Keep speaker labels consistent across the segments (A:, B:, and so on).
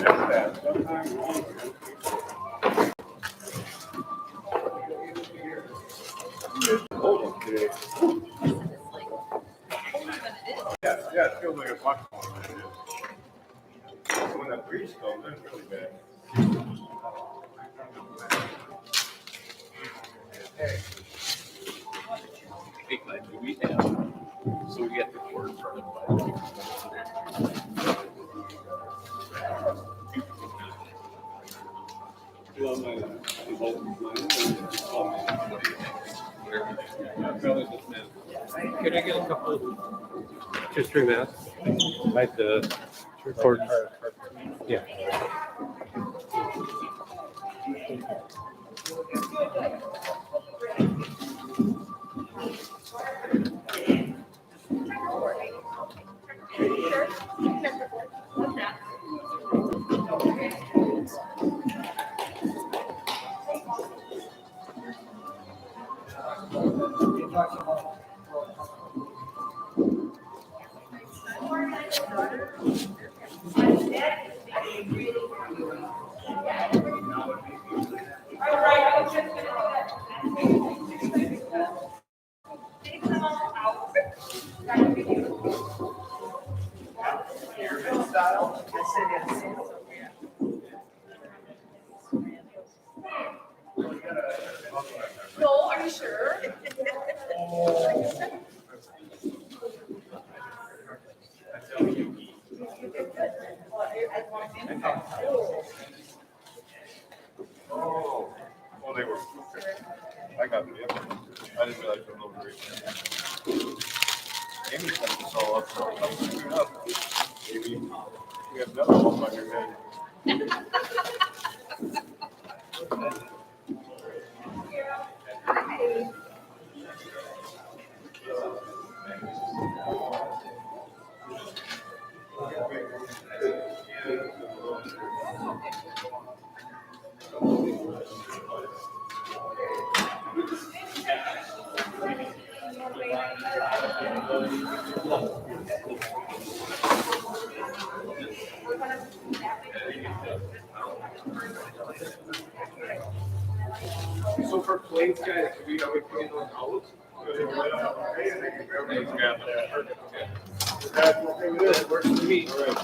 A: Yeah, it feels like a much more than it is. When that breeze comes, it's really bad.
B: Big night, do we have? So we get the word from it.
A: Well, my involvement probably just man.
C: Can I get a couple of history maps? Like the record. Yeah.
D: No, are you sure?
A: Oh, well, they were. I got it. I didn't realize they were over here. Amy set this all up, so I'm figuring it up. Maybe we have another one on your head.
C: So for planes, guys, do we have a plane on out? That works for me.
A: All right.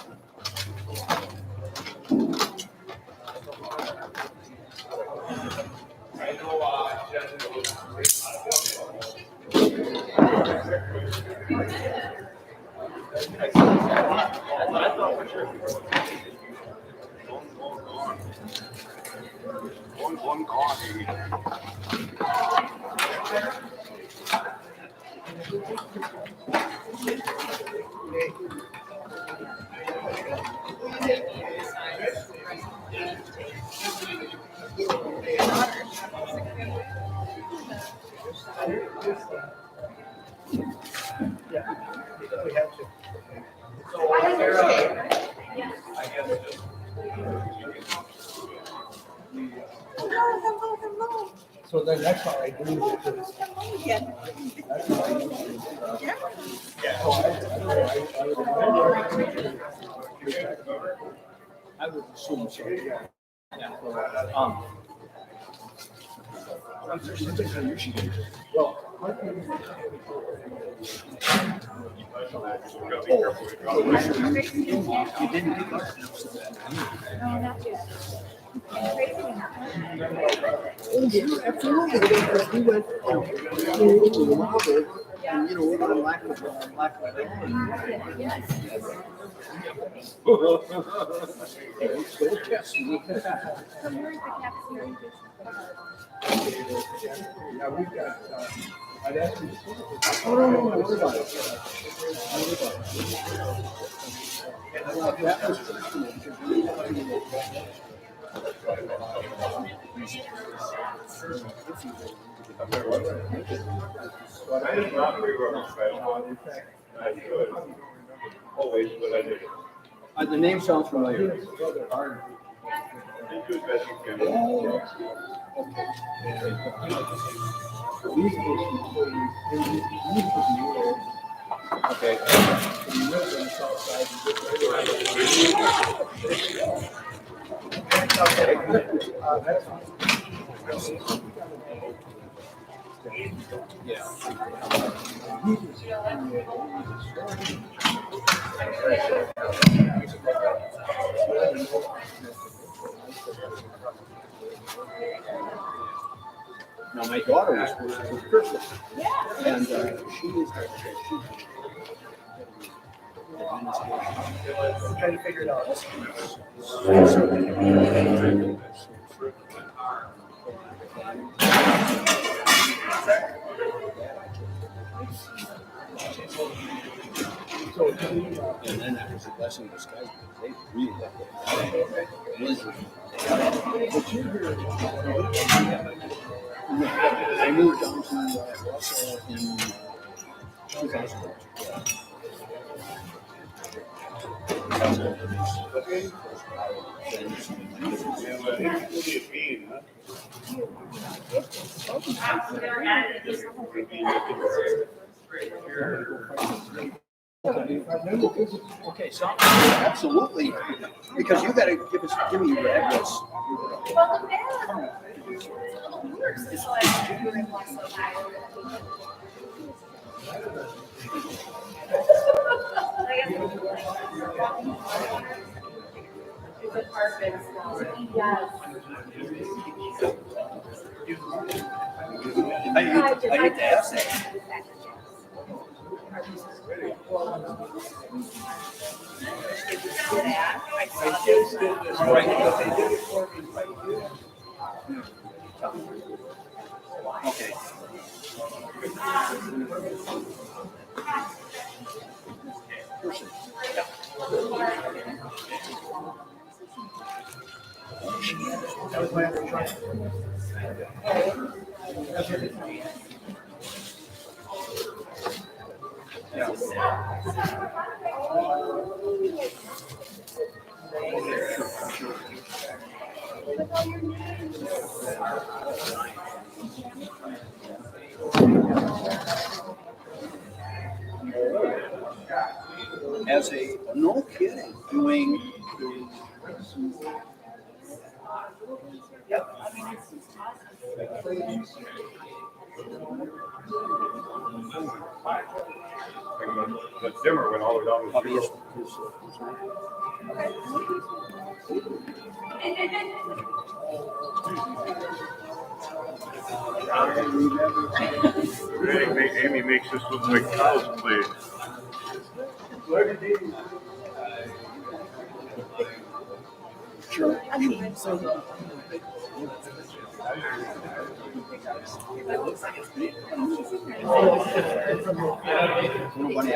C: I know,
A: I thought for sure. One gone.
E: We have to. So then that's how I do it. That's how I do it. I would assume so. Yeah. Well, you didn't pick up enough of that.
D: No, not yet.
E: Absolutely, because we went to Robert, and on lack of don't test me. Yeah, we've got, I'd ask you. Oh, no, what about it? That was
A: I did not figure out I should. Always, but I did.
E: The name sounds familiar.
A: Did you best you can.
E: Okay. Okay. That's fine.
F: Now, my daughter was supposed to be Christmas, and she is
E: I'm trying to figure it out.
F: and then that was a blessing in disguise because they really blizzard. I moved down to Wausau in 2000. Okay, so absolutely, because you got to give me your address.
D: Well, the band, it's a little worse. It's like you're in Wausau. It's a perfect small. Yes.
F: I hate to ask that.
E: My kids did this right, but they did it for me by you.
F: Okay.
E: That was my other try.
F: As a no kidding, doing
A: The dimmer went all the way down to
F: probably
A: zero. Amy makes this look like child's play.
E: Where did they?
F: Sure. So nobody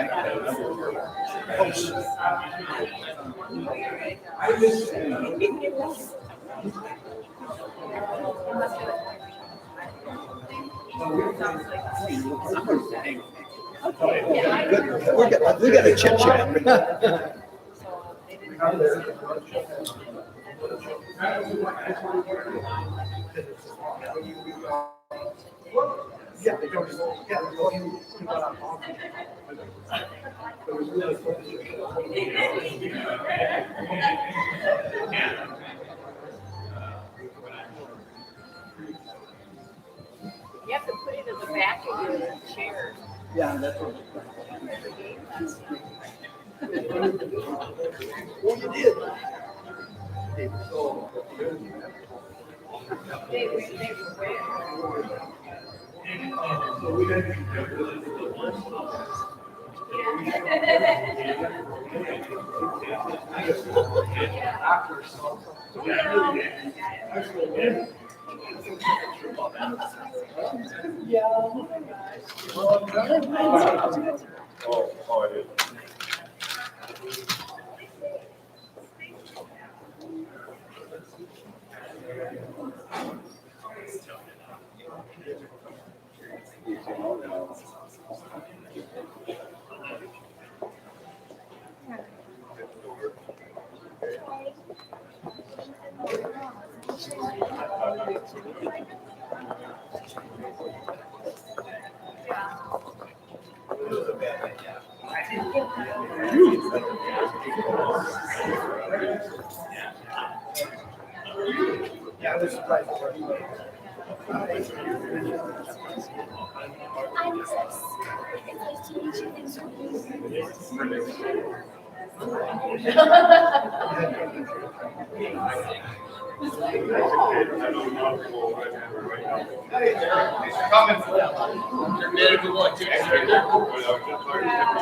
F: we got a chit chat.
E: Yeah, they don't. Yeah, they're going to go out. It was really fun.
D: You have to put it in the back of your chair.
F: Yeah, that's what.
E: Well, you did.
D: They were where?
E: So we did.
A: Oh, I did.
E: Yeah, I was surprised.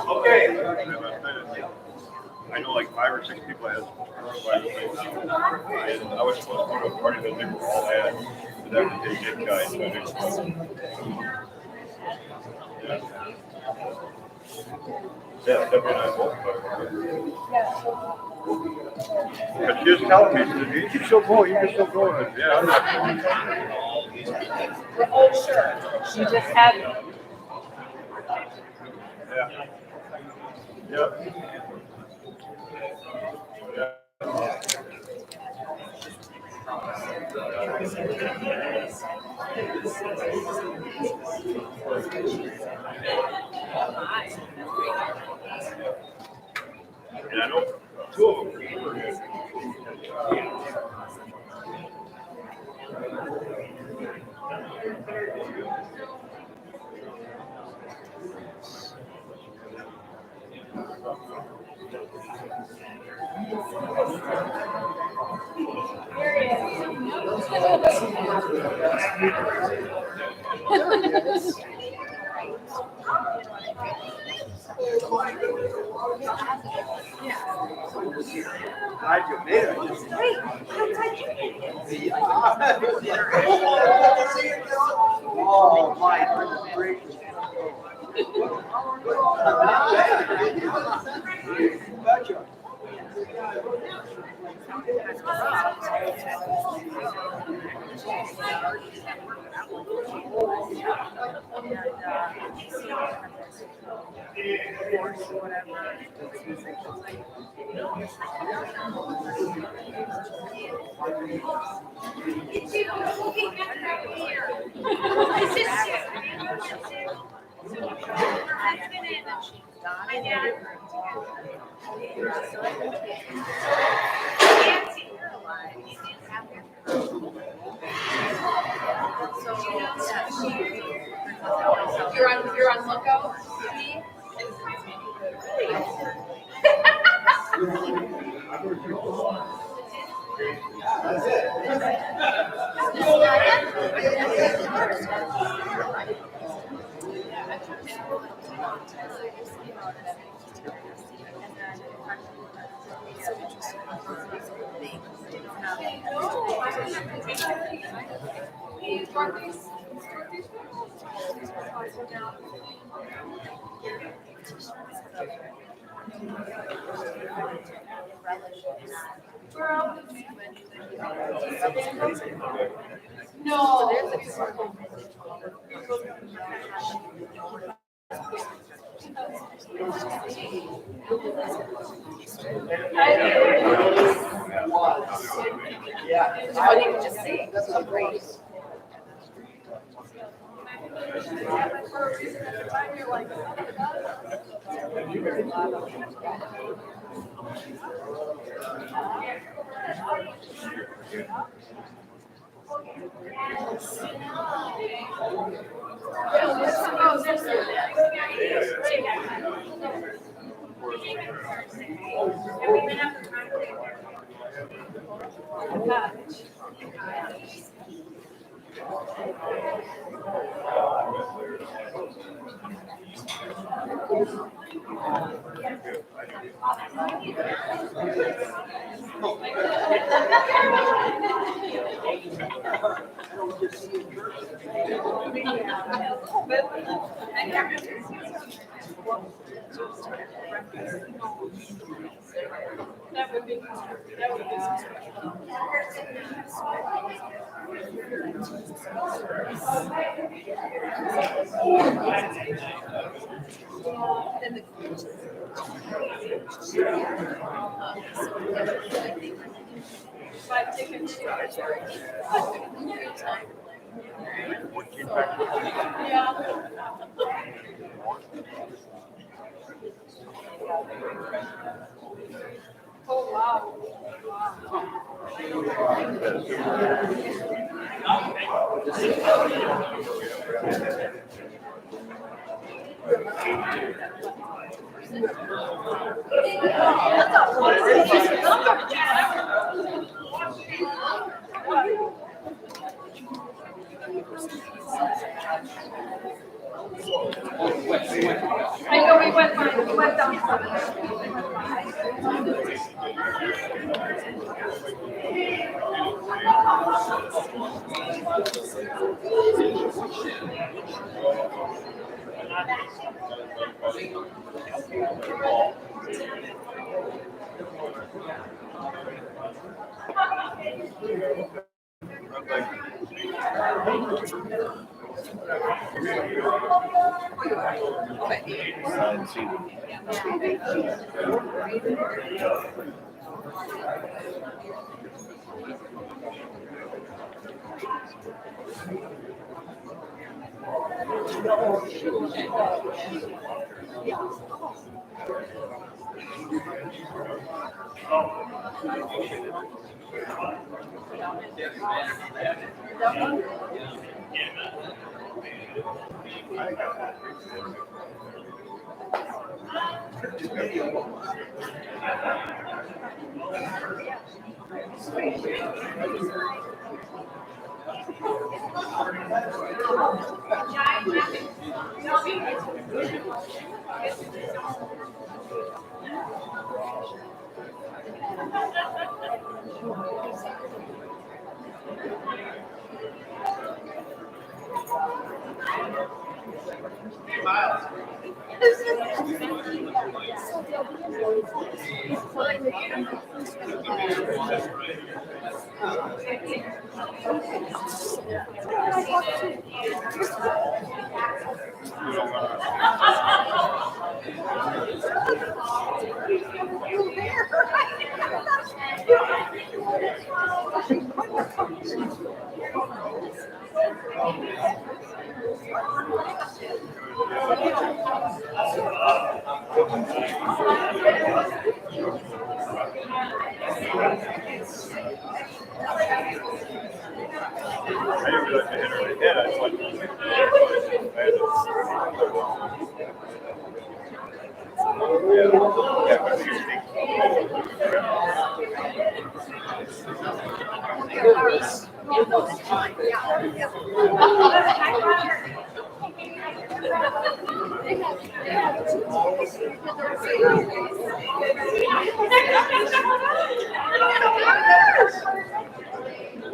A: Okay. I know like 5 or 6 people had coronavirus right now. And I was supposed to go to a party that they were all at. But that was a good guy. So I didn't go. Yeah, Debbie and I both. But she was telling me, she said, you can still go, you can still go. I said, yeah, I'm not going.
D: Oh, sure. She just had.
A: Yeah. Yep. Yeah. And I know 2 of them were good.
F: Glad you made it.
D: Wait,
F: Oh, my gracious. Gotcha.
D: You're on lookout. No.
F: Yeah.
D: It's funny to just say, a race. Oh, wow. I know we went down.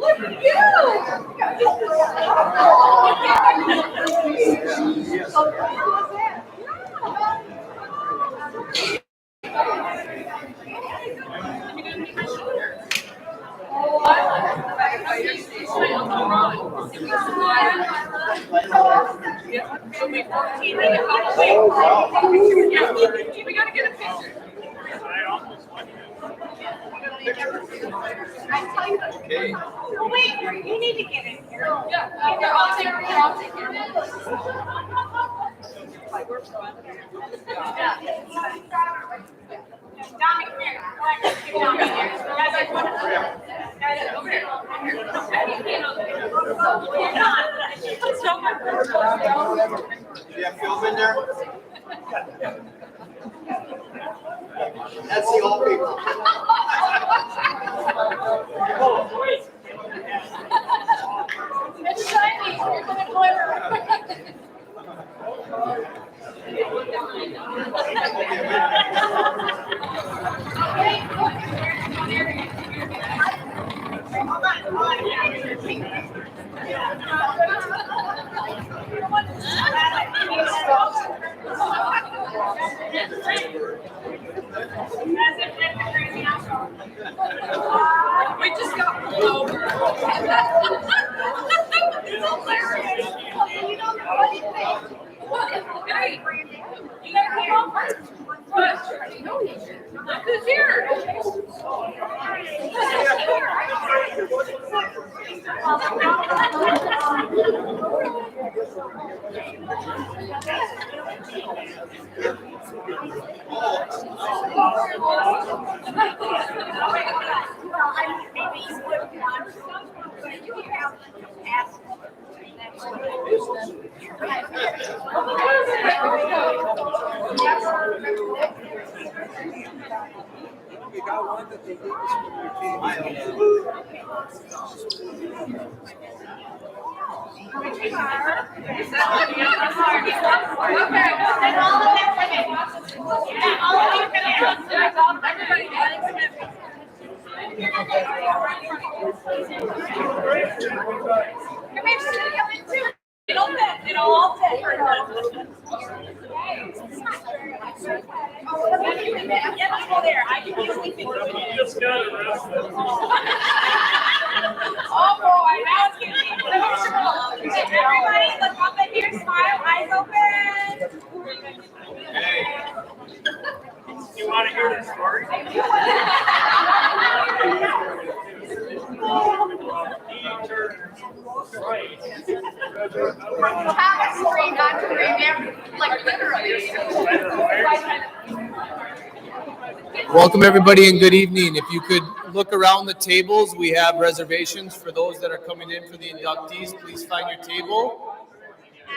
D: Look at you! We gotta get a picture. I tell you.
B: Okay.
D: Oh, wait, you need to get in here. Yeah, I'll take care. I'll take care. Tommy, come here. Tommy, here. Guys, over here. You're not. So much.
F: Yeah, Phil's in there. That's the old people.
D: It's shiny. You're gonna glitter. We just got pulled over. It's hilarious. You know the funny thing. Hey, you gotta come over. Look who's here. Well, I'm maybe Eastwood one, but you have past next
F: You got one that they gave us from your team.
D: Oh boy, now it's getting emotional. Everybody, look up in here, smile, eyes open.
B: Hey, you want to hear the story?
D: Comic screen, not to remember, like literally.
G: Welcome, everybody, and good evening. If you could look around the tables, we have reservations for those that are coming in for the inductees. Please find your table.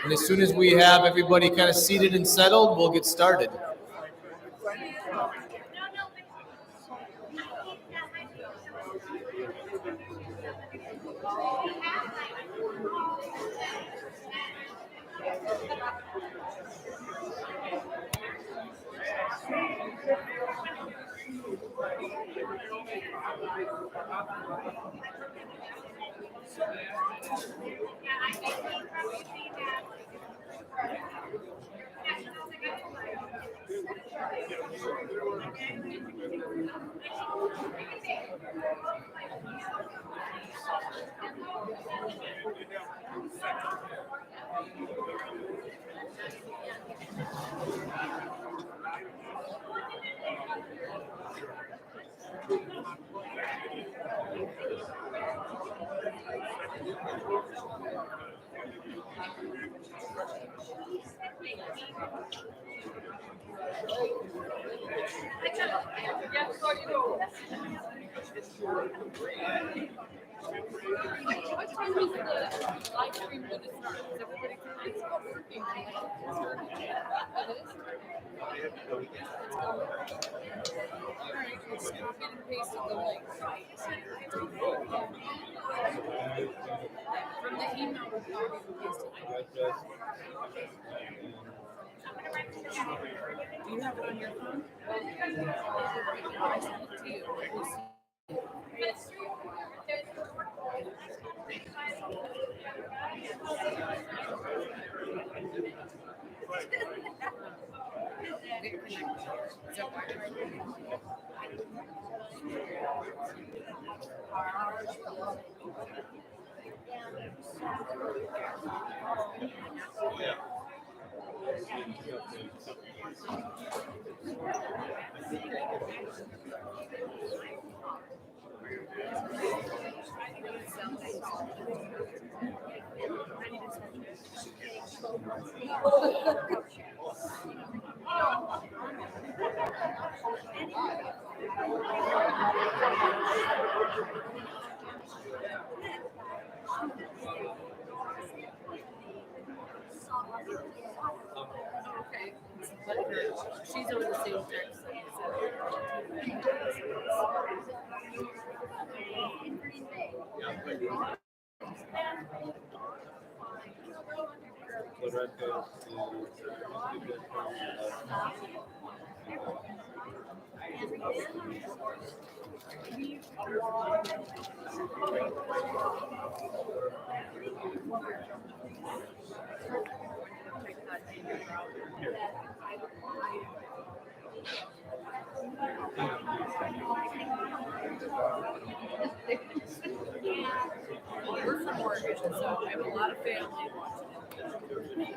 G: And as soon as we have everybody kind of seated and settled, we'll get started.
H: Do you have it on your phone? I sent it to you. Okay. She's on the same text. We're from Oregon, so I have a lot of family watching it.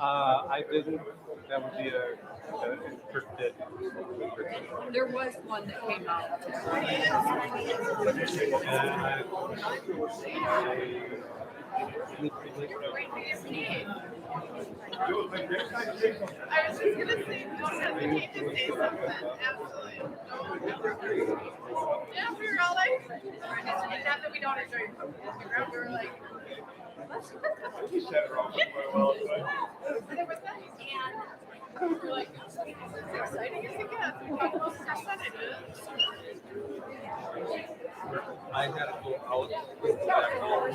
C: I didn't. That would be a encrypted.
H: There was one that came out.
D: I was just gonna say, don't hesitate to say something. Absolutely. Yeah, we were all like, not that we don't enjoy it. We were like,
A: You said it wrong quite well.
D: and it was nice. And we were like, this is as exciting as it gets. We talked about percentages.
C: I had to go out. Go back home.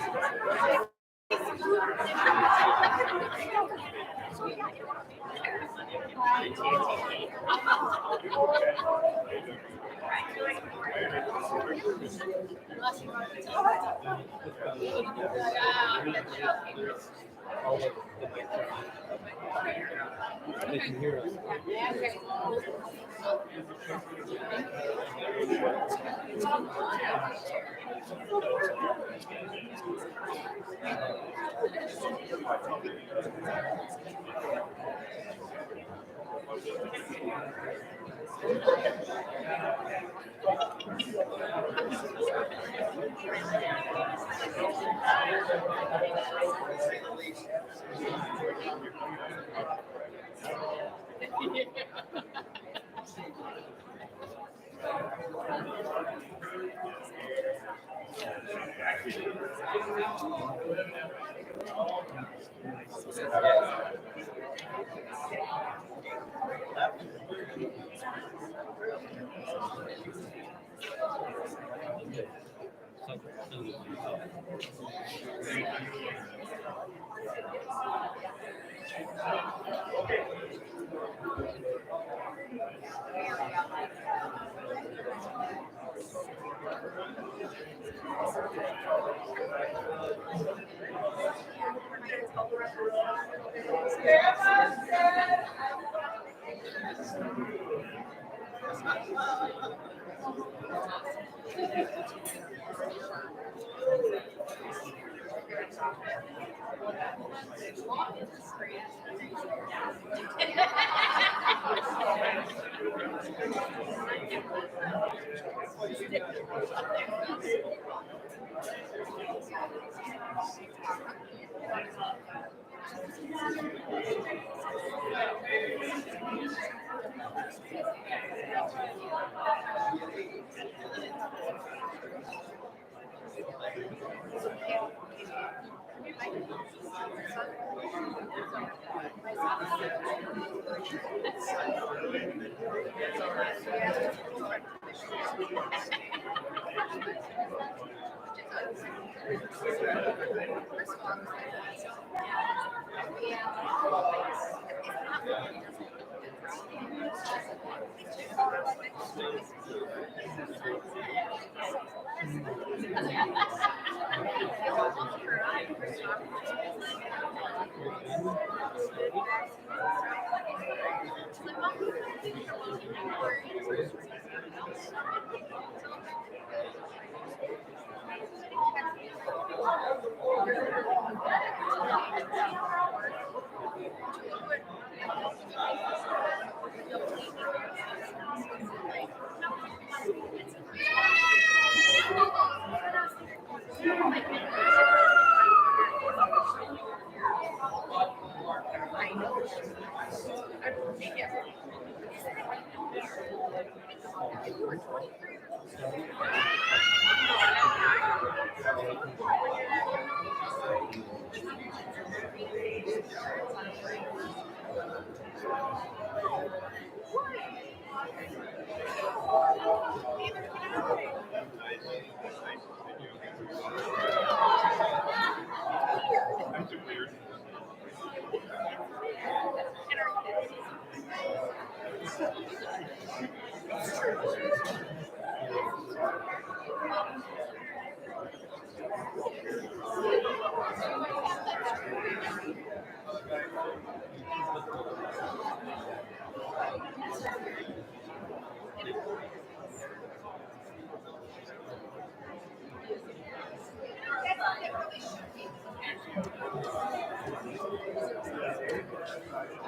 C: They can hear us.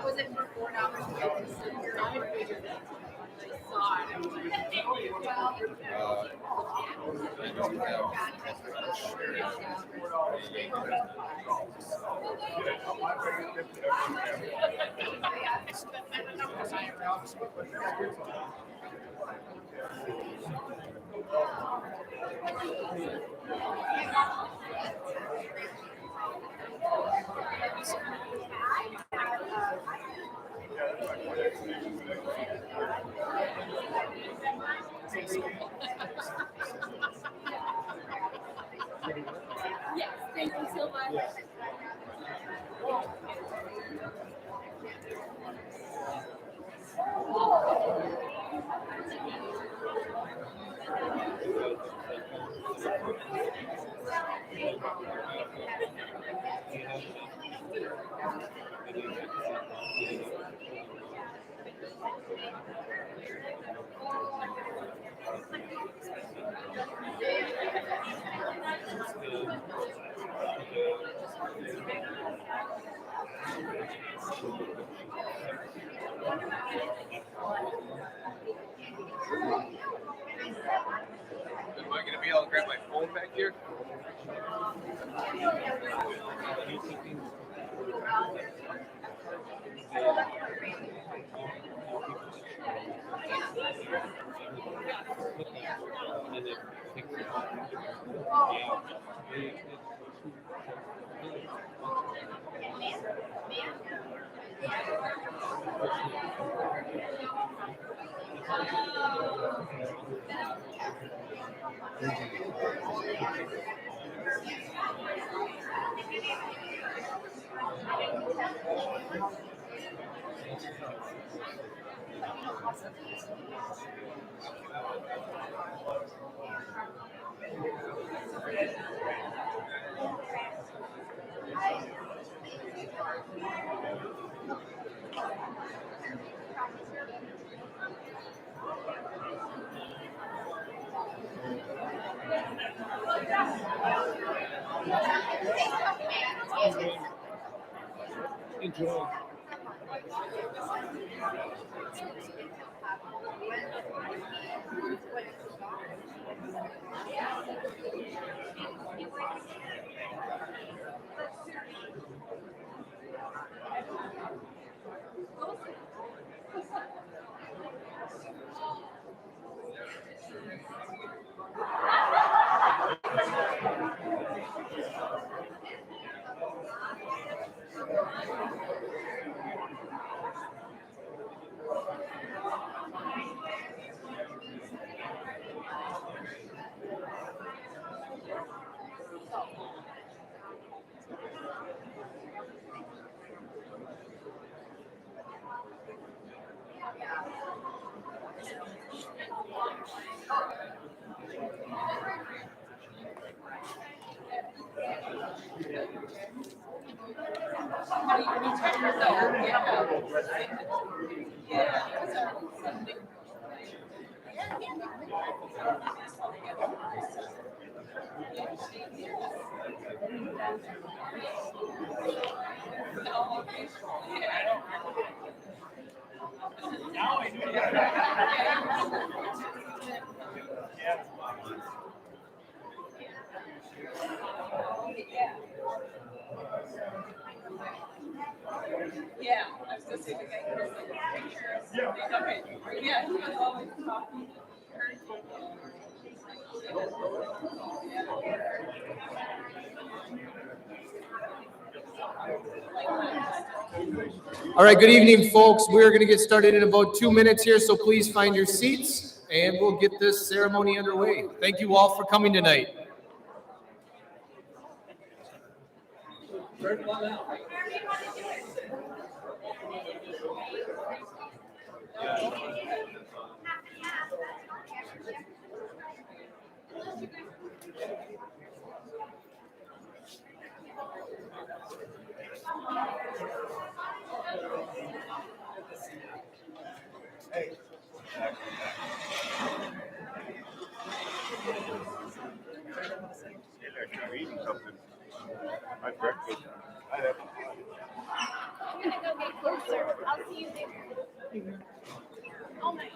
D: Was it for $4 to get this? I saw it. Yes, thank you so much.
A: Am I gonna be able to grab my phone back here?
C: Enjoy.
H: Yeah, I was gonna say the guy who was like pictures. Yeah. Okay. Yeah, he was always talking.
G: All right, good evening, folks. We're going to get started in about 2 minutes here, so please find your seats and we'll get this ceremony underway. Thank you all for coming tonight.
A: I'm eating something. My breakfast. I have.
D: I'm gonna go get closer. I'll see you there. Oh, nice.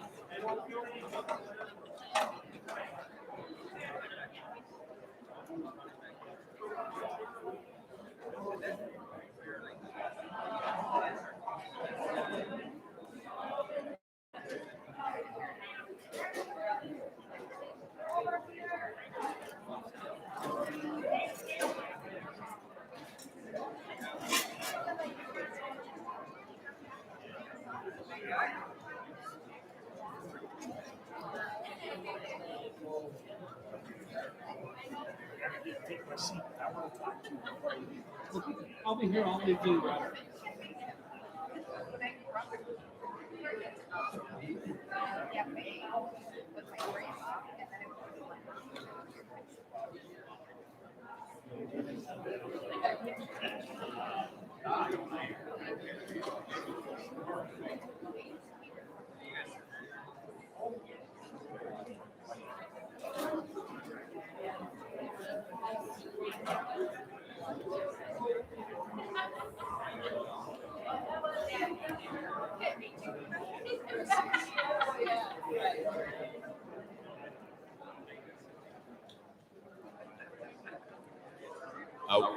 E: I'll be here all evening.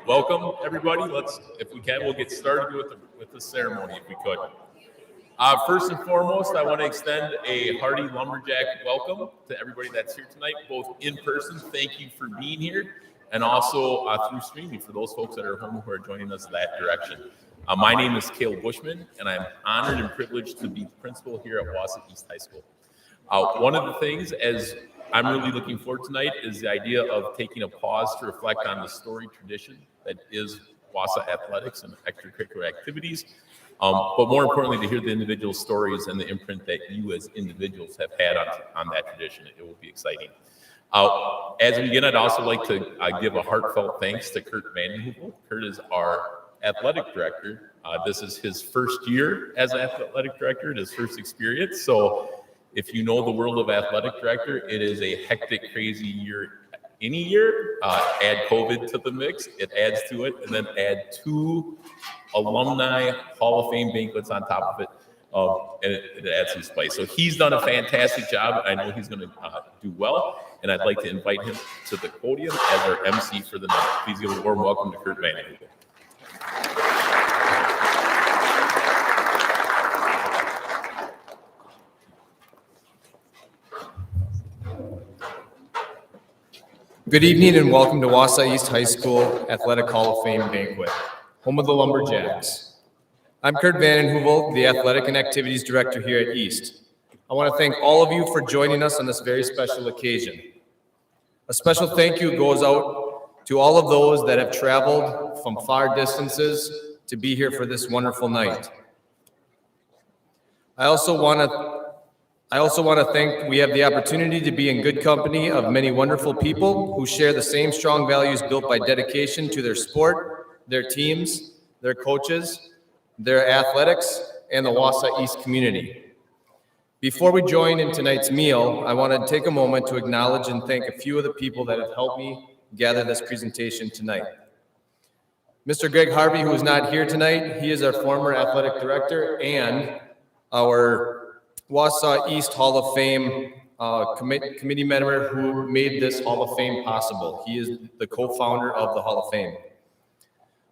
B: Welcome, everybody. If we can, we'll get started with the ceremony, if we could. First and foremost, I want to extend a hearty lumberjack welcome to everybody that's here tonight, both in person. Thank you for being here, and also through streaming for those folks that are home who are joining us that direction. My name is Cale Bushman, and I'm honored and privileged to be the principal here at Wausau East High School. One of the things, as I'm really looking forward tonight, is the idea of taking a pause to reflect on the storied tradition that is Wausau athletics and extracurricular activities, but more importantly, to hear the individual stories and the imprint that you as individuals have had on that tradition. It will be exciting. As we begin, I'd also like to give a heartfelt thanks to Kurt Vandenhoevel. Kurt is our athletic director. This is his first year as an athletic director, his first experience. So if you know the world of athletic director, it is a hectic, crazy year. Any year, add COVID to the mix, it adds to it, and then add 2 alumni Hall of Fame banquets on top of it, and it adds some spice. So he's done a fantastic job. I know he's going to do well, and I'd like to invite him to the podium as our MC for the night. Please give a warm welcome to Kurt Vandenhoevel.
G: Good evening and welcome to Wausau East High School Athletic Hall of Fame Banquet, home of the Lumberjacks. I'm Kurt Vandenhoevel, the Athletic and Activities Director here at East. I want to thank all of you for joining us on this very special occasion. A special thank you goes out to all of those that have traveled from far distances to be here for this wonderful night. I also want to thank we have the opportunity to be in good company of many wonderful people who share the same strong values built by dedication to their sport, their teams, their coaches, their athletics, and the Wausau East community. Before we join in tonight's meal, I want to take a moment to acknowledge and thank a few of the people that have helped me gather this presentation tonight. Mr. Greg Harvey, who is not here tonight, he is our former athletic director and our Wausau East Hall of Fame committee member who made this Hall of Fame possible. He is the co-founder of the Hall of Fame.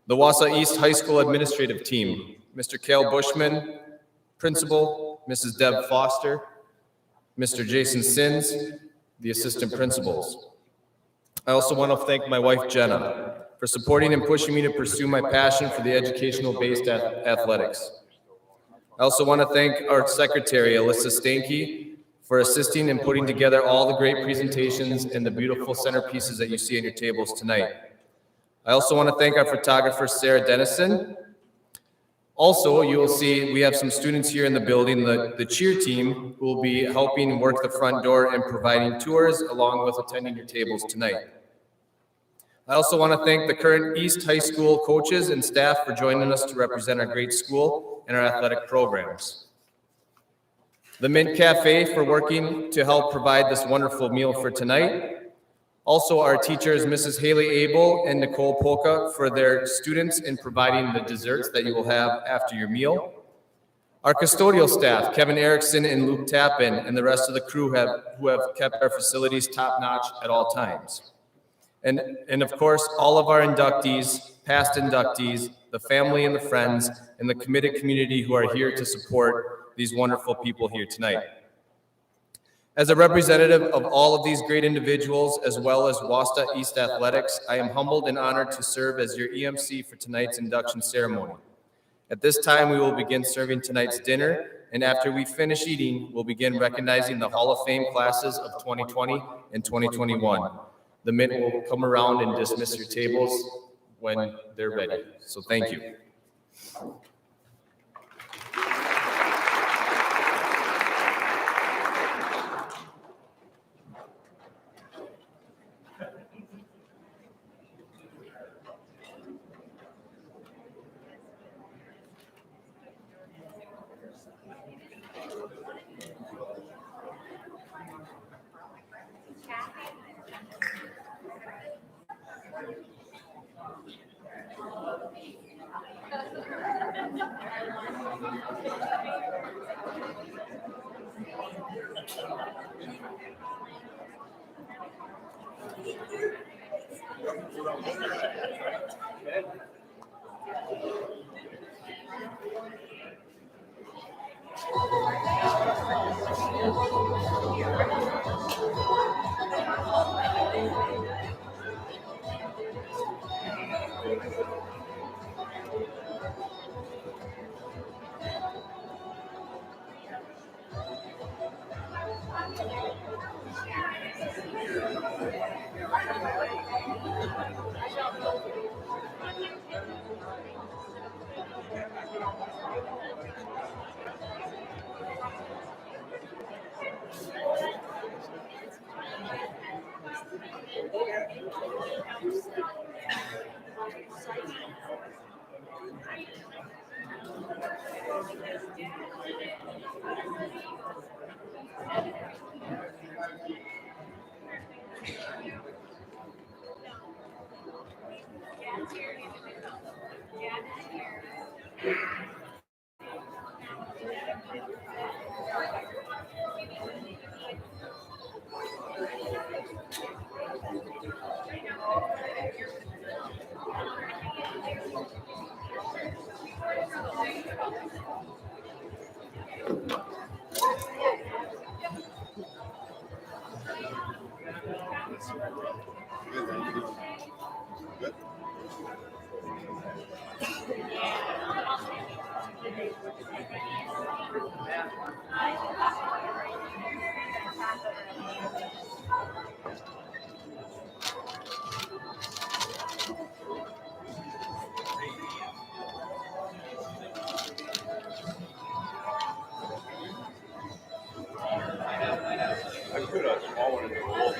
G: The Wausau East High School administrative team, Mr. Cale Bushman, principal, Mrs. Deb Foster, Mr. Jason Sins, the assistant principals. I also want to thank my wife, Jenna, for supporting and pushing me to pursue my passion for the educational-based athletics. I also want to thank our secretary, Alyssa Stanke, for assisting and putting together all the great presentations and the beautiful centerpieces that you see on your tables tonight. I also want to thank our photographer, Sarah Dennison. Also, you will see we have some students here in the building, the cheer team, who will be helping work the front door and providing tours along with attending your tables tonight. I also want to thank the current East High School coaches and staff for joining us to represent our great school and our athletic programs. The Mint Cafe for working to help provide this wonderful meal for tonight. Also, our teachers, Mrs. Haley Abel and Nicole Polka, for their students in providing the desserts that you will have after your meal. Our custodial staff, Kevin Erickson and Luke Tappan, and the rest of the crew who have kept our facilities top-notch at all times. And of course, all of our inductees, past inductees, the family and the friends, and the committed community who are here to support these wonderful people here tonight. As a representative of all of these great individuals, as well as Wausau East Athletics, I am humbled and honored to serve as your EMC for tonight's induction ceremony. At this time, we will begin serving tonight's dinner, and after we finish eating, we'll begin recognizing the Hall of Fame classes of 2020 and 2021. the mint will come around and dismiss your tables when they're ready. So thank you.
A: I put a small one in the bowl.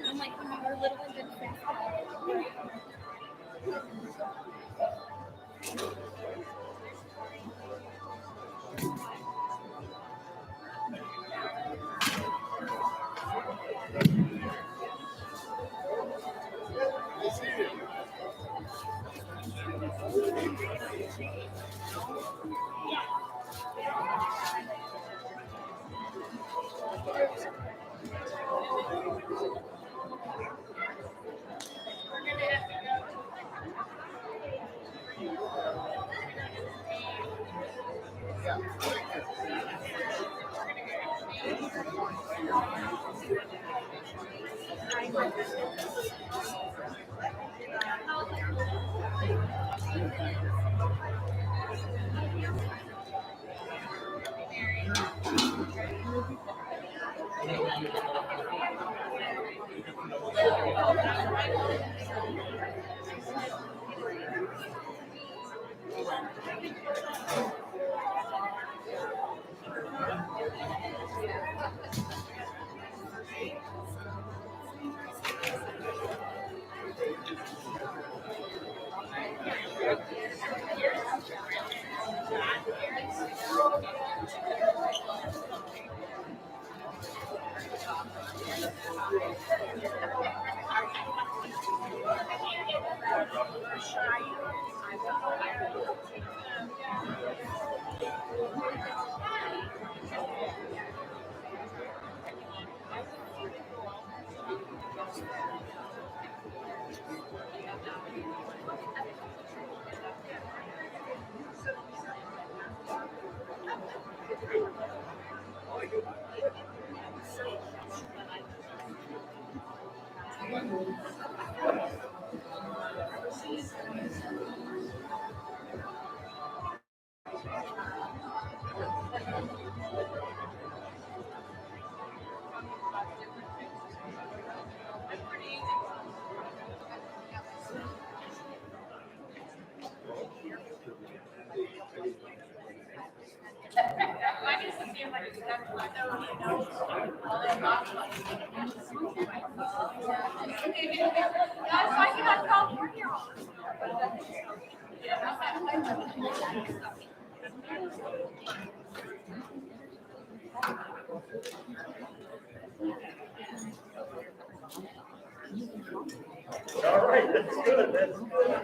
D: I'm like, when we were little and didn't think
E: All right, that's good, that's good.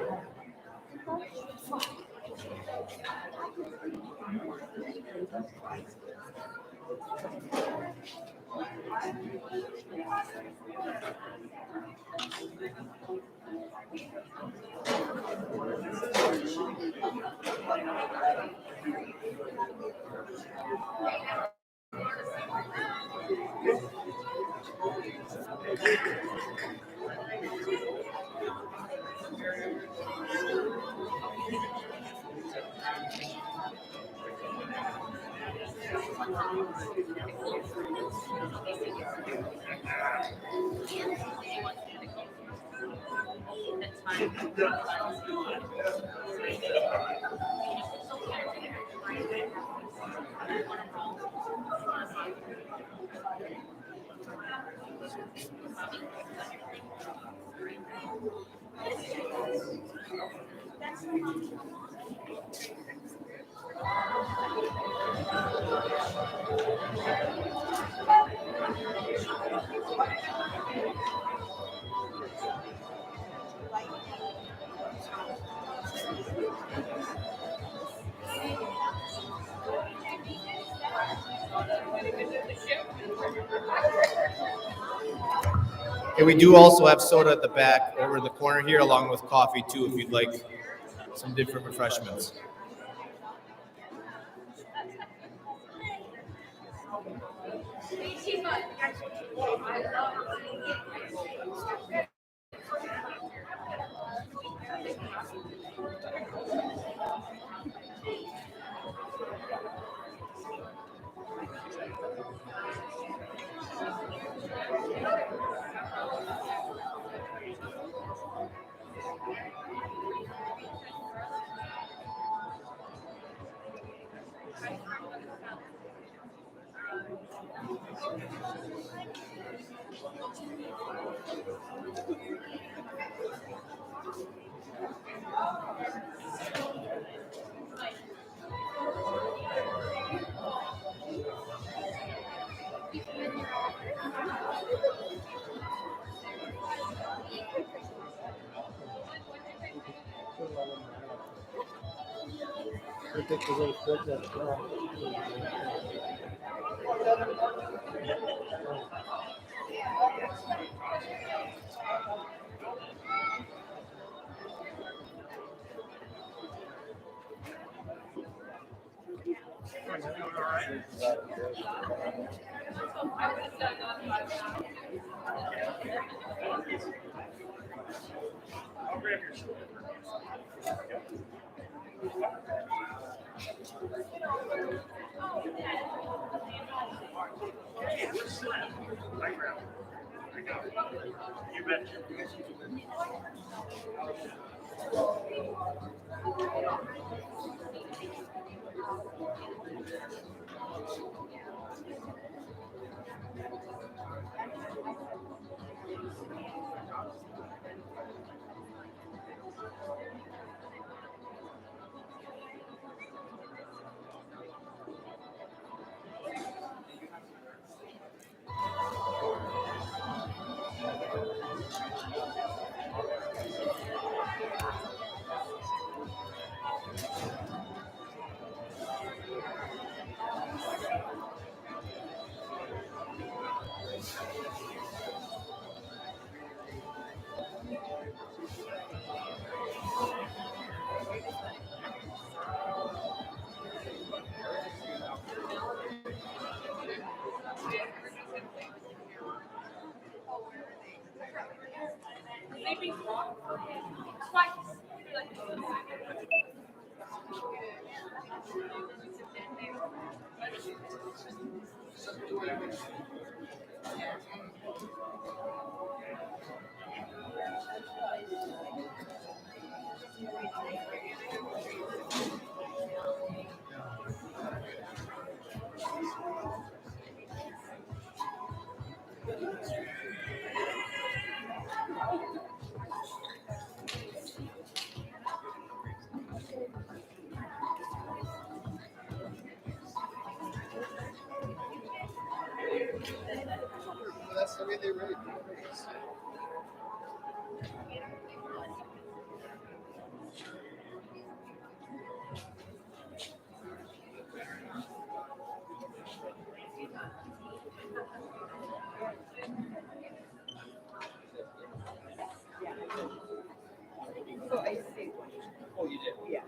G: And we do also have soda at the back over in the corner here, along with coffee too, if you'd like some different refreshments.
F: That's the way they really do it. Oh, you did? Yeah.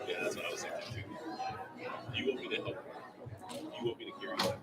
B: Yeah, that's what I was thinking too. You want me to help? You want me to carry that?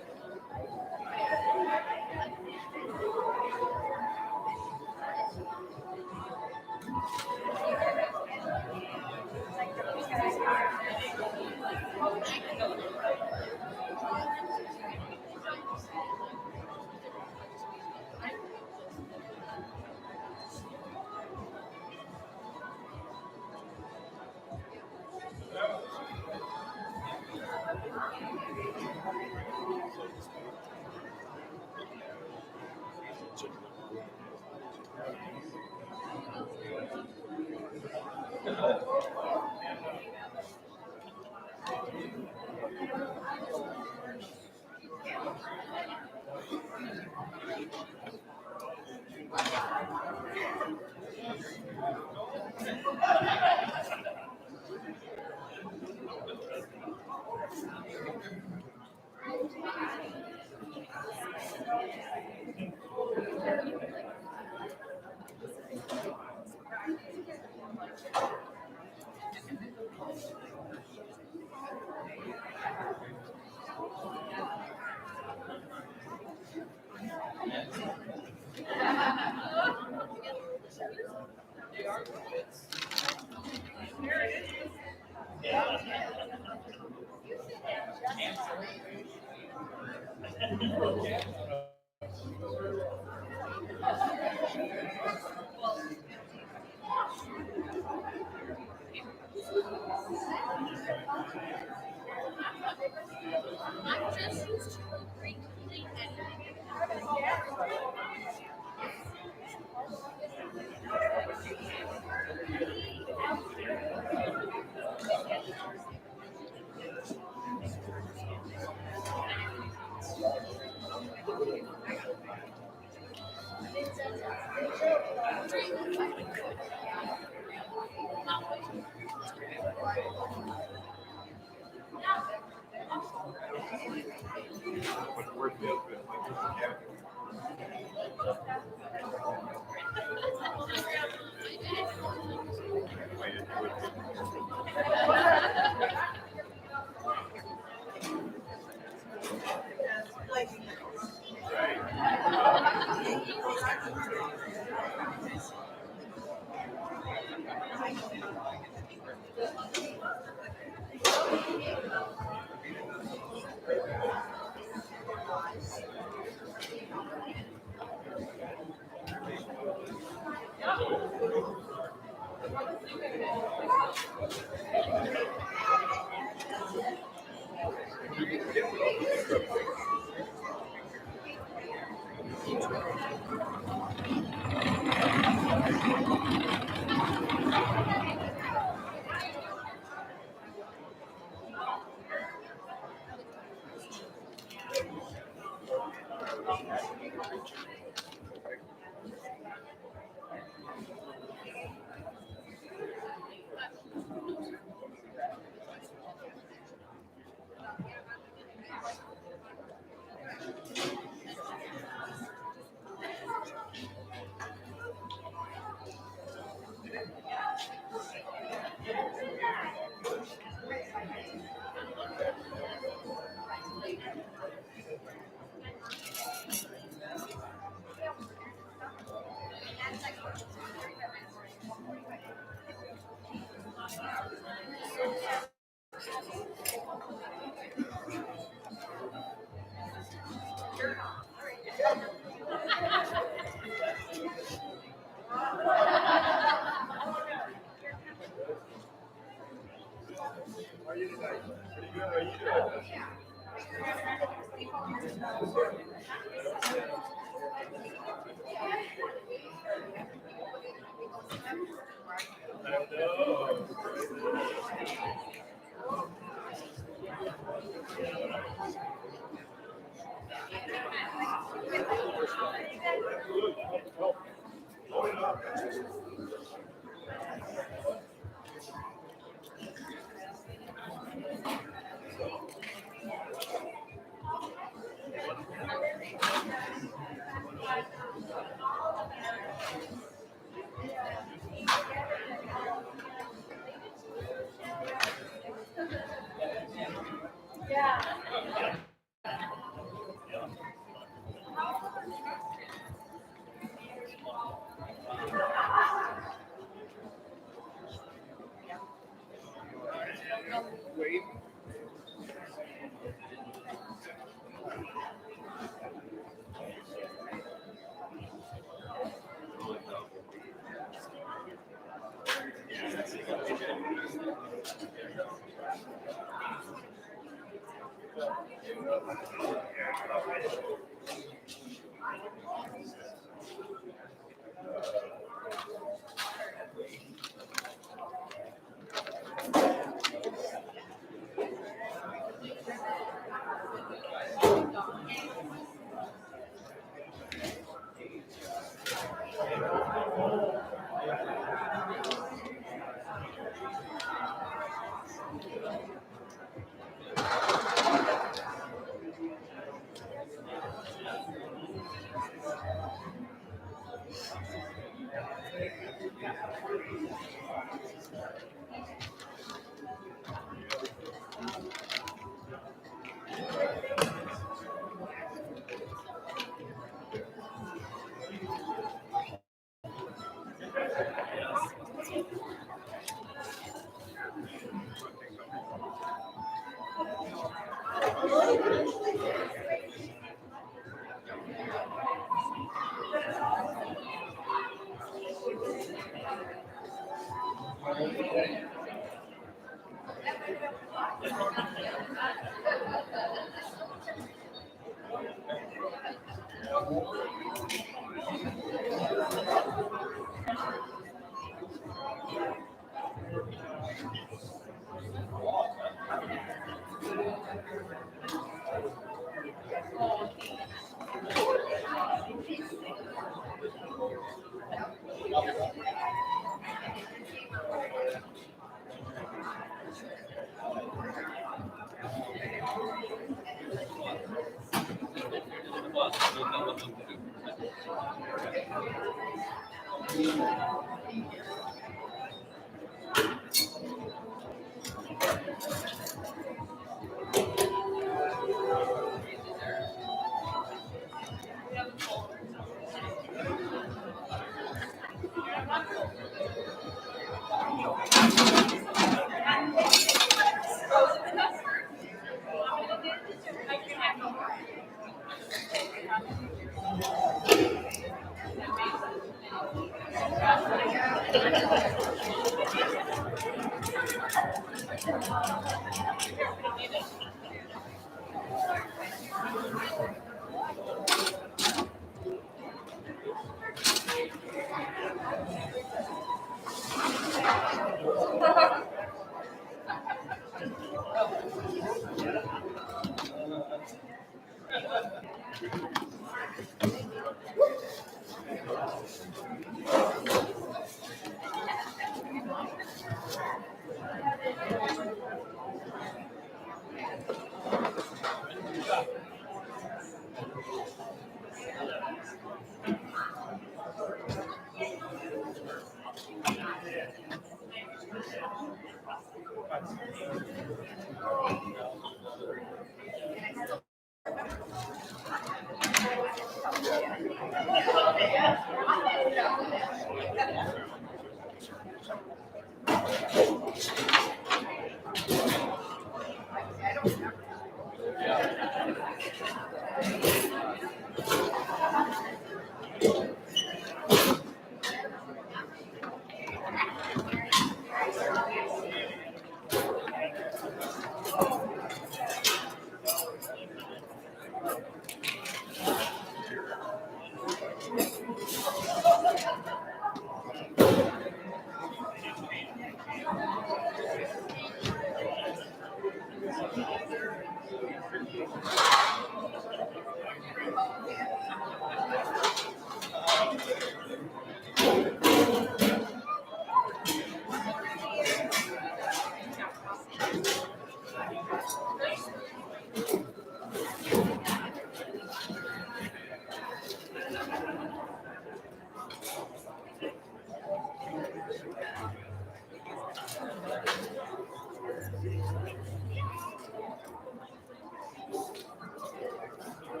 D: Yeah.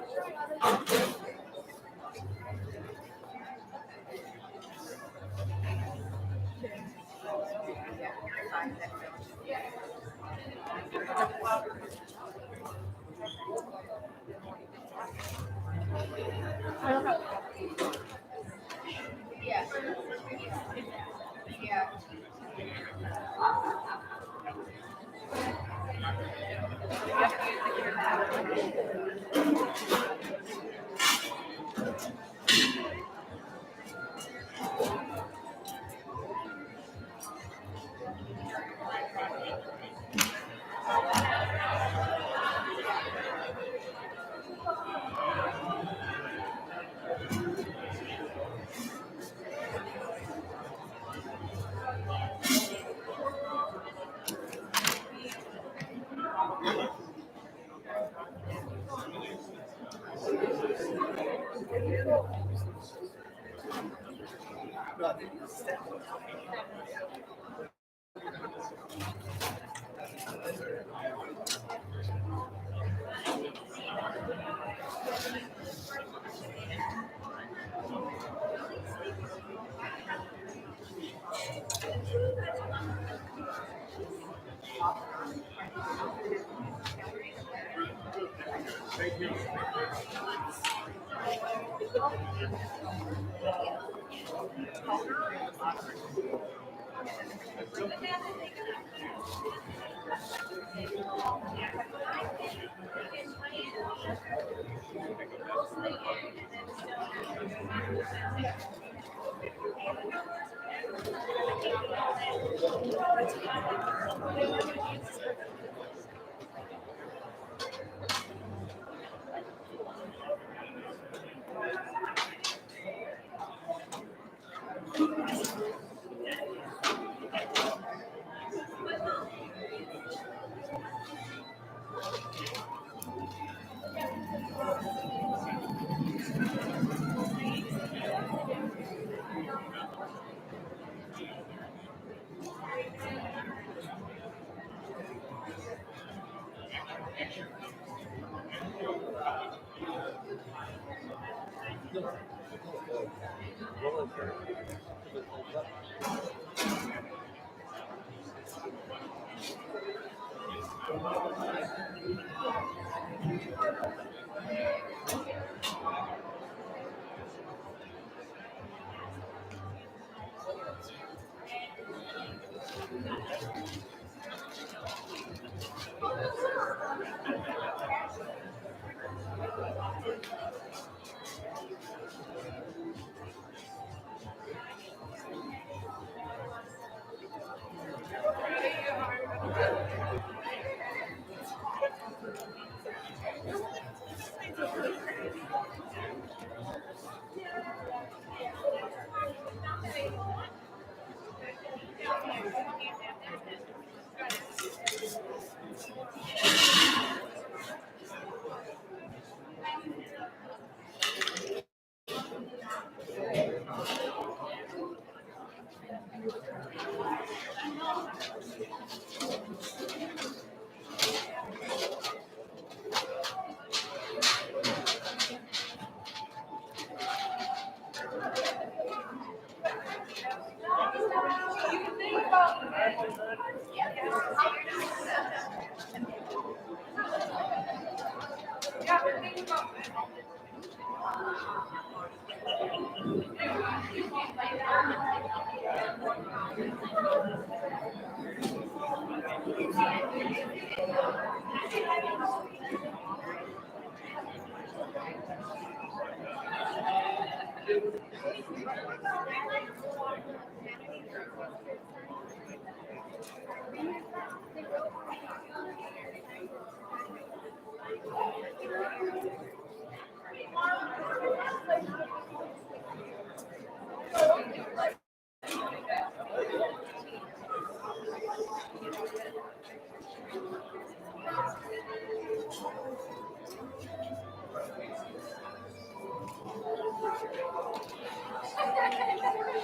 D: Yeah.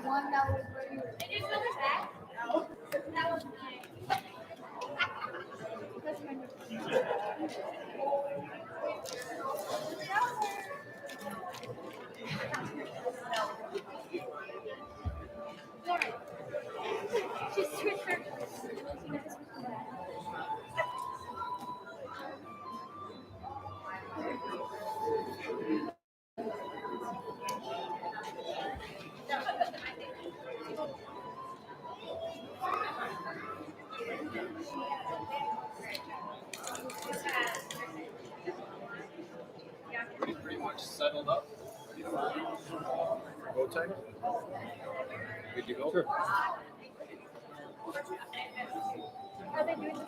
D: One that was ready. Did you finish that? No. That was nice. Just switch her.
G: Pretty much settled up. Go time. Good to go. Sure.
D: Are they doing this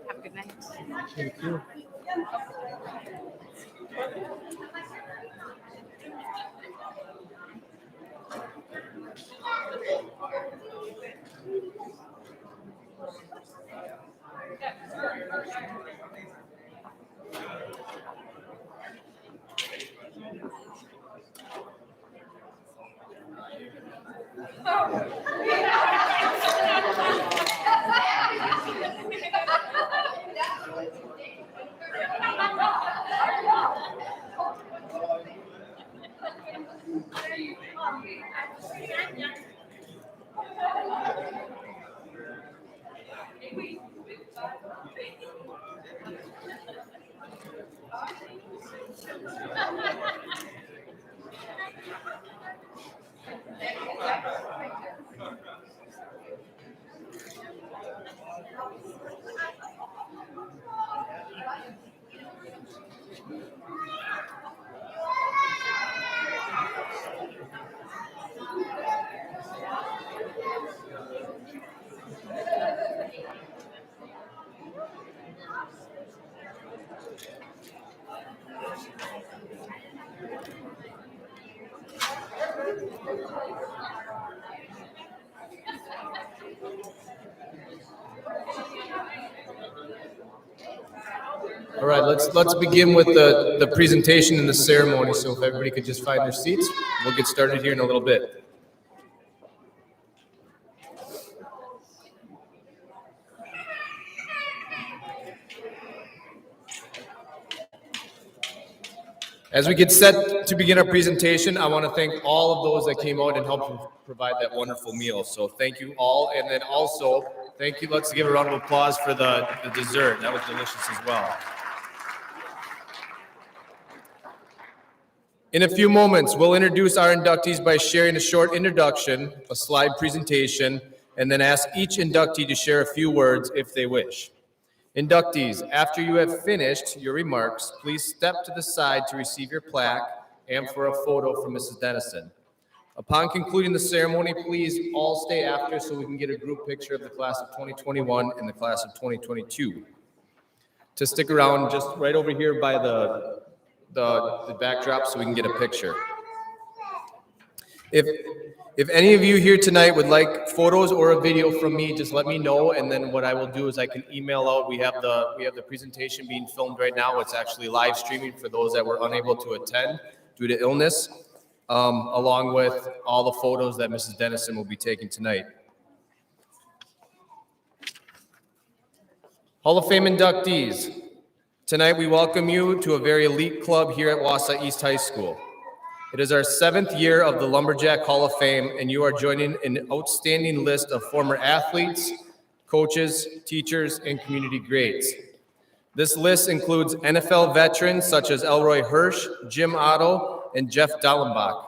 H: Have a good night.
C: Thank you. All right, let's begin with the presentation and the ceremony. So if everybody could just find their seats, we'll get started here in a little bit. As we get set to begin our presentation, I want to thank all of those that came out and helped provide that wonderful meal. So thank you all. And then also, thank you. Let's give a round of applause for the dessert. That was delicious as well. In a few moments, we'll introduce our inductees by sharing a short introduction, a slide presentation, and then ask each inductee to share a few words if they wish. Inductees, after you have finished your remarks, please step to the side to receive your plaque and for a photo from Mrs. Dennison. Upon concluding the ceremony, please all stay after so we can get a group picture of the class of 2021 and the class of 2022. To stick around just right over here by the backdrop so we can get a picture. If any of you here tonight would like photos or a video from me, just let me know, and then what I will do is I can email out. We have the presentation being filmed right now. It's actually live streaming for those that were unable to attend due to illness, along with all the photos that Mrs. Dennison will be taking tonight. Hall of Fame inductees. Tonight we welcome you to a very elite club here at Wausau East High School. It is our 7th year of the Lumberjack Hall of Fame, and you are joining an outstanding list of former athletes, coaches, teachers, and community greats. This list includes NFL veterans such as Elroy Hirsch, Jim Otto, and Jeff Dallenbach.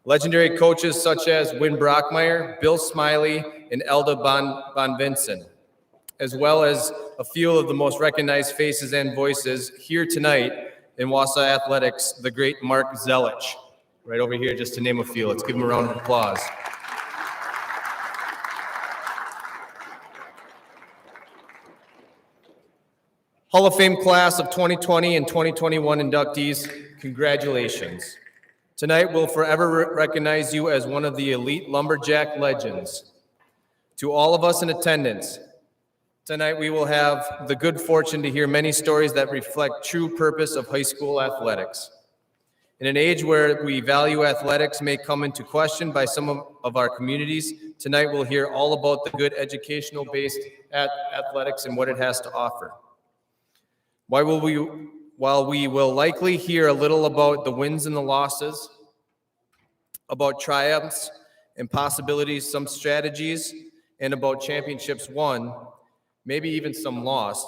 C: Legendary coaches such as Win Brockmeyer, Bill Smiley, and Elda Bonvinson, as well as a few of the most recognized faces and voices here tonight in Wausau Athletics, the great Mark Zelich, right over here, just to name a few. Let's give him a round of applause. Hall of Fame class of 2020 and 2021 inductees, Congratulations. Tonight, we'll forever recognize you as one of the elite lumberjack legends. To all of us in attendance, tonight we will have the good fortune to hear many stories that reflect true purpose of high school athletics. In an age where we value athletics may come into question by some of our communities, tonight we'll hear all about the good educational-based athletics and what it has to offer. While we will likely hear a little about the wins and the losses, about triumphs and possibilities, some strategies, and about championships won, maybe even some lost,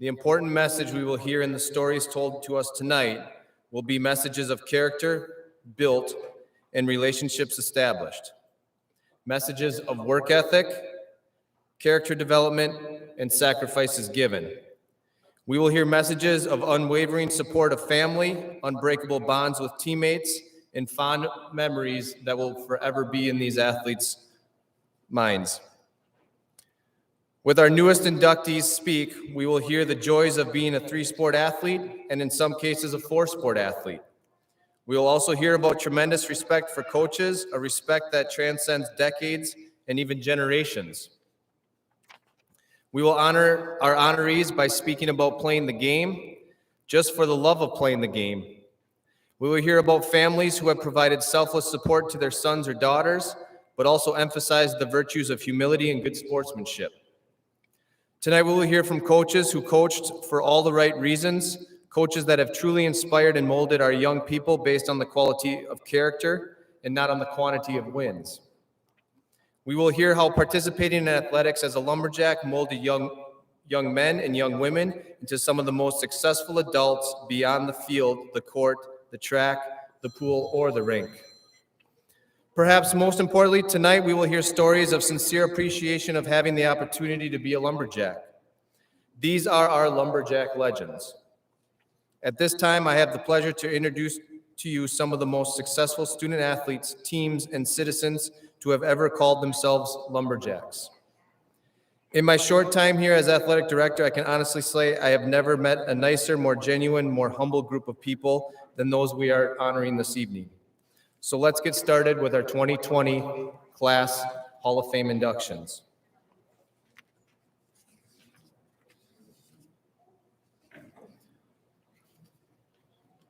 C: the important message we will hear in the stories told to us tonight will be messages of character built and relationships established, messages of work ethic, character development, and sacrifices given. We will hear messages of unwavering support of family, unbreakable bonds with teammates, and fond memories that will forever be in these athletes' minds. With our newest inductees speak, we will hear the joys of being a 3-sport athlete and in some cases a 4-sport athlete. We will also hear about tremendous respect for coaches, a respect that transcends decades and even generations. We will honor our honorees by speaking about playing the game, just for the love of playing the game. We will hear about families who have provided selfless support to their sons or daughters, but also emphasize the virtues of humility and good sportsmanship. Tonight we will hear from coaches who coached for all the right reasons, coaches that have truly inspired and molded our young people based on the quality of character and not on the quantity of wins. We will hear how participating in athletics as a lumberjack molded young men and young women into some of the most successful adults beyond the field, the court, the track, the pool, or the rink. Perhaps most importantly, tonight we will hear stories of sincere appreciation of having the opportunity to be a lumberjack. These are our lumberjack legends. At this time, I have the pleasure to introduce to you some of the most successful student athletes, teams, and citizens to have ever called themselves lumberjacks. In my short time here as athletic director, I can honestly say I have never met a nicer, more genuine, more humble group of people than those we are honoring this evening. So let's get started with our 2020 Class Hall of Fame inductions.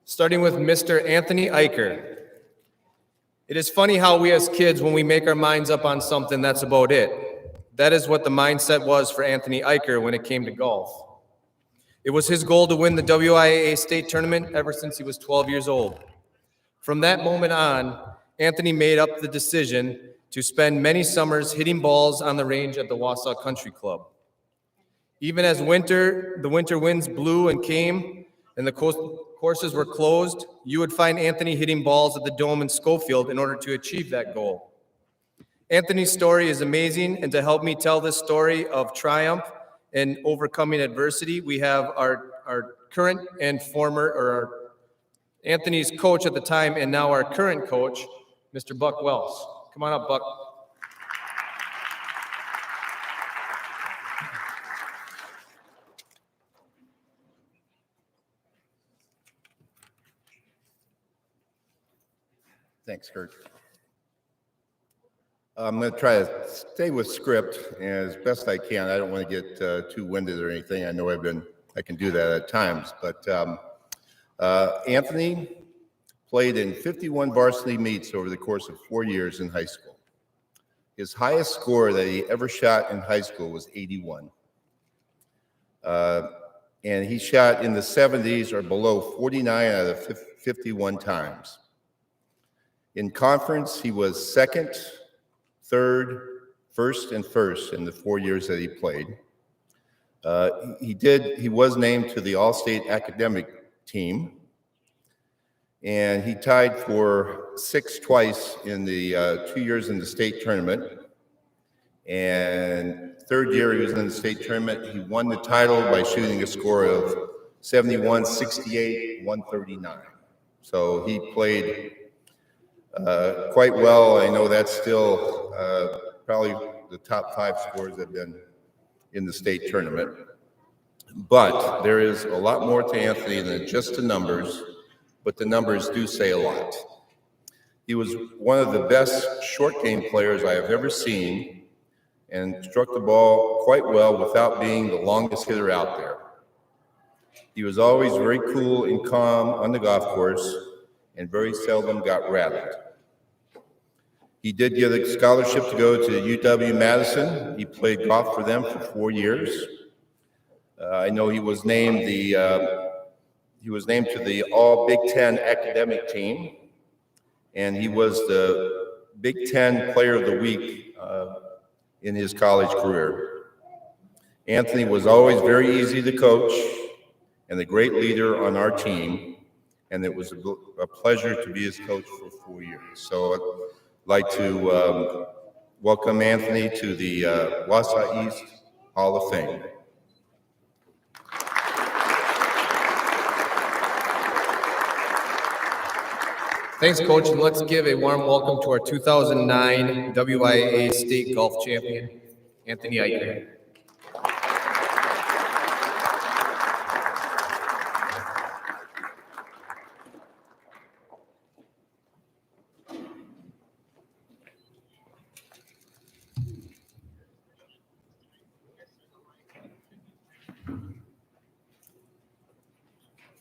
C: Starting with Mr. Anthony Eicher. It is funny how we as kids, when we make our minds up on something, that's about it. That is what the mindset was for Anthony Eicher when it came to golf. It was his goal to win the WIAA state tournament ever since he was 12 years old. From that moment on, Anthony made up the decision to spend many summers hitting balls on the range at the Wausau Country Club. Even as the winter winds blew and came and the courses were closed, you would find Anthony hitting balls at the Dome in Schofield in order to achieve that goal. Anthony's story is amazing, and to help me tell this story of triumph and overcoming adversity, we have our current and former, or our Anthony's coach at the time and now our current coach, Mr. Buck Wells. Come on up, Buck.
A: Thanks, Kurt. I'm going to try to stay with script as best I can. I don't want to get too winded or anything. I know I can do that at times, but Anthony played in 51 varsity meets over the course of 4 years in high school. His highest score that he ever shot in high school was 81. And he shot in the 70s or below 49 out of 51 times. In conference, he was second, third, first, and first in the 4 years that he played. He was named to the All-State Academic Team, and he tied for sixth twice in the 2 years in the state tournament. And third year he was in the state tournament, he won the title by shooting a score of 71, 68, 139. So he played quite well. I know that's still probably the top 5 scores that have been in the state tournament. But there is a lot more to Anthony than just the numbers.
I: but the numbers do say a lot. He was one of the best short game players I have ever seen and struck the ball quite well without being the longest hitter out there. He was always very cool and calm on the golf course and very seldom got rattled. He did get a scholarship to go to UW-Madison. He played golf for them for 4 years. I know he was named to the All Big Ten academic team, and he was the Big Ten Player of the Week in his college career. Anthony was always very easy to coach and a great leader on our team, and it was a pleasure to be his coach for 4 years. So I'd like to welcome Anthony to the Wausau East Hall of Fame.
C: Thanks, Coach, and let's give a warm welcome to our 2009 WIAA State Golf Champion, Anthony Eicher.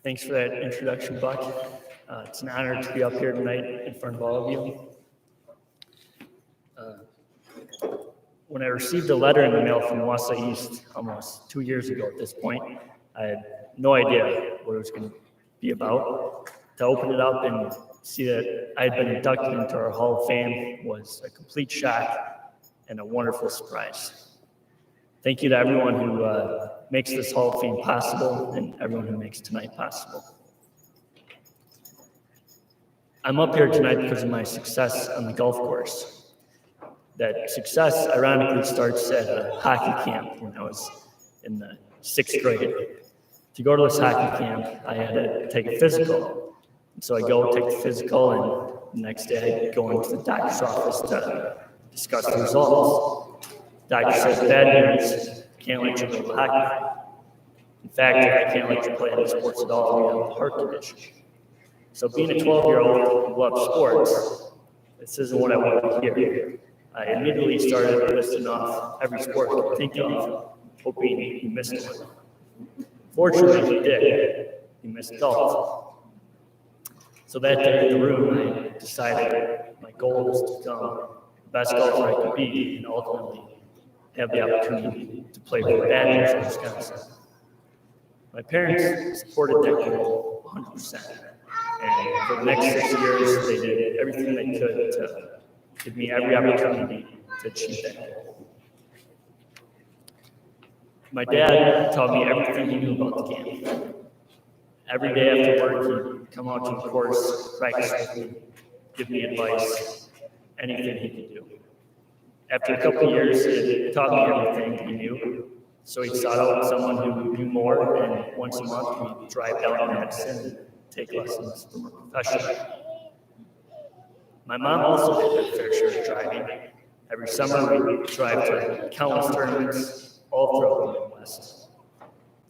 J: Thanks for that introduction, Buck. It's an honor to be up here tonight in front of all of you. When I received a letter in the mail from Wausau East almost 2 years ago at this point, I had no idea what it was going to be about. To open it up and see that I had been inducted into our Hall of Fame was a complete shock and a wonderful surprise. Thank you to everyone who makes this Hall of Fame possible and everyone who makes tonight possible. I'm up here tonight because of my success on the golf course. That success ironically starts at a hockey camp when I was in the 6th grade. To go to this hockey camp, I had to take a physical. So I go take the physical, and the next day I go into the doctor's office to discuss the results. Doctor says, bad news, can't let you go to hockey. In fact, I can't let you play any sports at all. You have a heart condition. So being a 12-year-old who loves sports, this isn't what I wanted to hear. I immediately started listing off every sport I could think of, hoping he missed one. Fortunately, he did. He missed golf. So that day in the room, I decided my goal was to become the best golfer I could be and ultimately have the opportunity to play for Banquet in Wisconsin. My parents supported that goal 100%. And for the next 6 years, they did everything they could to give me every opportunity to achieve that goal. My dad taught me everything he knew about the game. Every day after work, he'd come out to the course, practice with me, give me advice, anything he could do. After a couple of years, he taught me everything he knew. So he sought out someone who knew more, and once a month, we'd drive down to Madison and take lessons from a professional. My mom also did her fair share of driving. Every summer, we'd drive to countless tournaments all throughout the Midwest.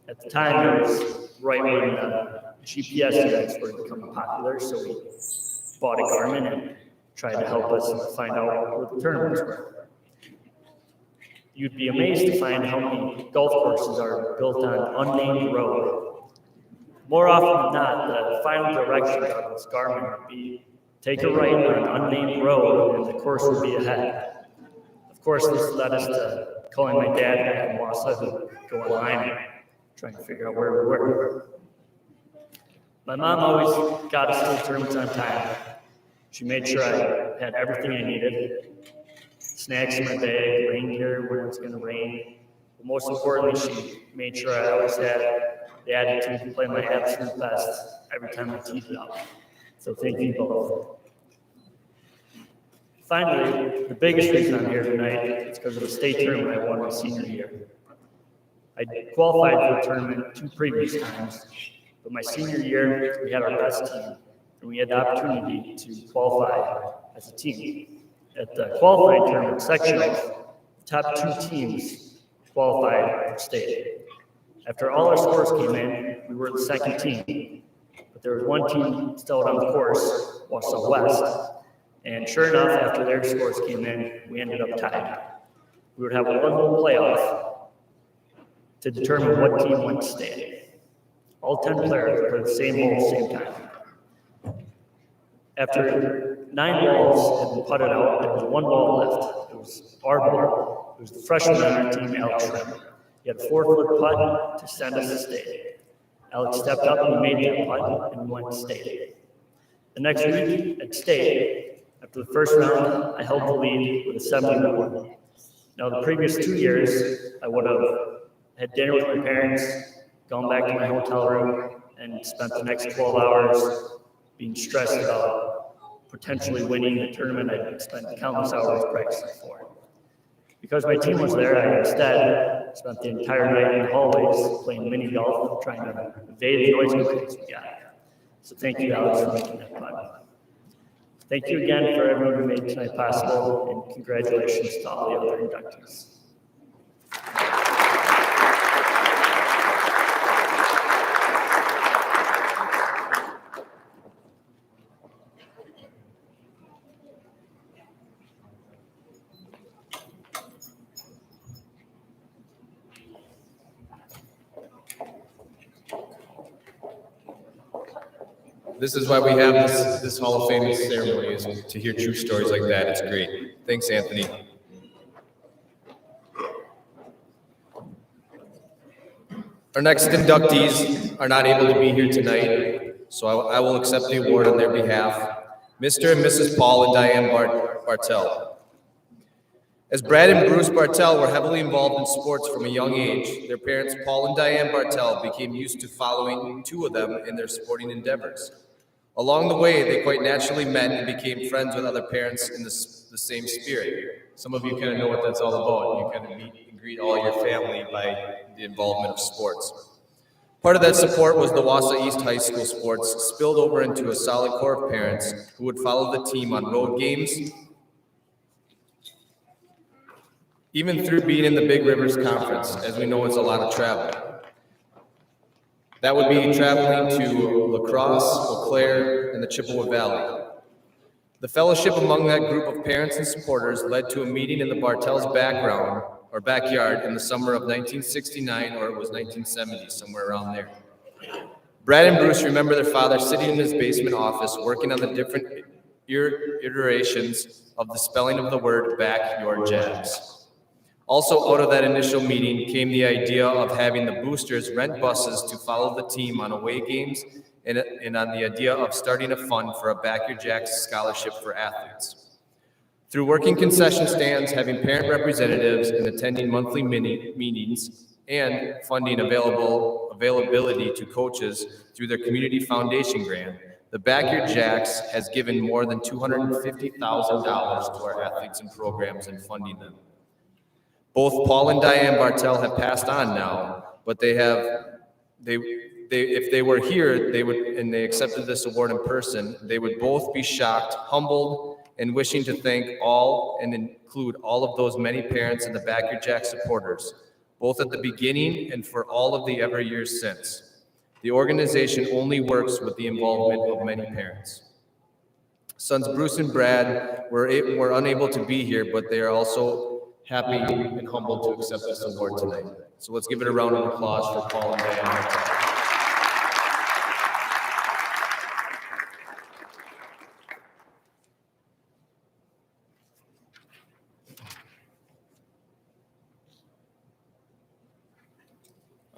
J: At the time, it was right when GPS units were becoming popular, so we bought a Garmin and tried to help us find out where the tournaments were. You'd be amazed to find how many golf courses are built on unnamed road. More often than not, the final direction of this Garmin would be take a right on an unnamed road and the course would be ahead. Of course, this led us to calling my dad back in Wausau to go online and trying to figure out where we were. My mom always got us to the tournaments on time. She made sure I had everything I needed. Snacks in my bag, rain gear when it was going to rain. But most importantly, she made sure I always had the attitude to play my absolute best every time I teed it up. So thank you both. Finally, the biggest reason I'm here tonight is because of the state tournament I won my senior year. I qualified for the tournament 2 previous times, but my senior year, we had our best team, and we had the opportunity to qualify as a team. At the qualifying tournament sectionals, the top 2 teams qualified for state. After all our scores came in, we were the second team. But there was one team still out on the course, Wausau West, and sure enough, after their scores came in, we ended up tied. We would have a one-hole playoff to determine what team went to state. All 10 players played the same hole, same time. After 9 balls had been putted out, there was 1 ball left. It was our ball. It was the freshman on our team, Trevor. He had a 4-foot putt to send us to state. Alex stepped up and he made that putt, and we went to state. The next week at state, after the first round, I held the lead with a 70-1. Now, the previous 2 years, I would have had dinner with my parents, gone back to my hotel room, and spent the next 12 hours being stressed about potentially winning the tournament I'd spent countless hours practicing for. Because my team was there, I instead spent the entire night in the hallways playing mini golf, trying to evade the noise complaints we got. So thank you, Alex, for making that fun. Thank you again for everyone who made tonight possible, and congratulations to all the other inductees.
C: This is why we have this Hall of Fame ceremony, is to hear true stories like that. It's great. Thanks, Anthony. Our next inductees are not able to be here tonight, so I will accept the award on their behalf. Mr. and Mrs. Paul and Diane Bartel. As Brad and Bruce Bartel were heavily involved in sports from a young age, their parents, Paul and Diane Bartel, became used to following 2 of them in their sporting endeavors. Along the way, they quite naturally met and became friends with other parents in the same spirit. Some of you kind of know what that's all about. You kind of meet and greet all your family by the involvement of sports. Part of that support was the Wausau East High School sports spilled over into a solid core of parents who would follow the team on road games, even through being in the Big Rivers Conference, as we know it's a lot of travel. That would be traveling to La Crosse, Eau Claire, and the Chippewa Valley. The fellowship among that group of parents and supporters led to a meeting in the Bartel's backyard in the summer of 1969, or it was 1970, somewhere around there. Brad and Bruce remember their father sitting in his basement office working on the different iterations of the spelling of the word "back your jabs." Also, out of that initial meeting came the idea of having the boosters rent buses to follow the team on away games, and on the idea of starting a fund for a Back Your Jacks scholarship for athletes. Through working concession stands, having parent representatives, and attending monthly meetings, and funding availability to coaches through their community foundation grant, the Back Your Jacks has given more than $250,000 to our athletes and programs and funding them. Both Paul and Diane Bartel have passed on now, but if they were here, and they accepted this award in person, they would both be shocked, humbled, and wishing to thank all and include all of those many parents and the Back Your Jack supporters, both at the beginning and for all of the ever years since. The organization only works with the involvement of many parents. Sons Bruce and Brad were unable to be here, but they are also happy and humbled to accept this award tonight. So let's give it a round of applause for Paul and Diane.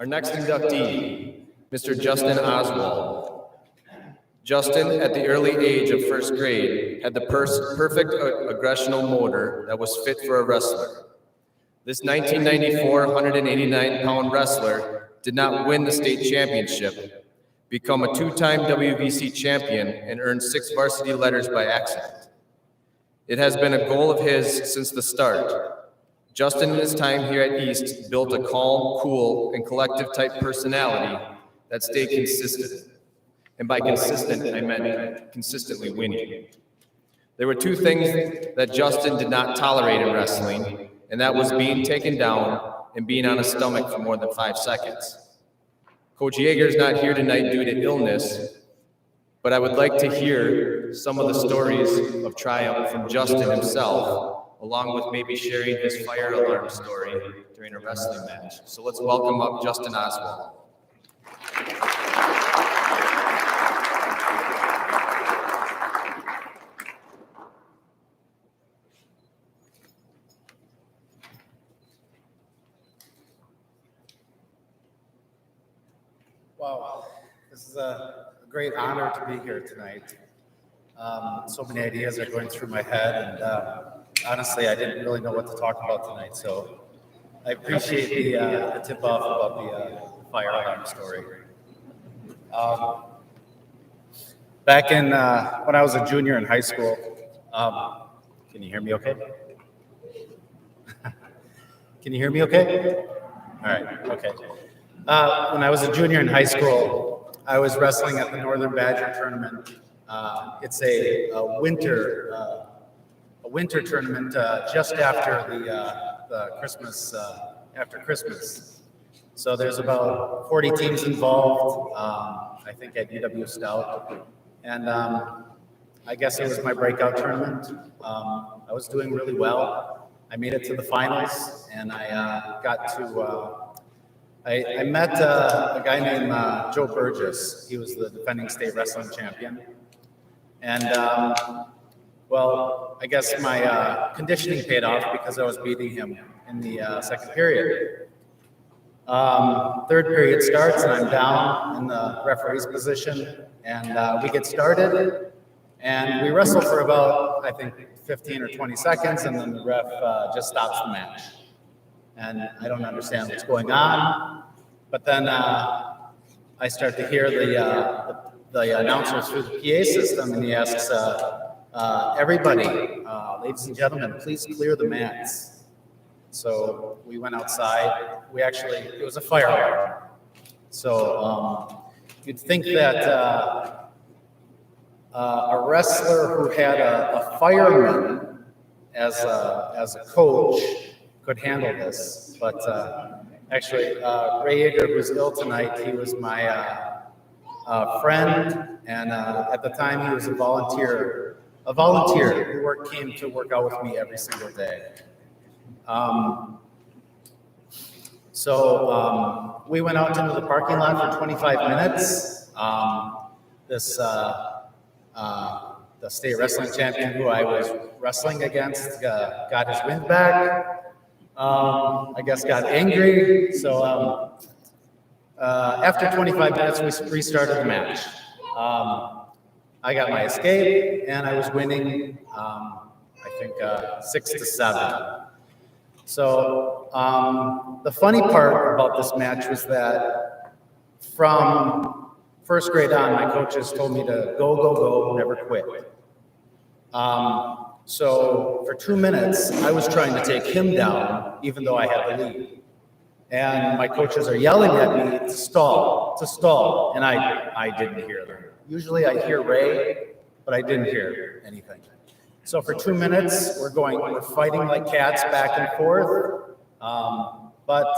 C: Our next inductee, Mr. Justin Oswald. Justin, at the early age of 1st grade, had the perfect aggressional motor that was fit for a wrestler. This 1994 189-pound wrestler did not win the state championship, become a 2-time WVC champion, and earned 6 varsity letters by accident. It has been a goal of his since the start. Justin, in his time here at East, built a calm, cool, and collective type personality that stayed consistent. And by consistent, I meant consistently winning. There were 2 things that Justin did not tolerate in wrestling, and that was being taken down and being on his stomach for more than 5 seconds. Coach Yeager's not here tonight due to illness, but I would like to hear some of the stories of triumph from Justin himself, along with maybe sharing his fire alarm story during a wrestling match. So let's welcome up Justin Oswald.
K: Wow, this is a great honor to be here tonight. So many ideas are going through my head, and honestly, I didn't really know what to talk about tonight, so I appreciate the tip-off about the fire alarm story. Back in, when I was a junior in high school, can you hear me okay? Can you hear me okay? All right, okay. When I was a junior in high school, I was wrestling at the Northern Badger tournament. It's a winter tournament just after the Christmas, after Christmas. So there's about 40 teams involved, I think at UW Stout. And I guess it was my breakout tournament. I was doing really well. I made it to the finals, and I got to I met a guy named Joe Burgess. He was the defending state wrestling champion. And, well, I guess my conditioning paid off because I was beating him in the second period. Third period starts, and I'm down in the referee's position. And we get started, and we wrestle for about, I think, 15 or 20 seconds, and then the ref just stops the match. And I don't understand what's going on. But then I start to hear the announcers through the PA system, and he asks, everybody, ladies and gentlemen, please clear the mats. So we went outside. It was a fire alarm. So you'd think that a wrestler who had a fireman as a coach could handle this, but actually, Ray Yeager, who's ill tonight, he was my friend, and at the time he was a volunteer who came to work out with me every single day. So we went out into the parking lot for 25 minutes. The state wrestling champion who I was wrestling against got his wind back. I guess got angry. So after 25 minutes, we restarted the match. I got my escape, and I was winning, I think, 6-7. So the funny part about this match was that from first grade on, my coaches told me to go, go, go, never quit. So for 2 minutes, I was trying to take him down, even though I had the lead. And my coaches are yelling at me to stall, and I didn't hear them. Usually I hear Ray, but I didn't hear anything. So for 2 minutes, we're fighting like cats back and forth, but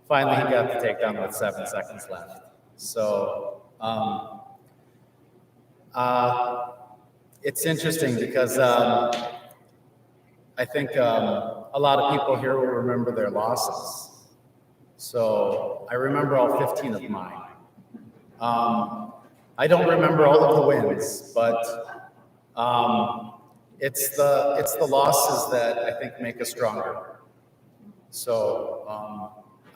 K: finally he got the takedown with 7 seconds left. So it's interesting because I think a lot of people here will remember their losses. So I remember all 15 of mine. I don't remember all of the wins, but it's the losses that I think make us stronger. So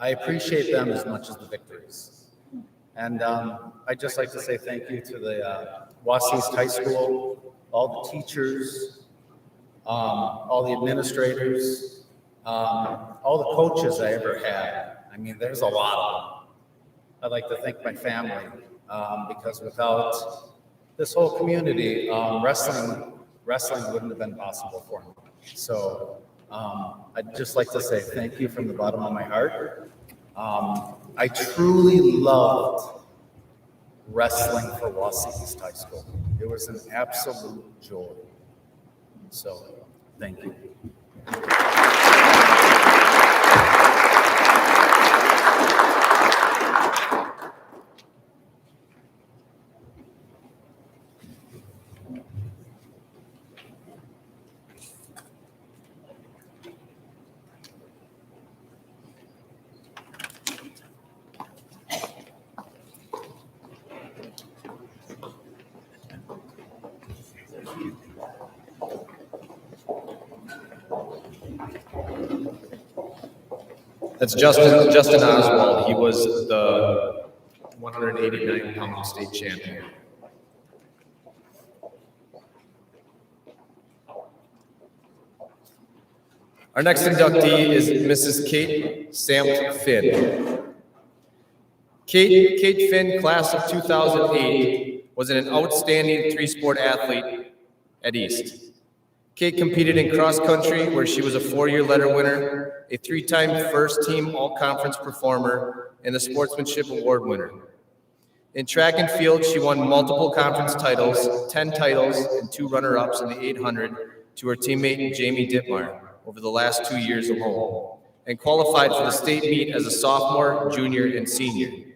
K: I appreciate them as much as the victories. And I'd just like to say thank you to the Wausau East High School, all the teachers, all the administrators, all the coaches I ever had. I mean, there's a lot of them. I'd like to thank my family, because without this whole community, wrestling wouldn't have been possible for me. So I'd just like to say thank you from the bottom of my heart. I truly loved wrestling for Wausau East High School. It was an absolute joy. So, thank you.
C: That's Justin Oswald. He was the 189-pound state champion. Our next inductee is Mrs. Kate Samt Finn. Kate Finn, class of 2008, was an outstanding three-sport athlete at East. Kate competed in cross country, where she was a 4-year letter winner, a 3-time first-team all-conference performer, and the sportsmanship award winner. In track and field, she won multiple conference titles, 10 titles, and 2 runner-ups in the 800 to her teammate Jamie Dittmar over the last 2 years alone, and qualified for the state meet as a sophomore, junior, and senior.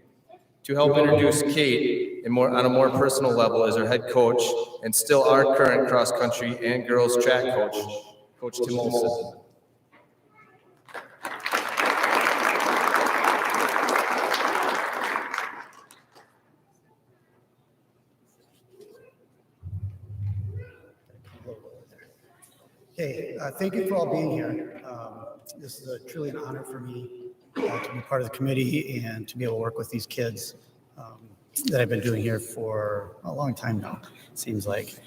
C: To help introduce Kate on a more personal level is her head coach and still our current cross-country and girls track coach, Coach Tim Olson.
E: Okay, thank you for all being here. This is truly an honor for me to be part of the committee and to be able to work with these kids that I've been doing here for a long time now, it seems like.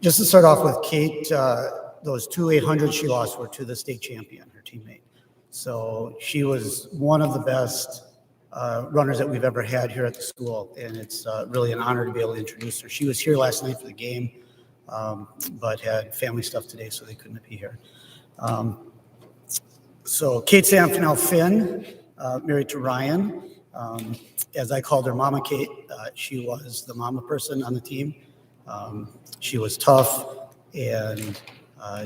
E: Just to start off with Kate, those 2 800s she lost were to the state champion, her teammate. So she was one of the best runners that we've ever had here at the school, and it's really an honor to be able to introduce her. She was here last night for the game, but had family stuff today, so they couldn't be here. So Kate Samfnell Finn, married to Ryan. As I called her Mama Kate, she was the mama person on the team. She was tough, and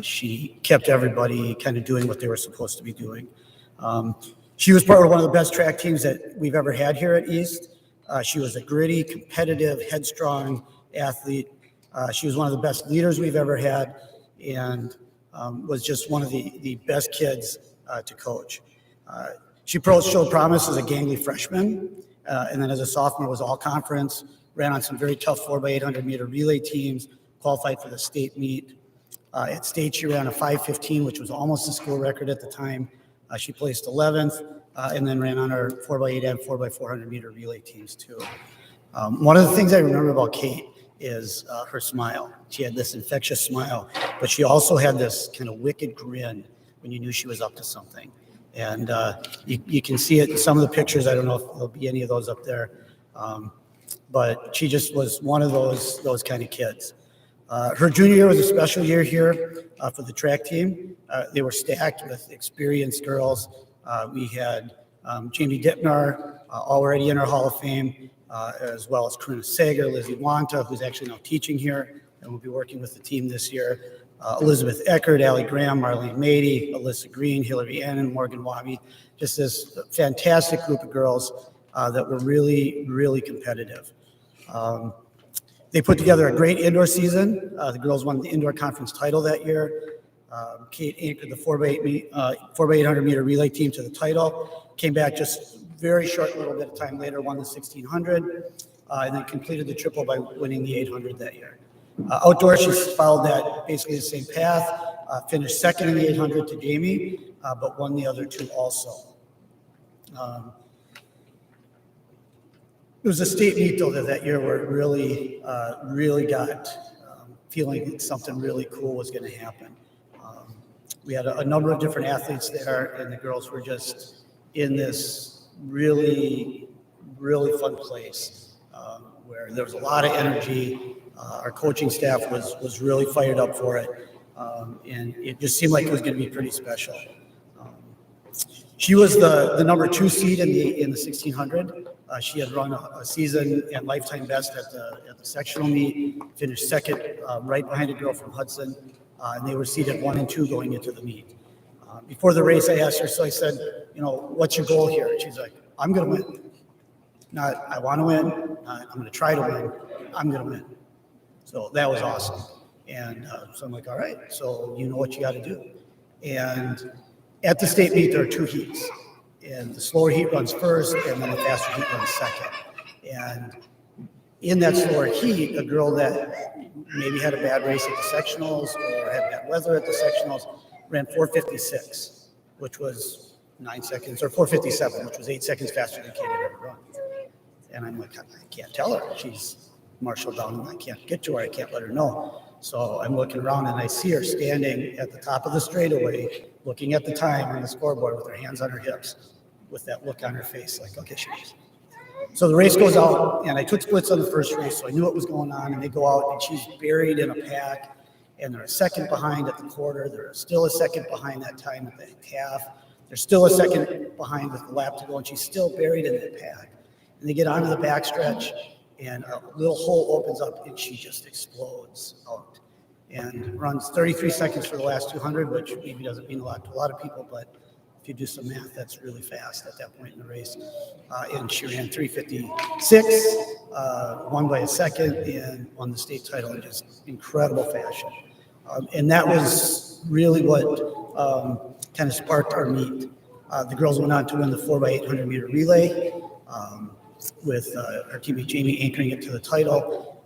E: she kept everybody kind of doing what they were supposed to be doing. She was part of one of the best track teams that we've ever had here at East. She was a gritty, competitive, headstrong athlete. She was one of the best leaders we've ever had, and was just one of the best kids to coach. She showed promise as a gangly freshman, and then as a sophomore was all conference, ran on some very tough 4x800 meter relay teams, qualified for the state meet. At state, she ran a 5:15, which was almost the school record at the time. She placed 11th, and then ran on her 4x8 and 4x400 meter relay teams too. One of the things I remember about Kate is her smile. She had this infectious smile, but she also had this kind of wicked grin when you knew she was up to something. And you can see it in some of the pictures. I don't know if there'll be any of those up there, but she just was one of those kind of kids. Her junior year was a special year here for the track team. They were stacked with experienced girls. We had Jamie Dittmar already in our Hall of Fame, as well as Karina Sager, Lizzie Wanta, who's actually now teaching here and will be working with the team this year. Elizabeth Eckert, Allie Graham, Marlene Mady, Alyssa Green, Hillary Annan, Morgan Wabi, just this fantastic group of girls that were really, really competitive. They put together a great indoor season. The girls won the indoor conference title that year. Kate anchored the 4x800 meter relay team to the title, came back just very short little bit of time later, won the 1600, and then completed the triple by winning the 800 that year. Outdoors, she followed that basically the same path, finished second in the 800 to Jamie, but won the other two also. It was a state meet though that year where it really got feeling that something really cool was going to happen. We had a number of different athletes there, and the girls were just in this really, really fun place where there was a lot of energy. Our coaching staff was really fired up for it, and it just seemed like it was going to be pretty special. She was the number 2 seed in the 1600. She had run a season and lifetime best at the sectional meet, finished second right behind a girl from Hudson, and they were seeded 1 and 2 going into the meet. Before the race, I asked her, so I said, what's your goal here? And she's like, I'm going to win. Not, I want to win. I'm going to try to win. I'm going to win. So that was awesome. And so I'm like, all right, so you know what you got to do. And at the state meet, there are 2 heats. And the slower heat runs first, and then the faster heat runs second. And in that slower heat, a girl that maybe had a bad race at the sectionals or had bad weather at the sectionals ran 4:56, which was 9 seconds, or 4:57, which was 8 seconds faster than Kate had ever run. And I'm like, I can't tell her. She's marshaled down and I can't get to her. I can't let her know. So I'm looking around and I see her standing at the top of the straightaway, looking at the time on the scoreboard with her hands on her hips, with that look on her face, like, okay, she is. So the race goes out, and I took splits on the first race, so I knew what was going on, and they go out, and she's buried in a pack, and they're a second behind at the quarter. They're still a second behind that time at the half. They're still a second behind with the lap to go, and she's still buried in that pack. And they get onto the backstretch, and a little hole opens up, and she just explodes out and runs 33 seconds for the last 200, which maybe doesn't mean a lot to a lot of people, but if you do some math, that's really fast at that point in the race. And she ran 3:56, won by a second, and won the state title in just incredible fashion. And that was really what kind of sparked our meet. The girls went on to win the 4x800 meter relay with our teammate Jamie anchoring it to the title.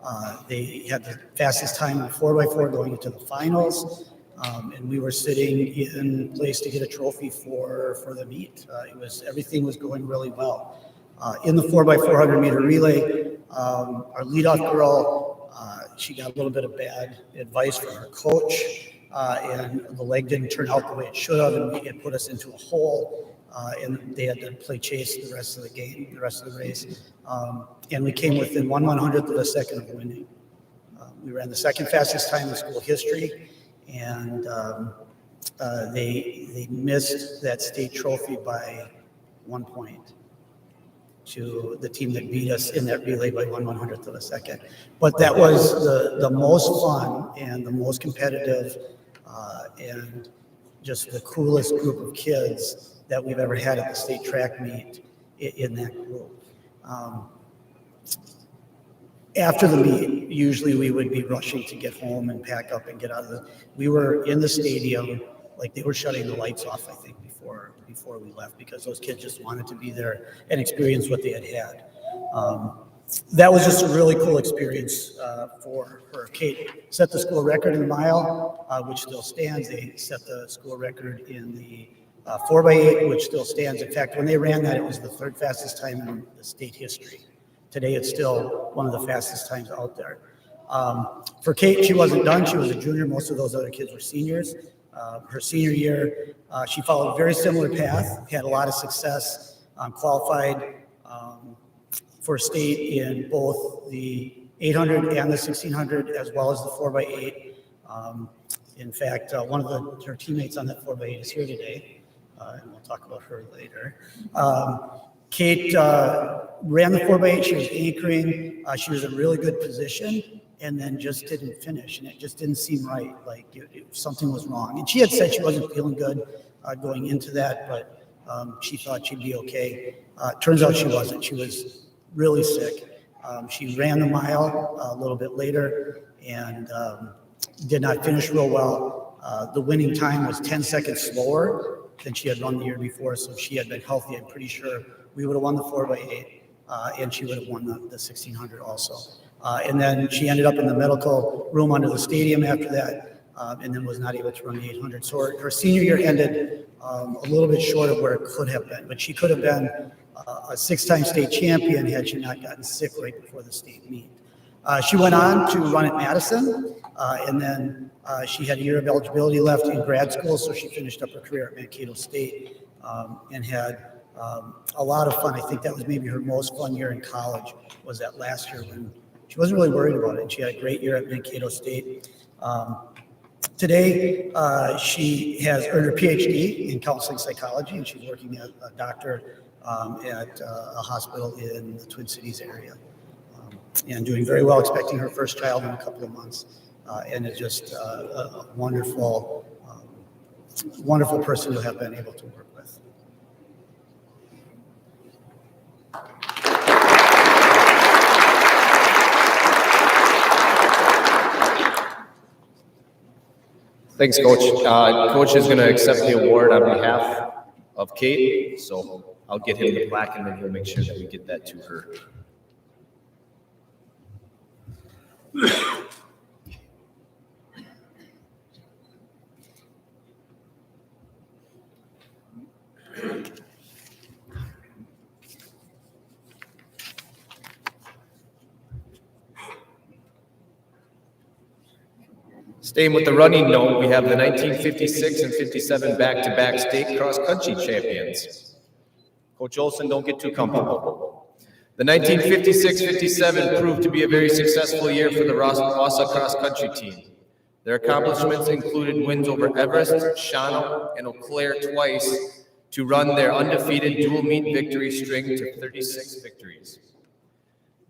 E: They had the fastest time in the 4x4 going into the finals. And we were sitting in place to get a trophy for the meet. Everything was going really well. In the 4x400 meter relay, our leadoff girl, she got a little bit of bad advice from her coach, and the leg didn't turn out the way it should have, and it put us into a hole. And they had to play chase the rest of the game, the rest of the race. And we came within 1/100th of a second of winning. We ran the second fastest time in school history. And they missed that state trophy by 1 point to the team that beat us in that relay by 1/100th of a second. But that was the most fun and the most competitive and just the coolest group of kids that we've ever had at the state track meet in that group. After the meet, usually we would be rushing to get home and pack up and get out of the. We were in the stadium, like they were shutting the lights off, I think, before we left, because those kids just wanted to be there and experience what they had had. That was just a really cool experience for her. Kate set the school record in the mile, which still stands. They set the school record in the 4x8, which still stands. In fact, when they ran that, it was the third fastest time in the state history. Today, it's still one of the fastest times out there. For Kate, she wasn't done. She was a junior. Most of those other kids were seniors. Her senior year, she followed a very similar path, had a lot of success, qualified for state in both the 800 and the 1600, as well as the 4x8. In fact, one of her teammates on that 4x8 is here today, and we'll talk about her later. Kate ran the 4x8. She was anchoring. She was in a really good position, and then just didn't finish. And it just didn't seem right. Like something was wrong. And she had said she wasn't feeling good going into that, but she thought she'd be okay. Turns out she wasn't. She was really sick. She ran the mile a little bit later and did not finish real well. The winning time was 10 seconds slower than she had run the year before, so if she had been healthy, I'm pretty sure we would have won the 4x8, and she would have won the 1600 also. And then she ended up in the medical room under the stadium after that, and then was not able to run the 800. So her senior year ended a little bit short of where it could have been, but she could have been a 6-time state champion had she not gotten sick right before the state meet. She went on to run at Madison, and then she had a year of eligibility left in grad school, so she finished up her career at Mankato State and had a lot of fun. I think that was maybe her most fun year in college, was that last year when she wasn't really worried about it. And she had a great year at Mankato State. Today, she has earned her PhD in counseling psychology, and she's working as a doctor at a hospital in the Twin Cities area. And doing very well, expecting her first child in a couple of months. And is just a wonderful, wonderful person to have been able to work with.
C: Thanks, Coach. Coach is going to accept the award on behalf of Kate, so I'll get him the plaque, and then he'll make sure that we get that to her. Staying with the running note, we have the 1956 and 57 back-to-back state cross-country champions. Coach Olson, don't get too comfortable. The 1956-57 proved to be a very successful year for the Wausau cross-country team. Their accomplishments included wins over Everest, Shawano, and Eau Claire twice to run their undefeated dual meet victory string to 36 victories.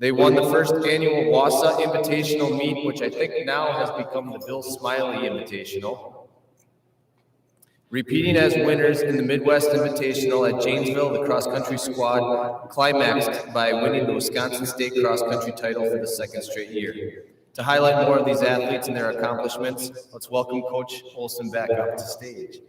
C: They won the first annual Wausau Invitational meet, which I think now has become the Bill Smiley Invitational. Repeating as winners in the Midwest Invitational at Janesville, the cross-country squad climaxed by winning the Wisconsin State cross-country title for the second straight year. To highlight more of these athletes and their accomplishments, let's welcome Coach Olson back up to stage.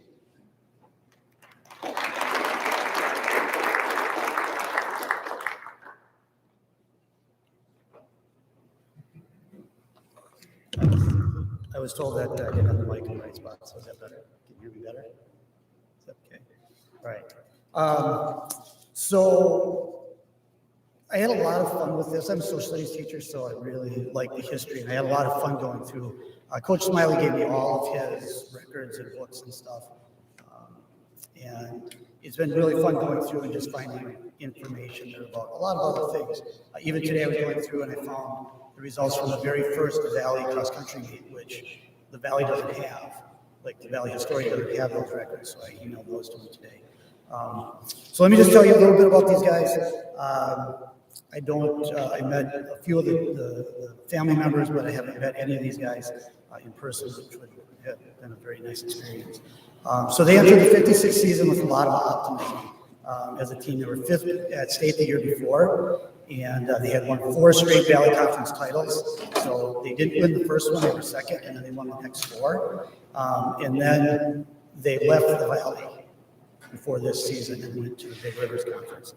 E: I was told that I didn't have the mic in the right spot, so is that better? Can you hear me better? Is that okay? All right. So I had a lot of fun with this. I'm a social studies teacher, so I really like the history, and I had a lot of fun going through. Coach Smiley gave me all of his records and books and stuff, and it's been really fun going through and just finding information there about a lot of other things. Even today I was going through and I found the results from the very first Valley cross-country meet, which the Valley doesn't have. Like the Valley historian doesn't have those records, so I emailed those to him today. So let me just tell you a little bit about these guys. I met a few of the family members, but I haven't met any of these guys in person, which would have been a very nice experience. So they entered the 56th season with a lot of optimism. As a team, they were fifth at state the year before, and they had won 4 straight Valley Conference titles. So they didn't win the first one, they were second, and then they won the next 4. And then they left the Valley before this season and went to the Big Rivers Conference.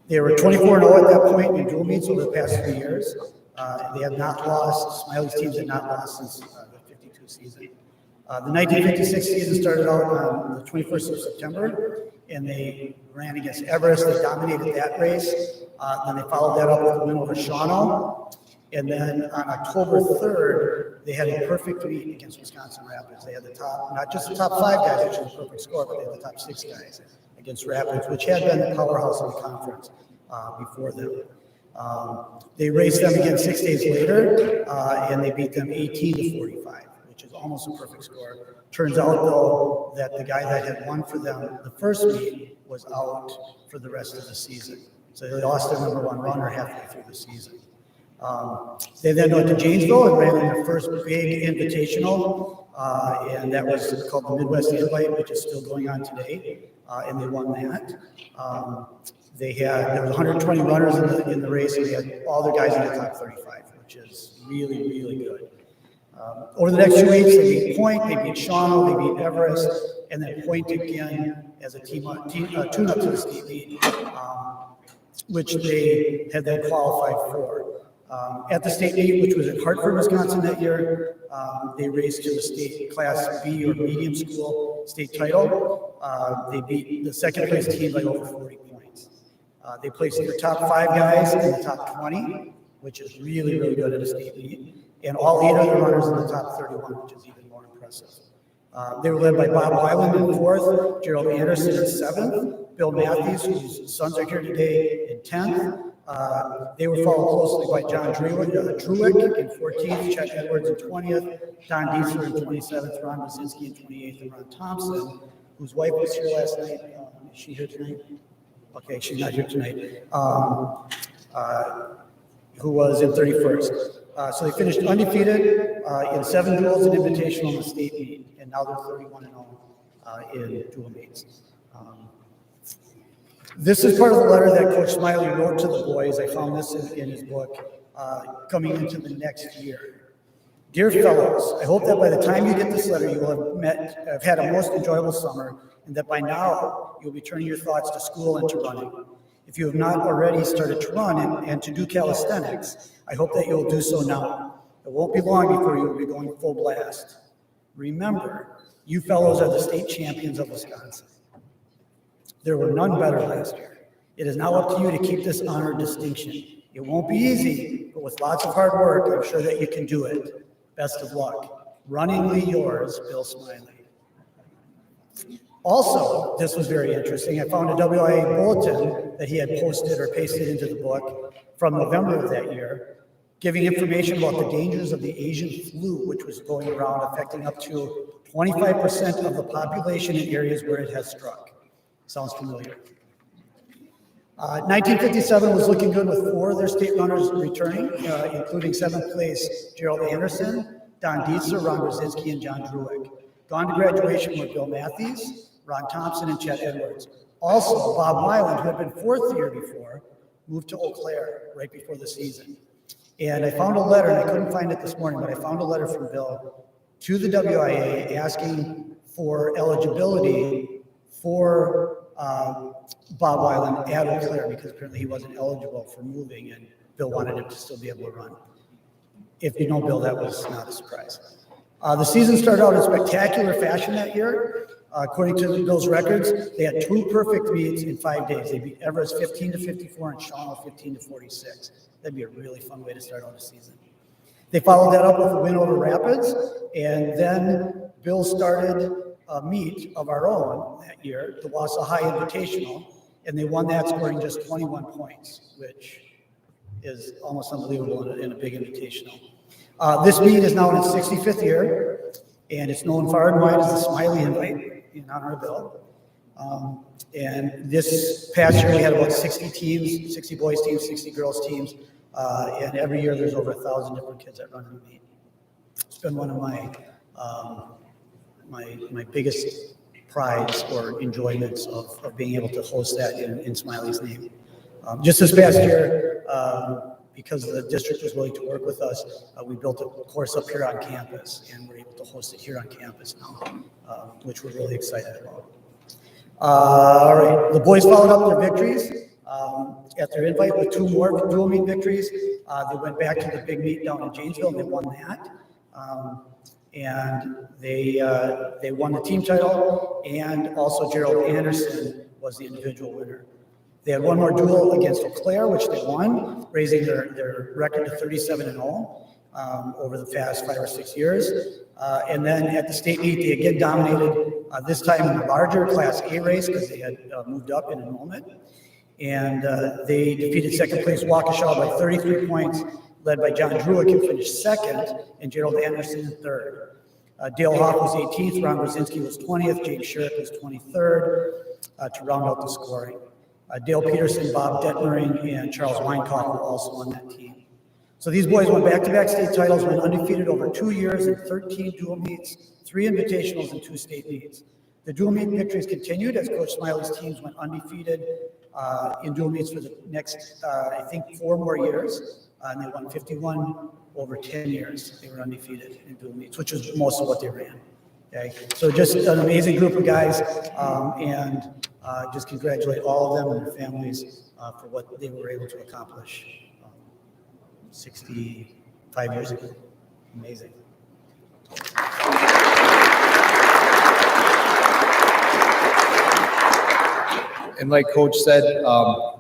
E: They were 24-0 at that point in dual meets over the past 3 years. They have not lost, Smiley's teams had not lost since the 52 season. The 1956 season started out on the 21st of September, and they ran against Everest. They dominated that race. Then they followed that up with a win over Shawano. And then on October 3rd, they had a perfect meet against Wisconsin Rapids. They had the top, not just the top 5 guys, which was a perfect score, but they had the top 6 guys against Rapids, which had been the powerhouse of the conference before them. They raced them again 6 days later, and they beat them 18-45. Which is almost a perfect score. Turns out, though, that the guy that had won for them the first meet was out for the rest of the season. So they lost their number 1 runner halfway through the season. They then went to Janesville and ran in their first big invitational, and that was called the Midwest Invite, which is still going on today, and they won that. There were 120 runners in the race, and they had all their guys in the top 35, which is really, really good. Over the next 2 weeks, they beat Point, they beat Shawano, they beat Everest, and then Point again as a tune-up to the state meet, which they had then qualified for. At the state meet, which was in Hartford, Wisconsin that year, they raced to the state Class B or medium school state title. They beat the second place team by over 40 points. They placed their top 5 guys in the top 20, which is really, really good at a state meet. And all 8 other runners in the top 31, which is even more impressive. They were led by Bob Weiland in 4th, Gerald Anderson in 7th, Bill Matthews, whose sons are here today, in 10th. They were followed closely by John Druick in 14th, Chet Edwards in 20th, Don Diesler in 27th, Ron Brzezinski in 28th, and Ron Thompson, whose wife was here last night. Is she here tonight? Okay, she's not here tonight. Who was in 31st. So they finished undefeated in 7 duels and invitational in the state meet, and now they're 31-0 in dual meets. This is part of the letter that Coach Smiley wrote to the boys. I found this in his book, coming into the next year. Dear fellows, I hope that by the time you get this letter, you will have had a most enjoyable summer, and that by now you'll be turning your thoughts to school and to running. If you have not already started to run and to do calisthenics, I hope that you'll do so now. It won't be long before you will be going full blast. Remember, you fellows are the state champions of Wisconsin. There were none better last year. It is now up to you to keep this honored distinction. It won't be easy, but with lots of hard work, I'm sure that you can do it. Best of luck. Runningly yours, Bill Smiley. Also, this was very interesting. I found a WIA bulletin that he had posted or pasted into the book from November of that year, giving information about the dangers of the Asian flu, which was going around affecting up to 25% of the population in areas where it has struck. Sounds familiar. 1957 was looking good with 4 of their state runners returning, including 7th place Gerald Anderson, Don Dietzler, Ron Brzezinski, and John Druick. Gone to graduation were Bill Matthews, Ron Thompson, and Chet Edwards. Also, Bob Weiland, who had been 4th the year before, moved to Eau Claire right before the season. And I found a letter, and I couldn't find it this morning, but I found a letter from Bill to the WIA asking for eligibility for Bob Weiland at Eau Claire, because apparently he wasn't eligible for moving, and Bill wanted him to still be able to run. If you know Bill, that was not a surprise. The season started out in spectacular fashion that year. According to Bill's records, they had 2 perfect meets in 5 days. They beat Everest 15-54 and Shawano 15-46. That'd be a really fun way to start out a season. They followed that up with a win over Rapids, and then Bill started a meet of our own that year, the Wausau High Invitational, and they won that scoring just 21 points, which is almost unbelievable in a big invitational. This meet is now in its 65th year, and it's known far and wide as the Smiley Invite in honor of Bill. And this past year we had about 60 teams, 60 boys teams, 60 girls teams, and every year there's over 1,000 different kids that run in the meet. It's been one of my my biggest prides or enjoyments of being able to host that in Smiley's name. Just this past year, because the district was willing to work with us, we built a course up here on campus, and we're able to host it here on campus now, which we're really excited about. All right, the boys followed up their victories at their invite with 2 more dual meet victories. They went back to the big meet down in Janesville, and they won that. And they won the team title, and also Gerald Anderson was the individual winner. They had 1 more duel against Eau Claire, which they won, raising their record to 37-0 over the past 5 or 6 years. And then at the state meet, they again dominated, this time in the larger Class A race because they had moved up in enrollment. And they defeated 2nd place Waukesha by 33 points, led by John Druick, who finished 2nd, and Gerald Anderson 3rd. Dale Hoff was 18th, Ron Brzezinski was 20th, James Sherrick was 23rd to round out the scoring. Dale Peterson, Bob Detmering, and Charles Weinkoff were also on that team. So these boys won back-to-back state titles, went undefeated over 2 years in 13 dual meets, 3 invitationals, and 2 state meets. The dual meet victories continued as Coach Smiley's teams went undefeated in dual meets for the next, I think, 4 more years. And they won 51 over 10 years. They were undefeated in dual meets, which was most of what they ran. Okay, so just an amazing group of guys, and just congratulate all of them and their families for what they were able to accomplish 65 years ago. Amazing.
C: And like Coach said,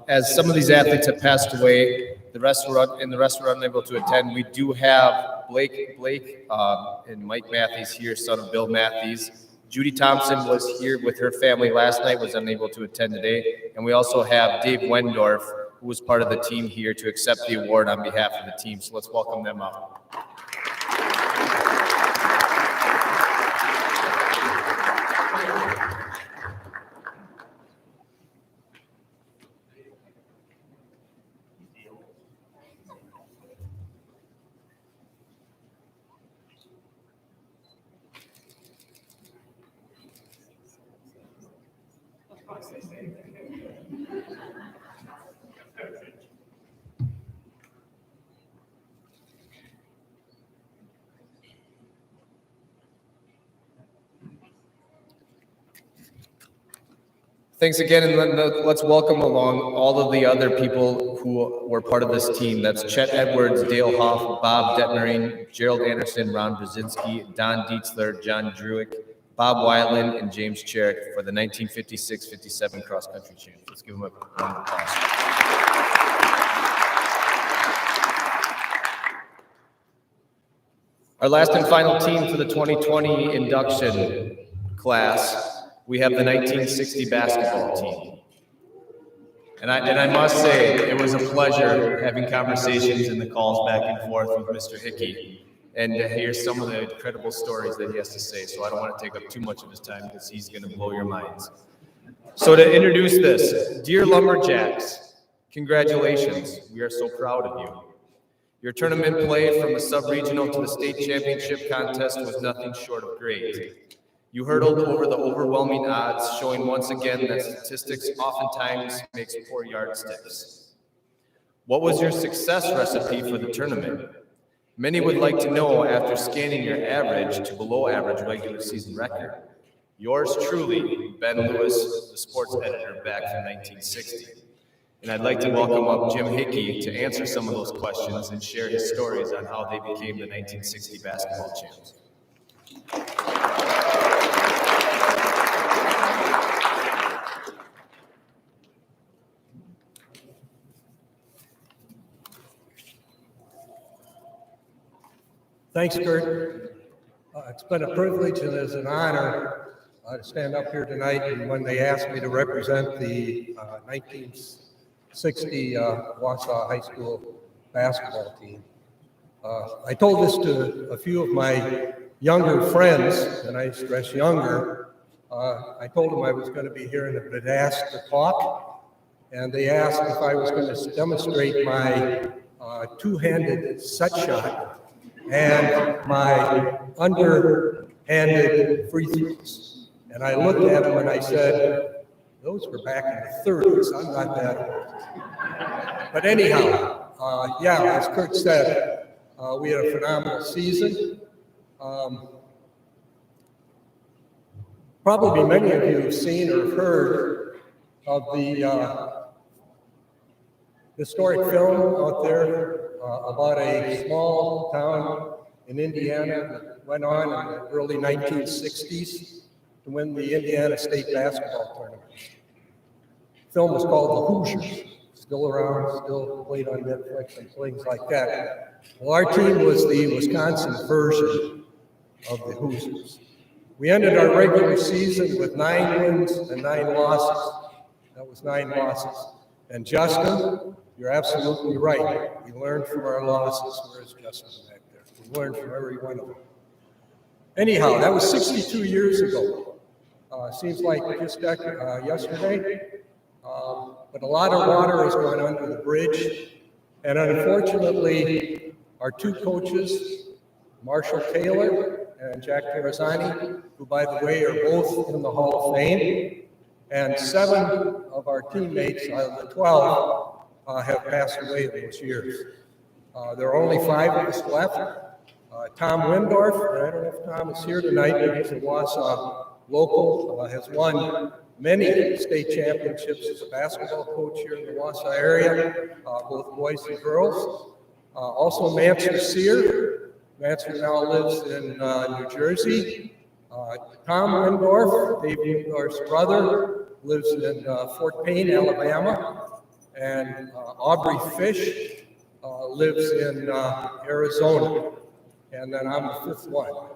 C: as some of these athletes have passed away, the rest were unable to attend. We do have Blake and Mike Matthews here, son of Bill Matthews. Judy Thompson was here with her family last night, was unable to attend today. And we also have Dave Wendorf, who was part of the team here to accept the award on behalf of the team. So let's welcome them up. Thanks again, and let's welcome along all of the other people who were part of this team. That's Chet Edwards, Dale Hoff, Bob Detmering, Gerald Anderson, Ron Brzezinski, Don Dietzler, John Druick, Bob Weiland, and James Cherrick for the 1956-57 cross-country champs. Let's give them a round of applause. Our last and final team for the 2020 induction class, we have the 1960 basketball team. And I must say, it was a pleasure having conversations and the calls back and forth with Mr. Hickey and to hear some of the incredible stories that he has to say. So I don't want to take up too much of his time because he's going to blow your minds. So to introduce this, dear Lumberjacks, congratulations. We are so proud of you. Your tournament play from the sub-regional to the state championship contest was nothing short of great. You hurdled over the overwhelming odds, showing once again that statistics oftentimes makes poor yardsticks. What was your success recipe for the tournament? Many would like to know after scanning your average to below average regular season record. Yours truly, Ben Lewis, the sports editor back from 1960. And I'd like to welcome up Jim Hickey to answer some of those questions and share his stories on how they became the 1960 basketball champs.
L: Thanks, Kurt. It's been a privilege and it's an honor to stand up here tonight. And when they asked me to represent the 1960 Wausau High School basketball team, I told this to a few of my younger friends, and I stress younger. I told them I was going to be here and had asked to talk, and they asked if I was going to demonstrate my two-handed set shot and my underhanded free throws. And I looked at them and I said, those were back in the 30s. I'm not that old. But anyhow, yeah, as Kurt said, we had a phenomenal season. Probably many of you have seen or heard of the historic film out there about a small town in Indiana that went on in the early 1960s to win the Indiana State basketball tournament. The film was called The Hoosiers, still around, still played on Netflix and things like that. Well, our team was the Wisconsin version of the Hoosiers. We ended our regular season with 9 wins and 9 losses. That was 9 losses. And Justin, you're absolutely right. We learned from our losses. Where's Justin back there? We learned from every one of them. Anyhow, that was 62 years ago. Seems like just yesterday. But a lot of water has gone under the bridge. And unfortunately, our 2 coaches, Marshall Taylor and Jack Terrazzani, who, by the way, are both in the Hall of Fame, and 7 of our teammates out of the 12 have passed away in those years. There are only 5 of us left. Tom Windorf, and I don't know if Tom is here tonight, but he's a Wausau local, has won many state championships as a basketball coach here in the Wausau area, both boys and girls. Also Mansour Sear. Mansour now lives in New Jersey. Tom Windorf, Dave Windorf's brother, lives in Fort Payne, Alabama. And Aubrey Fish lives in Arizona. And then I'm the 5th one.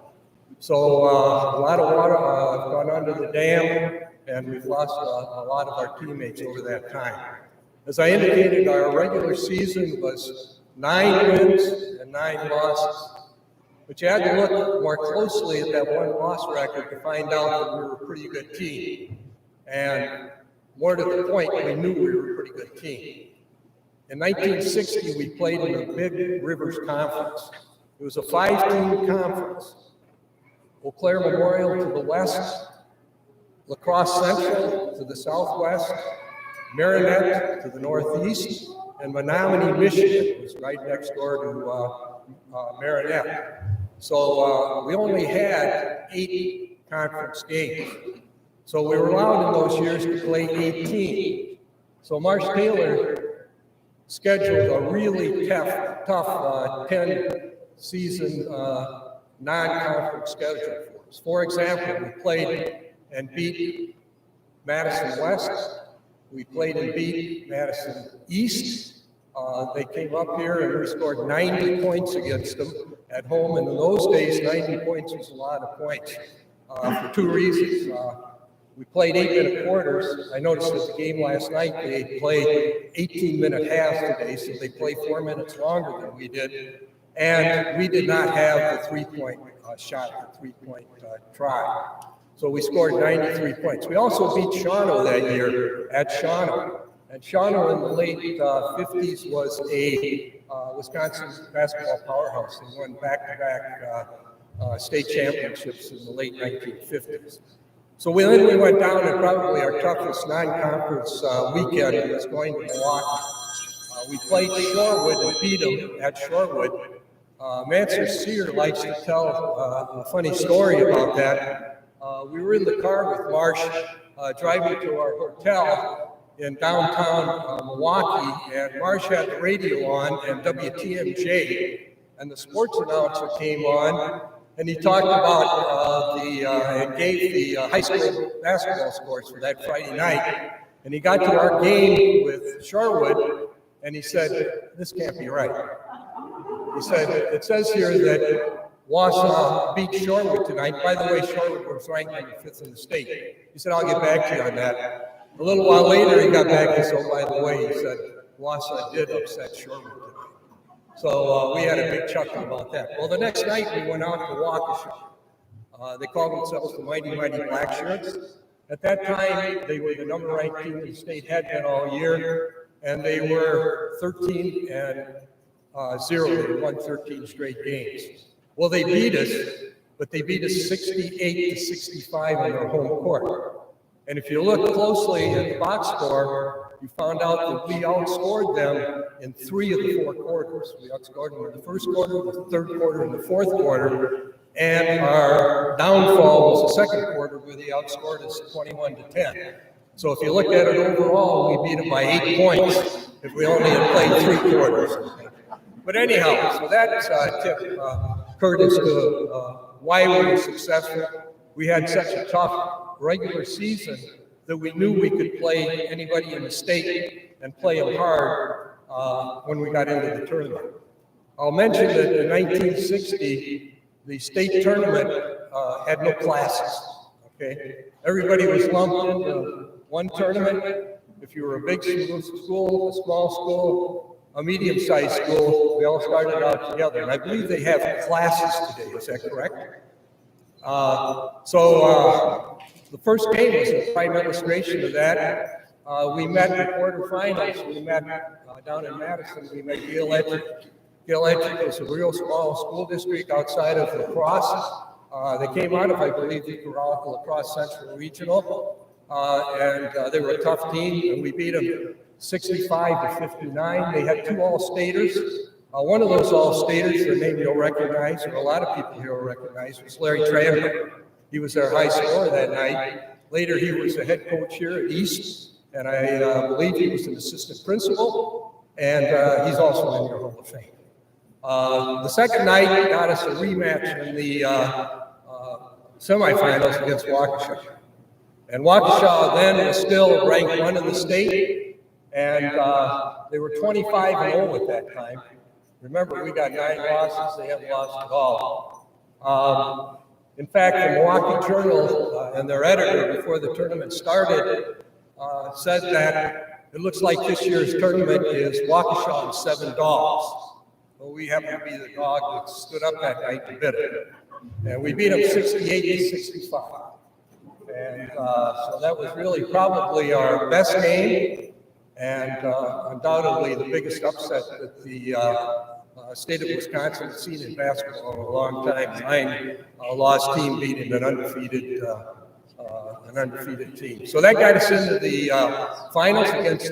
L: So a lot of water has gone under the dam, and we've lost a lot of our teammates over that time. As I indicated, our regular season was 9 wins and 9 losses. But you had to look more closely at that 1-loss record to find out that we were a pretty good team. And more to the point, we knew we were a pretty good team. In 1960, we played in the Big Rivers Conference. It was a 5-team conference. Eau Claire Memorial to the west, La Crosse Central to the southwest, Marinette to the northeast, and Menominee, Michigan was right next door to Marinette. So we only had 8 conference games. So we were allowed in those years to play 18. So Marsh Taylor scheduled a really tough 10-season non-conference schedule for us. For example, we played and beat Madison West. We played and beat Madison East. They came up here and we scored 90 points against them at home. And in those days, 90 points was a lot of points for two reasons. We played 8-minute quarters. I noticed at the game last night, they played 18-minute halves today, so they played 4 minutes longer than we did. And we did not have the three-point shot, the three-point try. So we scored 93 points. We also beat Shawano that year at Shawano. And Shawano in the late 50s was a Wisconsin basketball powerhouse. They won back-to-back state championships in the late 1950s. So then we went down, and probably our toughest non-conference weekend was going to Milwaukee. We played Shorewood and beat them at Shorewood. Manser Sear likes to tell a funny story about that. We were in the car with Marsh driving to our hotel in downtown Milwaukee, and Marsh had the radio on and WTMJ, and the sports announcer came on, and he talked about and gave the high school basketball scores for that Friday night. And he got to our game with Shorewood, and he said, "This can't be right." He said, "It says here that Wausau beat Shorewood tonight. By the way, Shorewood was ranked number 5th in the state." He said, "I'll get back to you on that." A little while later, he got back and said, "Oh, by the way," he said, "Wausau did upset Shorewood tonight." So we had a big chuckle about that. Well, the next night we went out to Waukesha. They called themselves the Mighty Mighty Black Shirts. At that time, they were the number 1 team in the state, had been all year, and they were 13-0. They won 13 straight games. Well, they beat us, but they beat us 68-65 on their home court. And if you look closely at the box score, you found out that we outscored them in 3 of the 4 quarters. We outscored them in the first quarter, the third quarter, and the fourth quarter. And our downfall was the second quarter, where they outscored us 21-10. So if you look at it overall, we beat them by 8 points if we only had played 3 quarters. But anyhow, so that's tip Curtis to why we were successful. We had such a tough regular season that we knew we could play anybody in the state and play them hard when we got into the tournament. I'll mention that in 1960, the state tournament had no classes, okay? Everybody was lumped into one tournament. If you were a big school, a small school, a medium-sized school, we all started out together. And I believe they have classes today, is that correct? The first game was a prime illustration of that. We met in the quarterfinals. We met down in Madison. We met Gale Etchick. Gale Etchick was a real small school district outside of La Crosse. They came out of, I believe, the La Crosse Central Regional, and they were a tough team, and we beat them 65-59. They had 2 All-Staters. One of those All-Staters, their name you'll recognize, or a lot of people here will recognize, was Larry Trevor. He was their high scorer that night. Later, he was the head coach here at East, and I believe he was an assistant principal, and he's also in your Hall of Fame. The second night got us a rematch in the semifinals against Waukesha. And Waukesha then was still ranked 1 in the state, and they were 25-0 at that time. Remember, we got 9 losses. They haven't lost at all. In fact, the Milwaukee Journal and their editor, before the tournament started, said that it looks like this year's tournament is Waukesha and 7 dogs. Well, we happen to be the dog that stood up that night to bid it. And we beat them 68-65. And so that was really probably our best game, and undoubtedly the biggest upset that the state of Wisconsin has seen in basketball in a long time. 9 lost team beating an undefeated team. So that got us into the finals against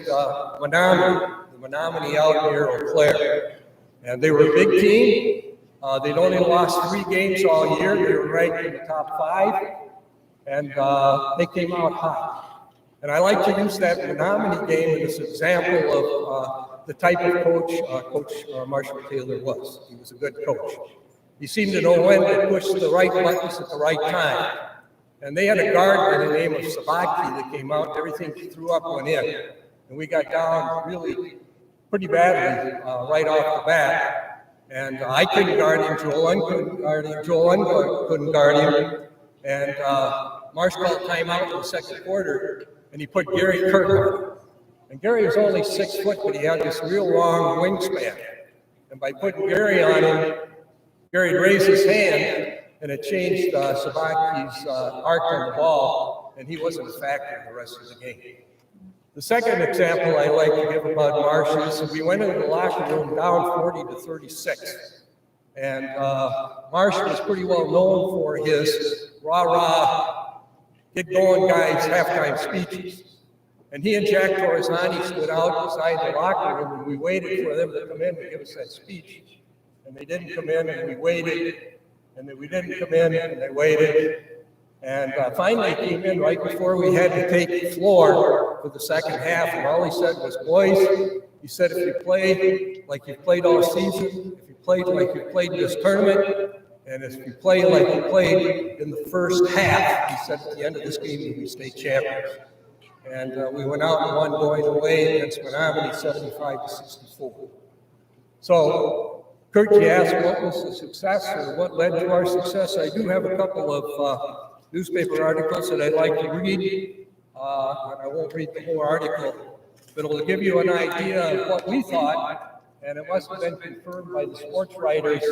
L: Menominee, the Menominee out near Eau Claire. And they were a big team. They'd only lost 3 games all year. They were ranked in the top 5, and they came out hot. And I like to use that Menominee game as an example of the type of coach Coach Marshall Taylor was. He was a good coach. He seemed to know when to push the right buttons at the right time. And they had a guard by the name of Sabaki that came out, everything he threw up went in. And we got down really pretty badly right off the bat. And I couldn't guard him, Joel couldn't guard him, Joel couldn't guard him. And Marsh called timeout in the second quarter, and he put Gary Kirk on him. And Gary was only 6 foot, but he had this real long wingspan. And by putting Gary on him, Gary raised his hand, and it changed Sabaki's arc on the ball, and he wasn't a factor the rest of the game. The second example I like to give about Marsh is we went into the locker room down 40-36. And Marsh was pretty well known for his rah-rah, get going guys halftime speeches. And he and Jack Torresani stood outside the locker room, and we waited for them to come in to give us that speech. And they didn't come in, and we waited, and then we didn't come in, and they waited. And finally came in right before we had to take the floor for the second half, and all he said was, boys, he said, if you play like you've played all season, if you played like you played in this tournament, and if you play like you played in the first half, he said at the end of this game, you'll be state champions. And we went out and won going away against Menominee 75-64. So, Kurt, you asked what was the success or what led to our success. I do have a couple of newspaper articles that I'd like to read. I won't read the whole article, but it'll give you an idea of what we thought, and it must have been confirmed by the sports writers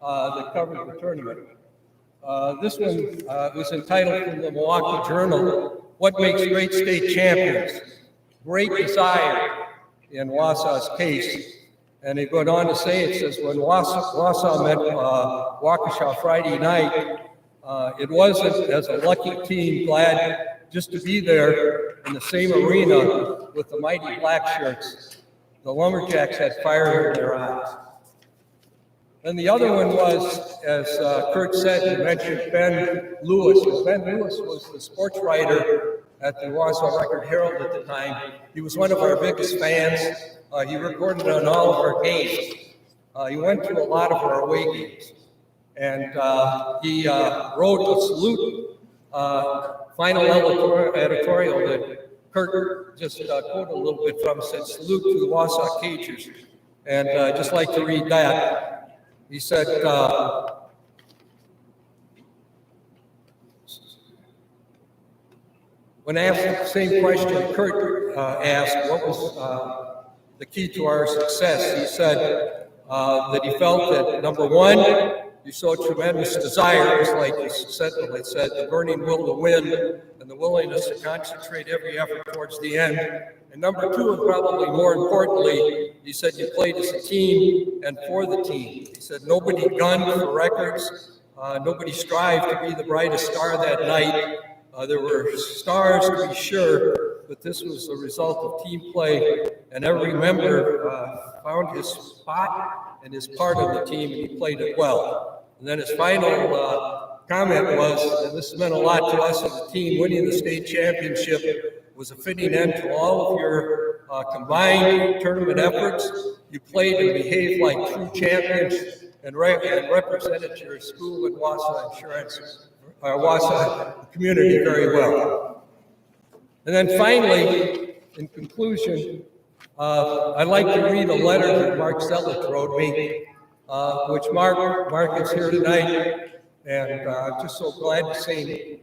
L: that covered the tournament. This one was entitled from the Milwaukee Journal, What Makes Great State Champions? Great Desire in Wausau's case. And it went on to say, it says, when Wausau met Waukesha Friday night, it wasn't as a lucky team glad just to be there in the same arena with the mighty black shirts. The Lumberjacks had fire in their eyes. And the other one was, as Kurt said, he mentioned Ben Lewis. Well, Ben Lewis was the sports writer at the Wausau Record Herald at the time. He was one of our biggest fans. He recorded on all of our games. He went to a lot of our away games. And he wrote a salute, final editorial that Kurt just quoted a little bit from, said, salute to the Wausau Cagers. And I'd just like to read that. He said, when asked the same question Kurt asked, what was the key to our success, he said that he felt that, number one, you showed tremendous desire, just like he said, the burning will to win and the willingness to concentrate every effort towards the end. And number two, and probably more importantly, he said you played as a team and for the team. He said nobody gunned for records, nobody strived to be the brightest star that night. There were stars to be sure, but this was a result of team play, and every member found his spot and his part of the team, and he played it well. And then his final comment was, and this meant a lot to us as a team, winning the state championship was a fitting end to all of your combined tournament efforts. You played and behaved like true champions and represented your school and Wausau Insurance, Wausau community very well. And then finally, in conclusion, I'd like to read a letter that Mark Zelich wrote me, which Mark is here tonight, and I'm just so glad to see him.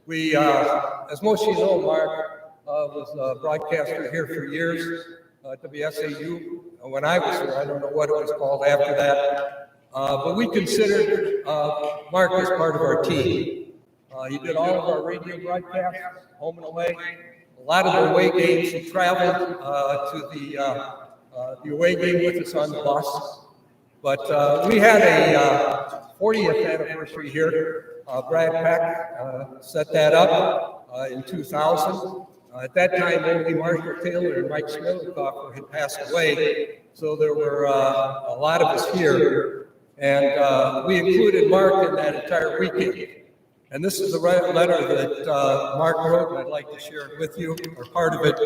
L: We, as most of you know, Mark was a broadcaster here for years at WSAU. When I was here, I don't know what it was called after that, but we considered Mark as part of our team. He did all of our radio broadcasts, home and away. A lot of the away games, he traveled to the away game with us on the bus. But we had a 40th anniversary here. Brad Peck set that up in 2000. At that time, only Marshall Taylor and Mike Smilkoff had passed away, so there were a lot of us here. And we included Mark in that entire weekend. And this is the letter that Mark wrote, and I'd like to share it with you, or part of it.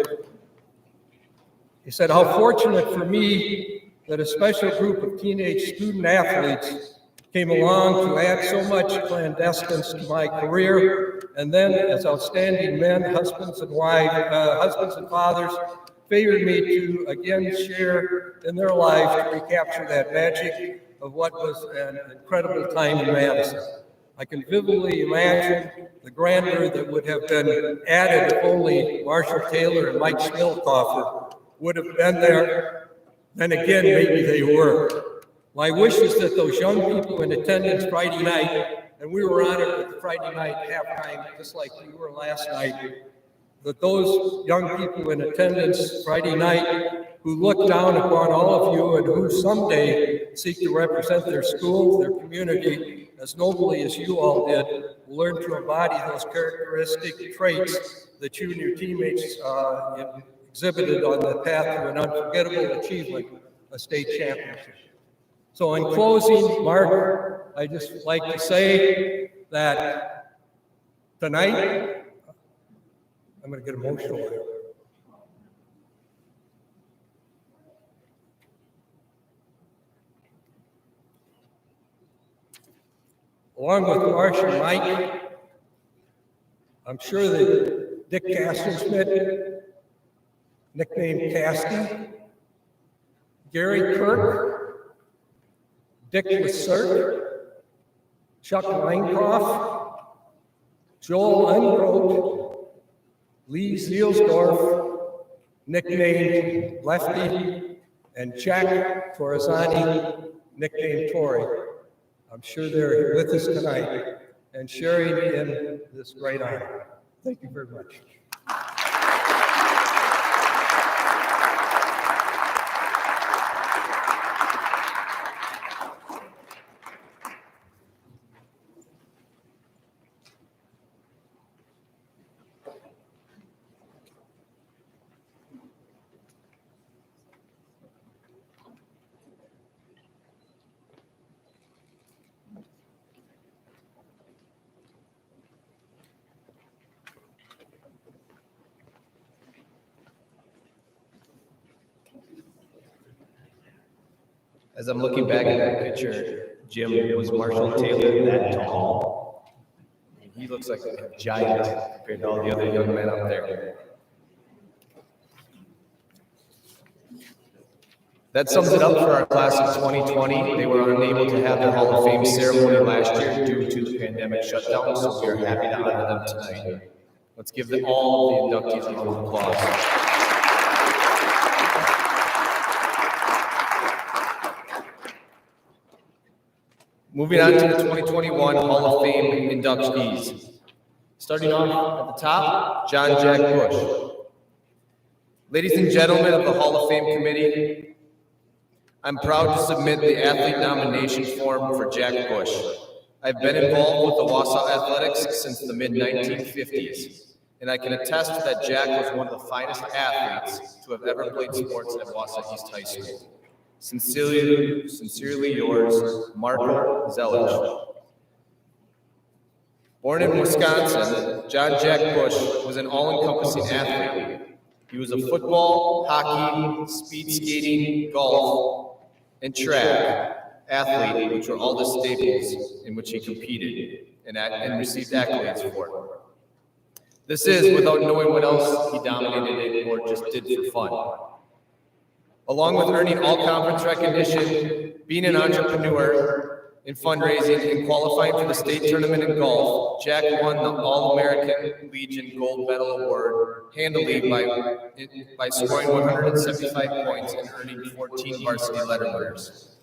L: He said, how fortunate for me that a special group of teenage student athletes came along to add so much clandestines to my career, and then as outstanding men, husbands and wives, husbands and fathers, favored me to again share in their lives to recapture that magic of what was an incredible time in Madison. I can vividly imagine the grandeur that would have been added if only Marshall Taylor and Mike Schmilkoffer would have been there. Then again, maybe they were. My wish is that those young people in attendance Friday night, and we were honored with the Friday night halftime, just like we were last night, that those young people in attendance Friday night who look down upon all of you and who someday seek to represent their school, their community, as nobly as you all did, will learn to embody those characteristic traits that you and your teammates exhibited on the path to an unforgettable achievement, a state championship. So in closing, Mark, I just like to say that tonight, I'm going to get emotional here. Along with Marsh and Mike, I'm sure that Dick Castleschmidt, nicknamed Casty, Gary Kirk, Dick Lissert, Chuck Weinkoff, Joel Ungrote, Lee Zielsdorf, nicknamed Lefty, and Jack Torazani, nicknamed Tory. I'm sure they're with us tonight and sharing in this great honor. Thank you very much.
C: As I'm looking back at that picture, Jim was Marshall Taylor that tall. He looks like a giant compared to all the other young men up there. That sums it up for our class of 2020. They were unable to have their Hall of Fame ceremony last year due to the pandemic shutdown, so we are happy to honor them tonight. Let's give them all the inductees a round of applause. Moving on to the 2021 Hall of Fame inductees. Starting off at the top, John Jack Bush. Ladies and gentlemen of the Hall of Fame committee, I'm proud to submit the athlete nomination form for Jack Bush. I've been involved with the Wausau athletics since the mid-1950s, and I can attest that Jack was one of the finest athletes to have ever played sports at Wausau East High School. Sincerely yours, Marco Zelich. Born in Wisconsin, John Jack Bush was an all-encompassing athlete. He was a football, hockey, speed skating, golf, and track athlete, which were all the staples in which he competed and received accolades for. This is without knowing what else he dominated or just did for fun. Along with earning all-conference recognition, being an entrepreneur in fundraising, and qualifying for the state tournament in golf, Jack won the All-American Legion Gold Medal Award handily by scoring 175 points and earning 14 varsity letter winners.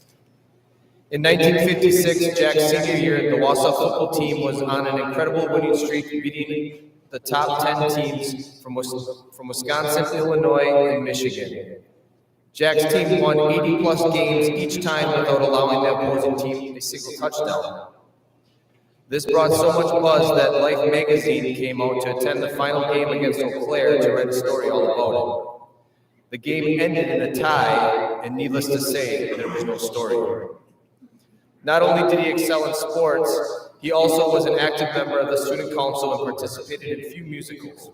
C: In 1956, Jack's senior year, the Wausau football team was on an incredible winning streak, beating the top 10 teams from Wisconsin, Illinois, and Michigan. Jack's team won 80-plus games each time without allowing the opposing team a single touchdown. This brought so much buzz that Life magazine came out to attend the final game against Eau Claire to write a story all about it. The game ended in a tie, and needless to say, there was no story. Not only did he excel in sports, he also was an active member of the student council and participated in a few musicals.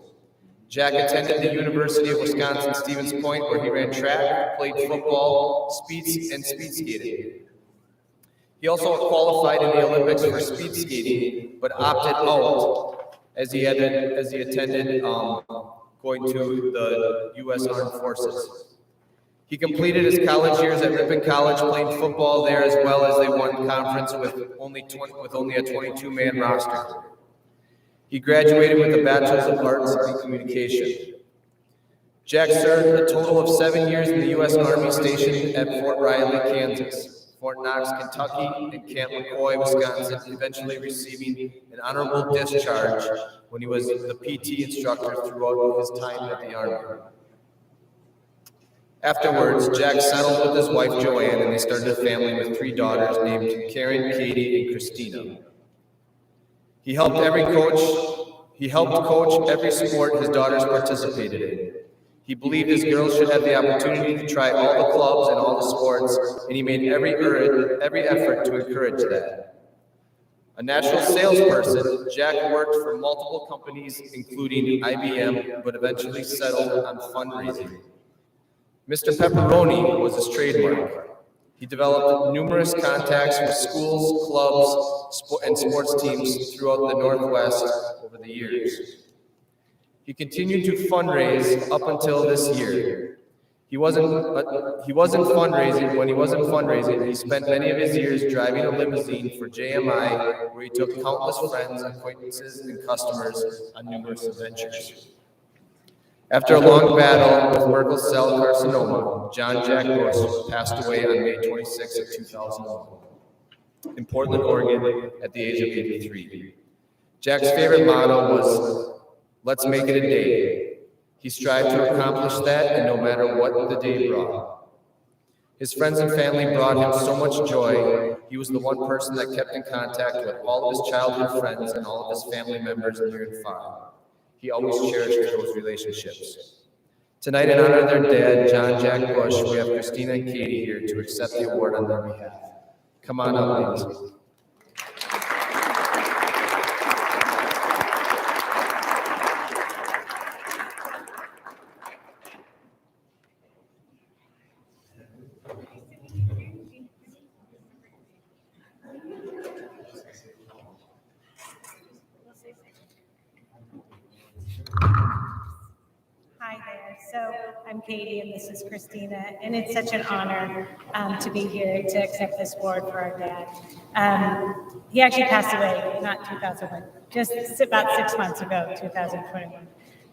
C: Jack attended the University of Wisconsin-Stevens Point, where he ran track, played football, speed skating. He also qualified in the Olympics for speed skating, but opted out as he attended going to the U.S. Armed Forces. He completed his college years at Ripon College, playing football there, as well as they won conference with only a 22-man roster. He graduated with a Bachelor's of Arts in Communication. Jack served a total of 7 years in the U.S. Army stationed at Fort Riley, Kansas, Fort Knox, Kentucky, and Camp McCoy, Wisconsin, eventually receiving an honorable discharge when he was the PT instructor throughout his time at the Army. Afterwards, Jack settled with his wife Joanne, and they started a family with 3 daughters named Karen, Katie, and Christina. He helped coach every sport his daughters participated in. He believed his girls should have the opportunity to try all the clubs and all the sports, and he made every effort to encourage that. A natural salesperson, Jack worked for multiple companies, including IBM, but eventually settled on fundraising. Mr. Pepperoni was his trademark. He developed numerous contacts with schools, clubs, and sports teams throughout the Northwest over the years. He continued to fundraise up until this year. He wasn't fundraising. When he wasn't fundraising, he spent many of his years driving a limousine for JMI, where he took countless friends, acquaintances, and customers on numerous adventures. After a long battle with Merkel cell carcinoma, John Jack Bush passed away on May 26 of 2001 in Portland, Oregon, at the age of 83. Jack's favorite motto was, "Let's make it a day." He strived to accomplish that, and no matter what the day brought. His friends and family brought him so much joy. He was the one person that kept in contact with all of his childhood friends and all of his family members near and far. He always cherished those relationships. Tonight, in honor of their dad, John Jack Bush, we have Christina and Katie here to accept the award on their behalf. Come on up, ladies.
M: Hi there. So I'm Katie and this is Christina, and it's such an honor to be here to accept this award for our dad. He actually passed away, not 2001, just about 6 months ago, 2021.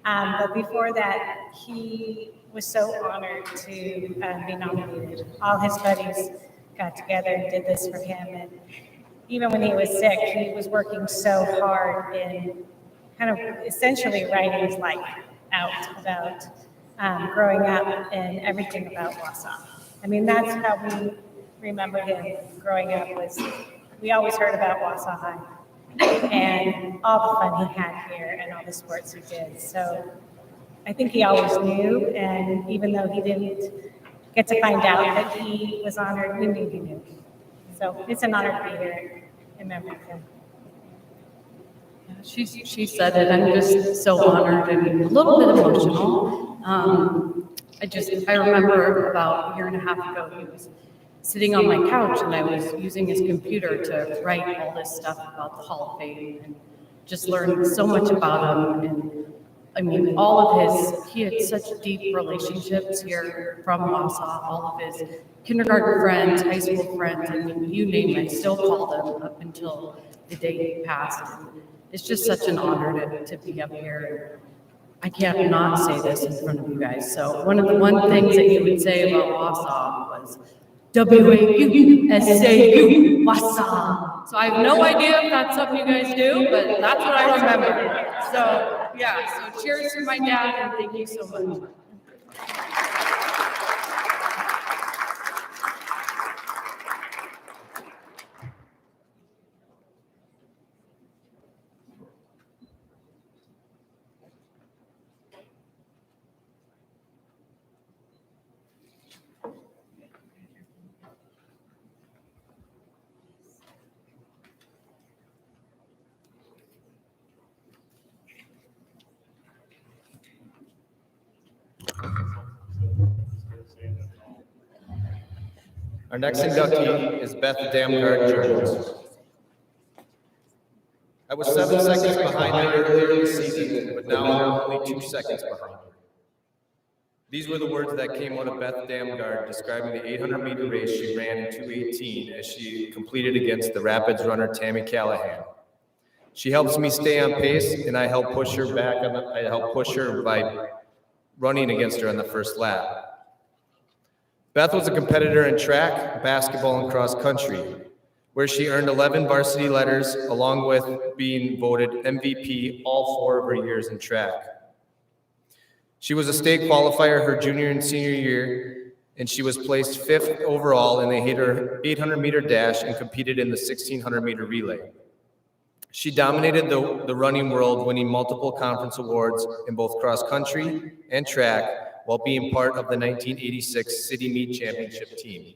M: But before that, he was so honored to be nominated. All his buddies got together and did this for him. And even when he was sick, he was working so hard in kind of essentially writing his life out about growing up and everything about Wausau. I mean, that's how we remember him growing up, was we always heard about Wausau High and all the fun he had here and all the sports he did. So I think he always knew, and even though he didn't get to find out that he was honored, we knew he knew. So it's an honor to be here in memory of him.
N: She said it. I'm just so honored and a little bit emotional. I remember about a year and a half ago, he was sitting on my couch and I was using his computer to write all this stuff about the Hall of Fame and just learned so much about him. And I mean, he had such deep relationships here from Wausau, all of his kindergarten friends, high school friends, I mean, you name it, I still call them up until the day he passed. It's just such an honor to be up here. I can't not say this in front of you guys. So one things that you would say about Wausau was W-A-U-S-A-U, Wausau. So I have no idea if that's something you guys do, but that's what I remember. So yeah, so cheers to my dad and thank you so much.
C: Our next inductee is Beth Damgard Jones. I was 7 seconds behind her earlier in the season, but now I'm only 2 seconds behind her. These were the words that came out of Beth Damgard describing the 800-meter race she ran in 2:18 as she completed against the Rapids runner Tammy Callahan. She helps me stay on pace, and I help push her by running against her on the first lap. Beth was a competitor in track, basketball, and cross country, where she earned 11 varsity letters, along with being voted MVP all 4 of her years in track. She was a state qualifier her junior and senior year, and she was placed 5th overall in the 800-meter dash and competed in the 1,600-meter relay. She dominated the running world, winning multiple conference awards in both cross country and track, while being part of the 1986 City Meet Championship team.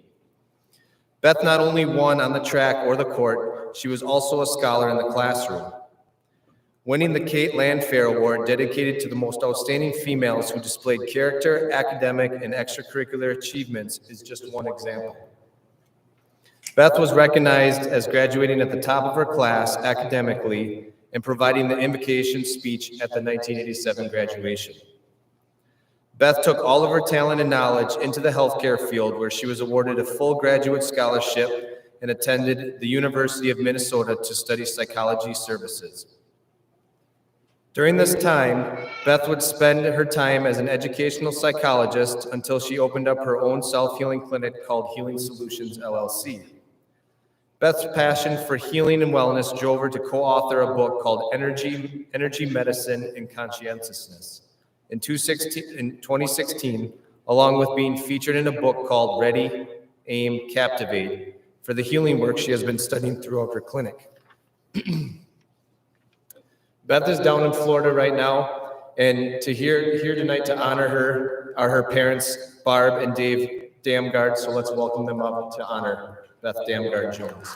C: Beth not only won on the track or the court, she was also a scholar in the classroom, winning the Kate Landfair Award dedicated to the most outstanding females who displayed character, academic, and extracurricular achievements is just one example. Beth was recognized as graduating at the top of her class academically and providing the invocation speech at the 1987 graduation. Beth took all of her talent and knowledge into the healthcare field, where she was awarded a full graduate scholarship and attended the University of Minnesota to study psychology services. During this time, Beth would spend her time as an educational psychologist until she opened up her own self-healing clinic called Healing Solutions, LLC. Beth's passion for healing and wellness drove her to co-author a book called Energy, Medicine, and Conscientiousness in 2016, along with being featured in a book called Ready, Aim, Captivate for the healing work she has been studying throughout her clinic. Beth is down in Florida right now, and here tonight to honor her are her parents, Barb and Dave Damgard. So let's welcome them up to honor Beth Damgard Jones.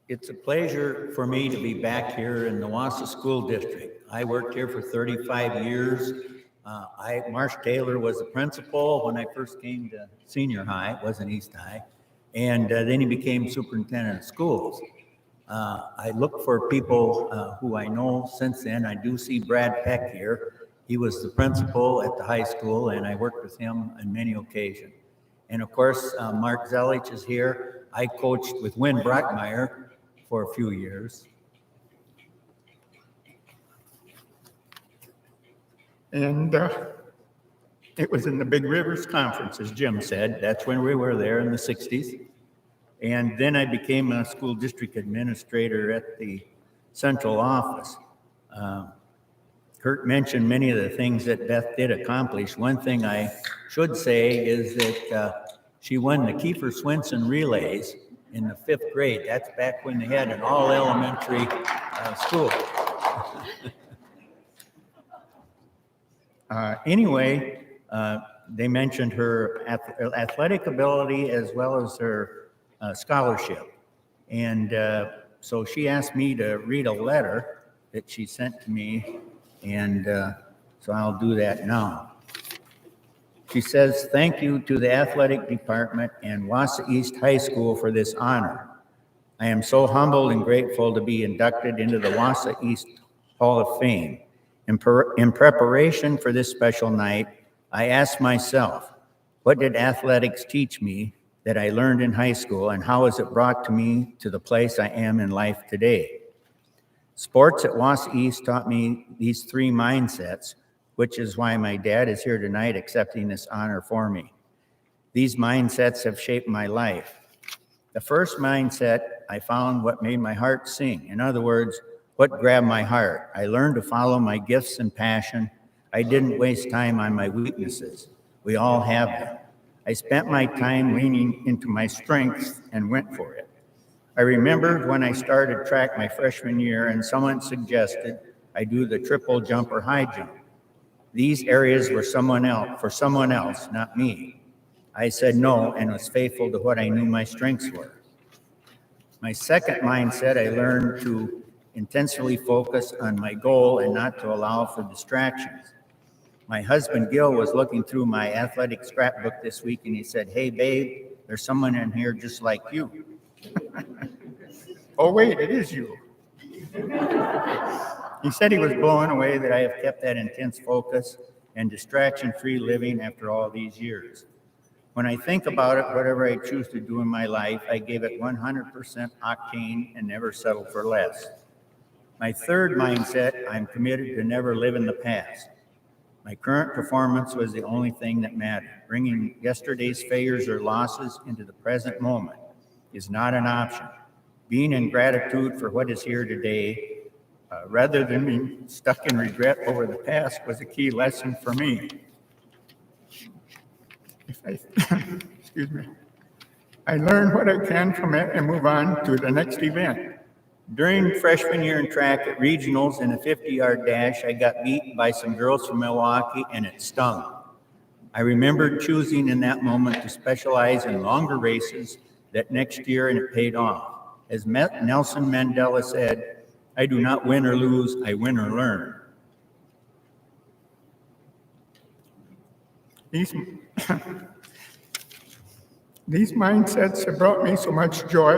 O: It's a pleasure for me to be back here in the Wausau School District. I worked here for 35 years. Marsh Taylor was the principal when I first came to senior high. It wasn't East High. And then he became superintendent of schools. I look for people who I know since then. I do see Brad Peck here. He was the principal at the high school, and I worked with him on many occasions. And of course, Mark Zelich is here. I coached with Wynn Brockmeyer for a few years. And it was in the Big Rivers Conference, as Jim said. That's when we were there in the 60s. And then I became a school district administrator at the central office. Kurt mentioned many of the things that Beth did accomplish. One thing I should say is that she won the Kiefer Swenson relays in the 5th grade. That's back when they had an all elementary school. Anyway, they mentioned her athletic ability as well as her scholarship. And so she asked me to read a letter that she sent to me, and so I'll do that now. She says, "Thank you to the athletic department and Wausau East High School for this honor. I am so humbled and grateful to be inducted into the Wausau East Hall of Fame. In preparation for this special night, I asked myself, what did athletics teach me that I learned in high school, and how has it brought me to the place I am in life today? Sports at Wausau East taught me these 3 mindsets, which is why my dad is here tonight accepting this honor for me. These mindsets have shaped my life. The first mindset, I found what made my heart sing. In other words, what grabbed my heart. I learned to follow my gifts and passion. I didn't waste time on my weaknesses. We all have them. I spent my time leaning into my strengths and went for it. I remembered when I started track my freshman year and someone suggested I do the triple jump or high jump. These areas were for someone else, not me. I said no and was faithful to what I knew my strengths were. My second mindset, I learned to intensely focus on my goal and not to allow for distractions. My husband, Gil, was looking through my athletic scrapbook this week and he said, "Hey, babe, there's someone in here just like you." Oh, wait, it is you. He said he was blown away that I have kept that intense focus and distraction-free living after all these years. When I think about it, whatever I choose to do in my life, I give it 100% octane and never settle for less. My third mindset, I'm committed to never live in the past. My current performance was the only thing that mattered. Bringing yesterday's failures or losses into the present moment is not an option. Being in gratitude for what is here today, rather than being stuck in regret over the past, was a key lesson for me. Excuse me. I learned what I can from it and move on to the next event. During freshman year in track at regionals in a 50-yard dash, I got beaten by some girls from Milwaukee and it stung. I remembered choosing in that moment to specialize in longer races that next year, and it paid off. As Nelson Mandela said, "I do not win or lose, I win or learn." These mindsets have brought me so much joy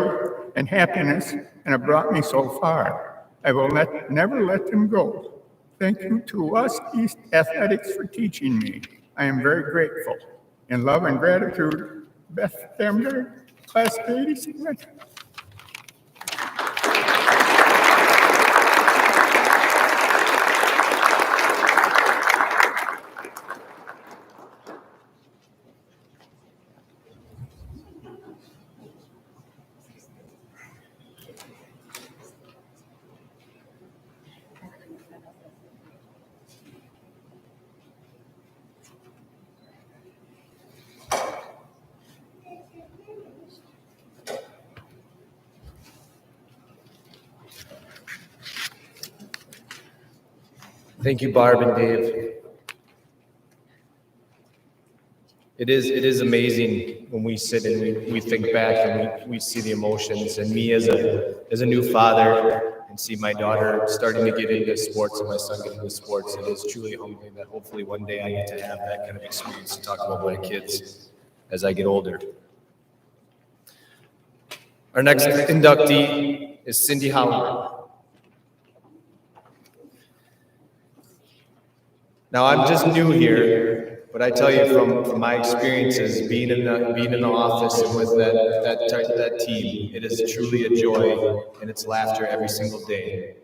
O: and happiness and have brought me so far. I will never let them go. Thank you to us East Athletics for teaching me. I am very grateful. In love and gratitude, Beth Dangard, Class 87.
C: Thank you, Barb and Dave. It is amazing when we sit and we think back and we see the emotions. And me as a new father and see my daughter starting to get into sports and my son getting into sports, it is truly humbling that hopefully one day I get to have that kind of experience to talk about my kids as I get older. Our next inductee is Cindy Hollander. Now, I'm just new here, but I tell you from my experiences being in the office and with that team, it is truly a joy and it's laughter every single day.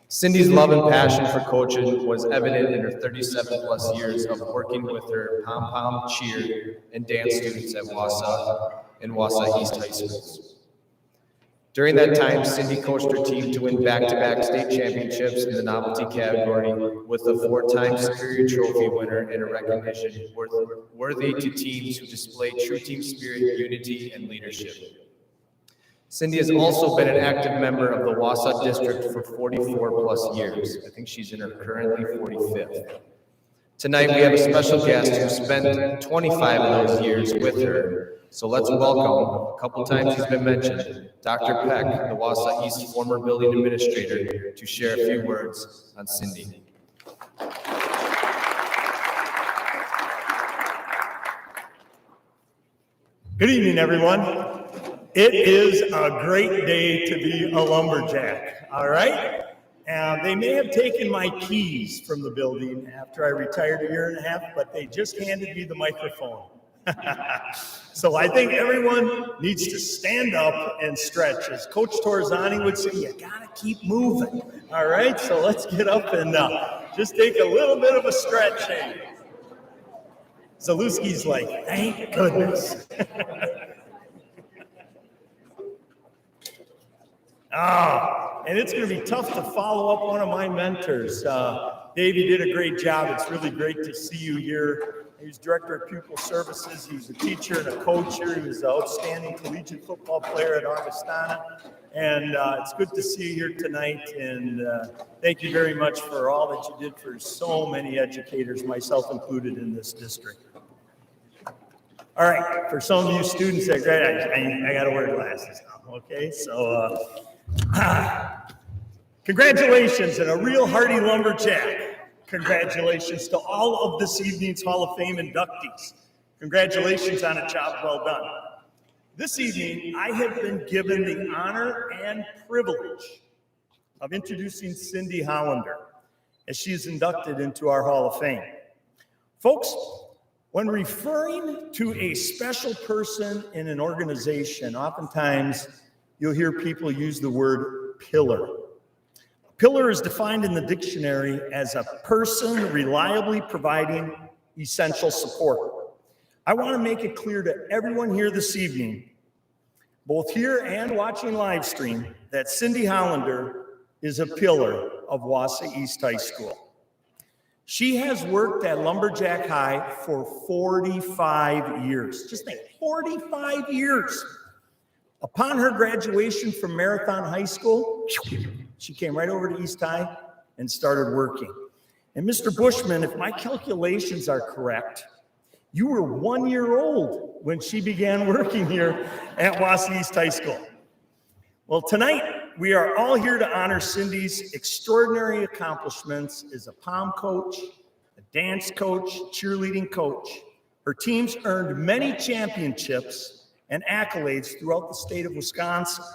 C: Cindy's love and passion for coaching was evident in her 37 plus years of working with her pom-pom, cheer, and dance students at Wausau and Wausau East High Schools. During that time, Cindy coached her team to win back-to-back state championships in the novelty category with a 4-time Superior Trophy winner and a recognition worthy to teams who display true team spirit, unity, and leadership. Cindy has also been an active member of the Wausau district for 44 plus years. I think she's in her currently 45th. Tonight, we have a special guest who spent 25 of those years with her. So let's welcome, a couple times he's been mentioned, Dr. Peck, the Wausau East former building administrator, to share a few words on Cindy.
P: Good evening, everyone. It is a great day to be a lumberjack, all right? They may have taken my keys from the building after I retired a year and a half, but they just handed me the microphone. So I think everyone needs to stand up and stretch. As Coach Torzani would say, you gotta keep moving. All right, so let's get up and just take a little bit of a stretch. Zuluski's like, thank goodness. And it's going to be tough to follow up one of my mentors. Dave, you did a great job. It's really great to see you here. He was director of pupil services. He was a teacher and a coach here. He was an outstanding collegiate football player at Augustana. And it's good to see you here tonight. And thank you very much for all that you did for so many educators, myself included, in this district. All right, for some of you students that graduate, I got to wear glasses now, okay? So, congratulations and a real hearty lumberjack. Congratulations to all of this evening's Hall of Fame inductees. Congratulations on a job well done. This evening, I have been given the honor and privilege of introducing Cindy Hollander as she is inducted into our Hall of Fame. Folks, when referring to a special person in an organization, oftentimes you'll hear people use the word pillar. A pillar is defined in the dictionary as a person reliably providing essential support. I want to make it clear to everyone here this evening, both here and watching live stream, that Cindy Hollander is a pillar of Wausau East High School. She has worked at Lumberjack High for 45 years. Just think, 45 years. Upon her graduation from Marathon High School, she came right over to East High and started working. And Mr. Bushman, if my calculations are correct, you were 1 year old when she began working here at Wausau East High School. Well, tonight, we are all here to honor Cindy's extraordinary accomplishments as a pom coach, a dance coach, cheerleading coach. Her teams earned many championships and accolades throughout the state of Wisconsin.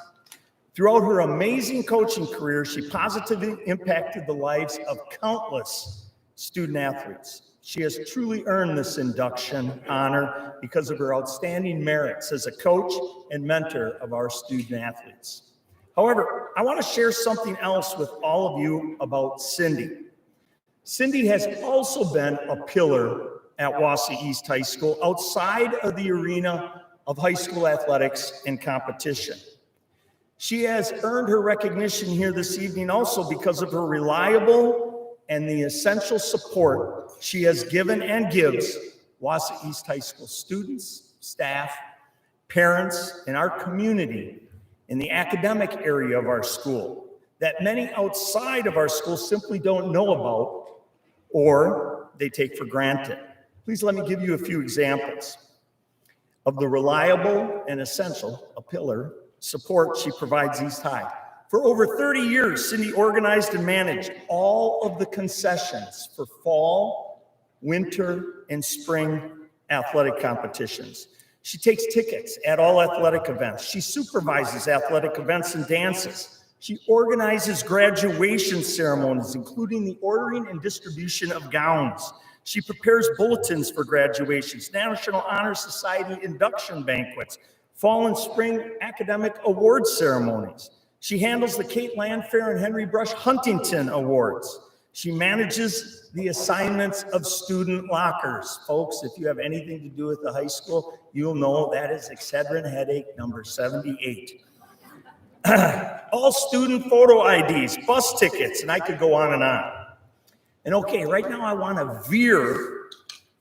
P: Throughout her amazing coaching career, she positively impacted the lives of countless student athletes. She has truly earned this induction honor because of her outstanding merits as a coach and mentor of our student athletes. However, I want to share something else with all of you about Cindy. Cindy has also been a pillar at Wausau East High School outside of the arena of high school athletics and competition. She has earned her recognition here this evening also because of her reliable and the essential support she has given and gives Wausau East High School students, staff, parents, and our community in the academic area of our school that many outside of our school simply don't know about or they take for granted. Please let me give you a few examples of the reliable and essential, a pillar, support she provides East High. For over 30 years, Cindy organized and managed all of the concessions for fall, winter, and spring athletic competitions. She takes tickets at all athletic events. She supervises athletic events and dances. She organizes graduation ceremonies, including the ordering and distribution of gowns. She prepares bulletins for graduations, National Honor Society induction banquets, fall and spring academic award ceremonies. She handles the Kate Landfair and Henry Brush Huntington Awards. She manages the assignments of student lockers. Folks, if you have anything to do with the high school, you'll know that is Excedrin headache number 78. All student photo IDs, bus tickets, and I could go on and on. And okay, right now I want to veer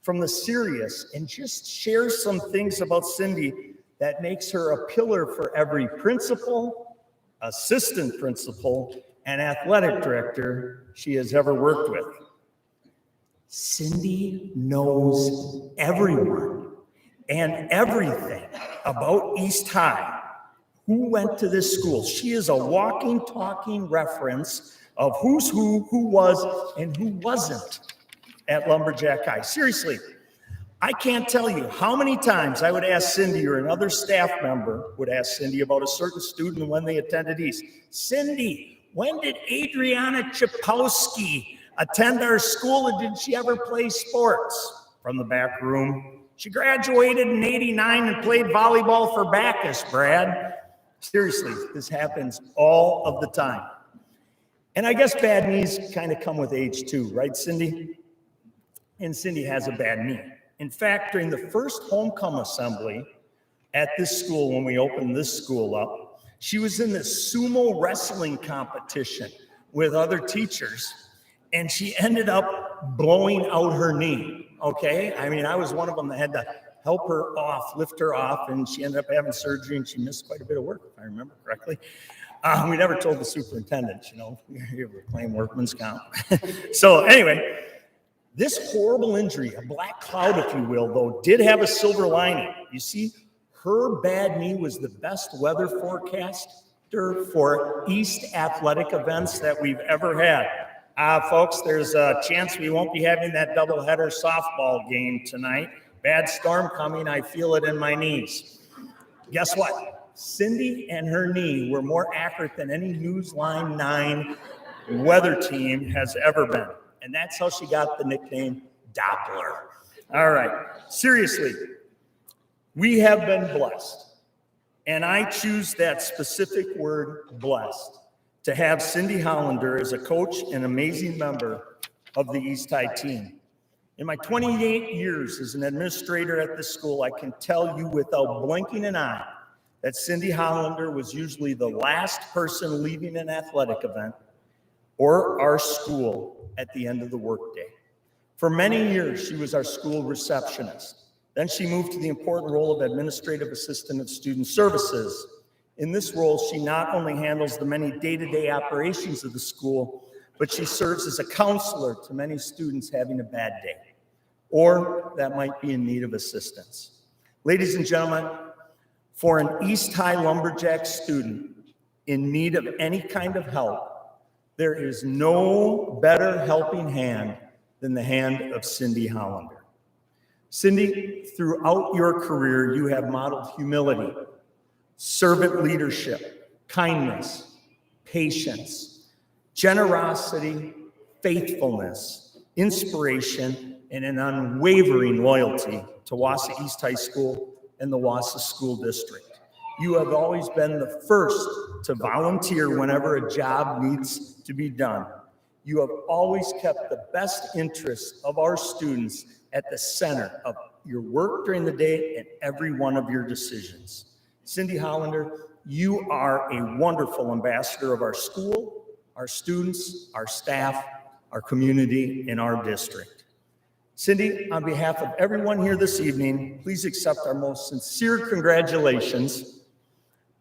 P: from the serious and just share some things about Cindy that makes her a pillar for every principal, assistant principal, and athletic director she has ever worked with. Cindy knows everyone and everything about East High, who went to this school. She is a walking, talking reference of who's who was, and who wasn't at Lumberjack High. Seriously, I can't tell you how many times I would ask Cindy or another staff member would ask Cindy about a certain student when they attended East. Cindy, when did Adriana Chipowski attend our school, and did she ever play sports? From the back room, she graduated in '89 and played volleyball for Bacchus, Brad. Seriously, this happens all of the time. And I guess bad knees kind of come with age too, right, Cindy? And Cindy has a bad knee. In fact, during the first homecoming assembly at this school, when we opened this school up, she was in this sumo wrestling competition with other teachers, and she ended up blowing out her knee, okay? I mean, I was one of them that had to help her off, lift her off, and she ended up having surgery, and she missed quite a bit of work, if I remember correctly. We never told the superintendent, you know, we were claiming workman's comp. So anyway, This horrible injury, a black cloud, if you will, though, did have a silver lining. You see, her bad knee was the best weather forecaster for East athletic events that we've ever had. Folks, there's a chance we won't be having that doubleheader softball game tonight. Bad storm coming, I feel it in my knees. Guess what? Cindy and her knee were more accurate than any Newsline 9 weather team has ever been. And that's how she got the nickname Doppler. All right, seriously, we have been blessed. And I choose that specific word, blessed, to have Cindy Hollander as a coach and amazing member of the East High team. In my 28 years as an administrator at this school, I can tell you without blinking an eye that Cindy Hollander was usually the last person leaving an athletic event or our school at the end of the workday. For many years, she was our school receptionist. Then she moved to the important role of administrative assistant of student services. In this role, she not only handles the many day-to-day operations of the school, but she serves as a counselor to many students having a bad day, or that might be in need of assistance. Ladies and gentlemen, for an East High Lumberjack student in need of any kind of help, there is no better helping hand than the hand of Cindy Hollander. Cindy, throughout your career, you have modeled humility, servant leadership, kindness, patience, generosity, faithfulness, inspiration, and an unwavering loyalty to Wausau East High School and the Wausau School District. You have always been the first to volunteer whenever a job needs to be done. You have always kept the best interests of our students at the center of your work during the day and every one of your decisions. Cindy Hollander, you are a wonderful ambassador of our school, our students, our staff, our community, and our district. Cindy, on behalf of everyone here this evening, please accept our most sincere congratulations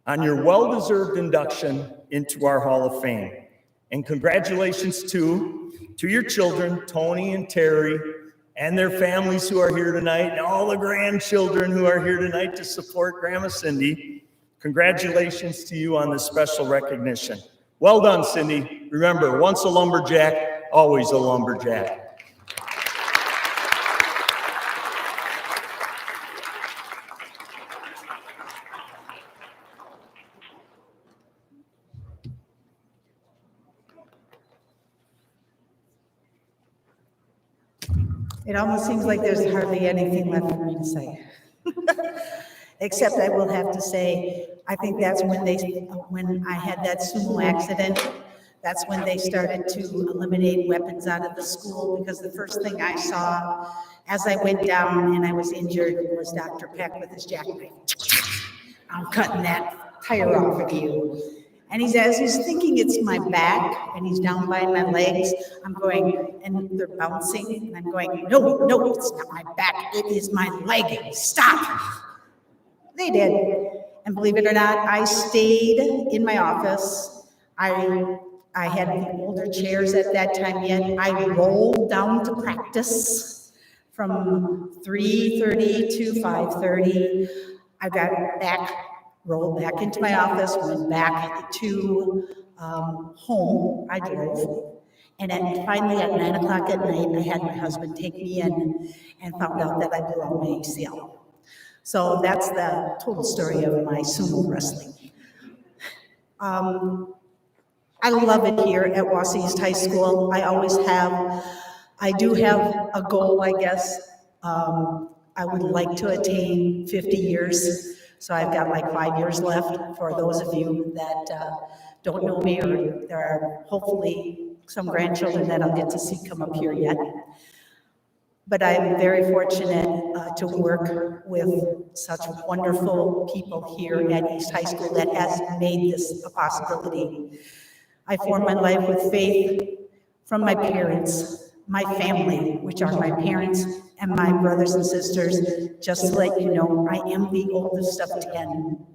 P: on your well-deserved induction into our Hall of Fame. And congratulations to your children, Tony and Terry, and their families who are here tonight, and all the grandchildren who are here tonight to support Grandma Cindy. Congratulations to you on this special recognition. Well done, Cindy. Remember, once a lumberjack, always a lumberjack.
Q: It almost seems like there's hardly anything left for me to say. Except I will have to say, I think that's when I had that sumo accident, that's when they started to eliminate weapons out of the school, because the first thing I saw as I went down and I was injured was Dr. Peck with his jackknife. I'm cutting that tire off of you. And as he's thinking it's my back, and he's down by my legs, I'm going, and they're bouncing, and I'm going, no, it's not my back, it is my leg, stop. They did, and believe it or not, I stayed in my office. I had the older chairs at that time yet. I rolled down to practice from 3:30 to 5:30. I got back, rolled back into my office, went back to home. I drove. And then finally at 9 o'clock at night, I had my husband take me in and found out that I blew out my ACL. So that's the total story of my sumo wrestling. I love it here at Wausau East High School. I do have a goal, I guess. I would like to attain 50 years. So I've got like 5 years left for those of you that don't know me, or there are hopefully some grandchildren that I'll get to see come up here yet. But I'm very fortunate to work with such wonderful people here at East High School that has made this a possibility. I formed my life with faith from my parents, my family, which are my parents and my brothers and sisters. Just to let you know, I am the oldest of 10.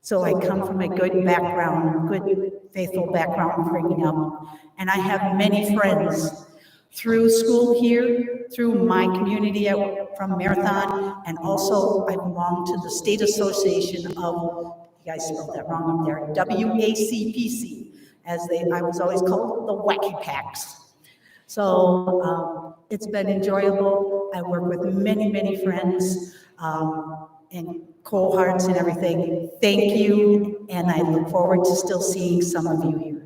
Q: So I come from a good background, good faithful background bringing up. And I have many friends through school here, through my community from Marathon, and also I belong to the State Association of, you guys spelled that wrong up there, WACPC, I was always called the Wacky Packs. So it's been enjoyable. I work with many, many friends and cohorts and everything. Thank you, and I look forward to still seeing some of you here.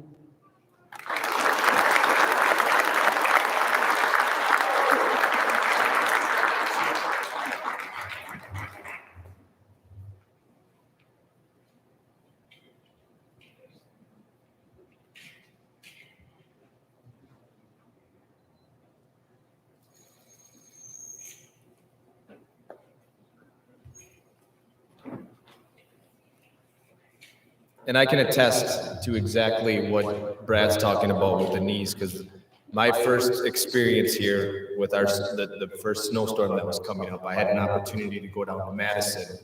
C: And I can attest to exactly what Brad's talking about with the knees, because my first experience here with the first snowstorm that was coming up, I had an opportunity to go down to Madison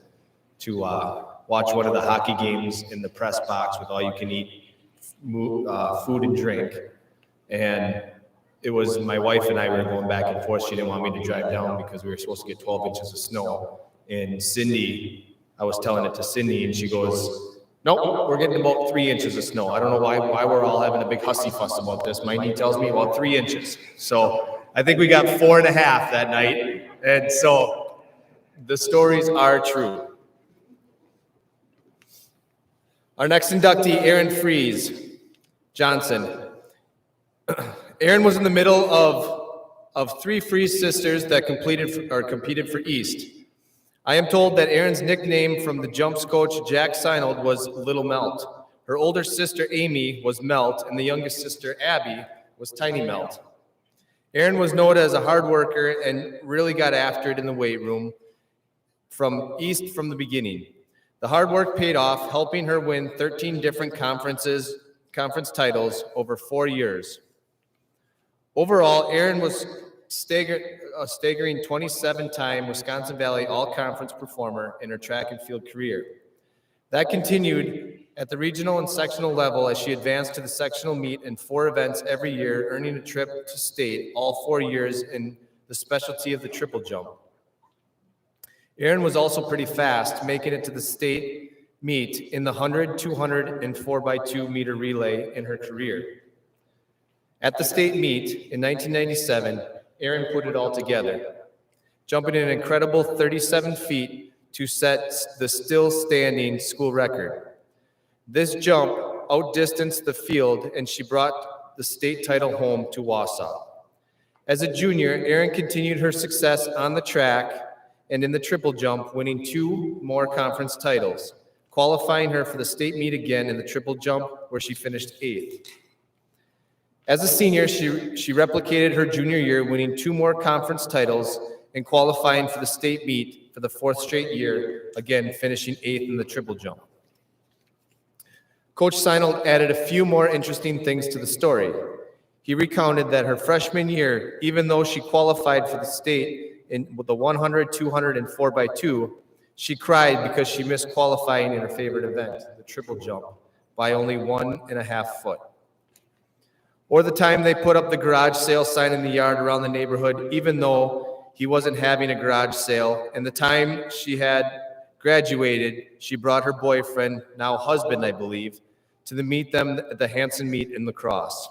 C: to watch one of the hockey games in the press box with all you can eat food and drink. And it was my wife and I were going back and forth. She didn't want me to drive down because we were supposed to get 12 inches of snow. And Cindy, I was telling it to Cindy, and she goes, nope, we're getting about 3 inches of snow. I don't know why we're all having a big hussy fuss about this. My knee tells me about 3 inches. So I think we got 4.5 that night. And so the stories are true. Our next inductee, Aaron Fries Johnson. Aaron was in the middle of 3 Fries sisters that competed for East. I am told that Erin's nickname from the jumps coach, Jack Seinold, was Little Melt. Her older sister, Amy, was Melt, and the youngest sister, Abby, was Tiny Melt. Erin was known as a hard worker and really got after it in the weight room from East from the beginning. The hard work paid off, helping her win 13 different conference titles over 4 years. Overall, Erin was a staggering 27-time Wisconsin Valley All-Conference performer in her track and field career. That continued at the regional and sectional level as she advanced to the sectional meet in 4 events every year, earning a trip to state all 4 years in the specialty of the triple jump. Erin was also pretty fast, making it to the state meet in the 100, 200, and 4x2 meter relay in her career. At the state meet in 1997, Erin put it all together, jumping an incredible 37 feet to set the still standing school record. This jump outdistanced the field, and she brought the state title home to Wausau. As a junior, Erin continued her success on the track and in the triple jump, winning 2 more conference titles, qualifying her for the state meet again in the triple jump, where she finished 8th. As a senior, she replicated her junior year, winning 2 more conference titles and qualifying for the state meet for the 4th straight year, again finishing 8th in the triple jump. Coach Seinold added a few more interesting things to the story. He recounted that her freshman year, even though she qualified for the state in the 100, 200, and 4x2, she cried because she missed qualifying in her favorite event, the triple jump, by only 1.5 foot. Or the time they put up the garage sale sign in the yard around the neighborhood, even though he wasn't having a garage sale. And the time she had graduated, she brought her boyfriend, now husband, I believe, to meet them at the Hanson meet in La Crosse.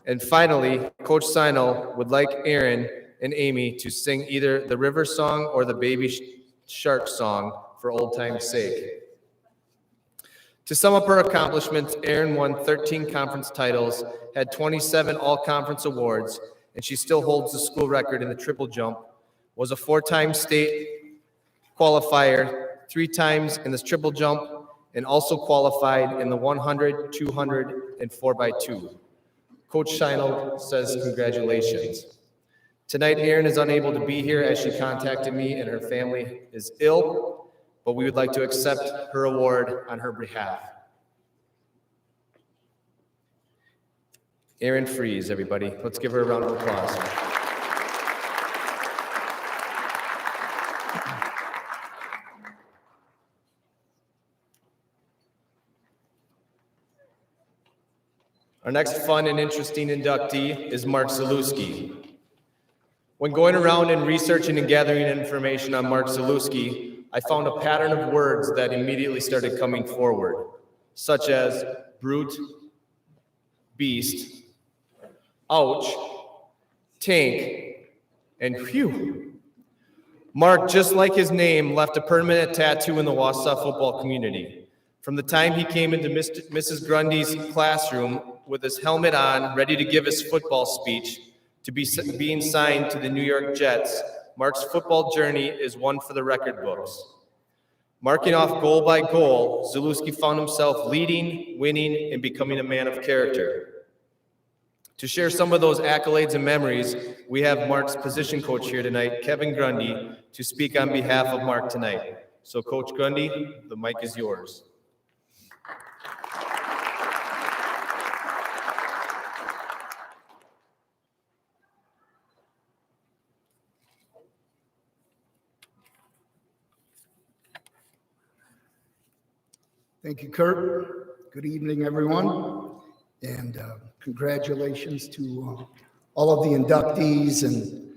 C: And finally, Coach Seinold would like Erin and Amy to sing either the River Song or the Baby Shark Song for old time's sake. To sum up her accomplishments, Erin won 13 conference titles, had 27 all-conference awards, and she still holds the school record in the triple jump, was a 4-time state qualifier, 3 times in the triple jump, and also qualified in the 100, 200, and 4x2. Coach Seinold says congratulations. Tonight, Erin is unable to be here as she contacted me and her family is ill, but we would like to accept her award on her behalf. Erin Fries, everybody. Let's give her a round of applause. Our next fun and interesting inductee is Mark Zuluski. When going around and researching and gathering information on Mark Zuluski, I found a pattern of words that immediately started coming forward, such as brute, beast, ouch, tank, and whew. Mark, just like his name, left a permanent tattoo in the Wausau football community. From the time he came into Mrs. Grundy's classroom with his helmet on, ready to give his football speech, to being signed to the New York Jets, Mark's football journey is one for the record books. Marking off goal by goal, Zuluski found himself leading, winning, and becoming a man of character. To share some of those accolades and memories, we have Mark's position coach here tonight, Kevin Grundy, to speak on behalf of Mark tonight. So, Coach Grundy, the mic is yours.
F: Thank you, Kurt. Good evening, everyone. And congratulations to all of the inductees, and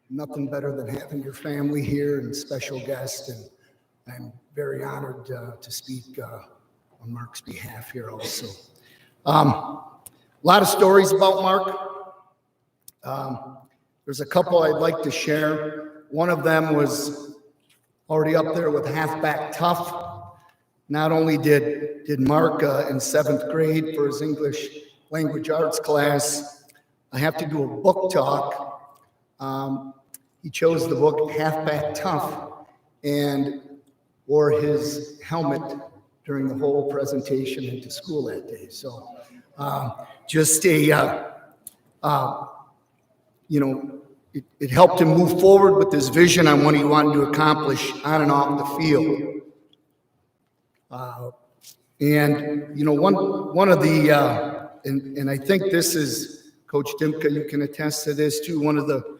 F: nothing better than having your family here and special guests. And I'm very honored to speak on Mark's behalf here also. A lot of stories about Mark. There's a couple I'd like to share. One of them was already up there with halfback tough. Not only did Mark in 7th grade for his English language arts class, I have to do a book talk. He chose the book Halfback Tough and wore his helmet during the whole presentation into school that day. So just it helped him move forward with his vision on what he wanted to accomplish on and off the field. One of the, and I think this is, Coach Dimka, you can attest to this too, one of the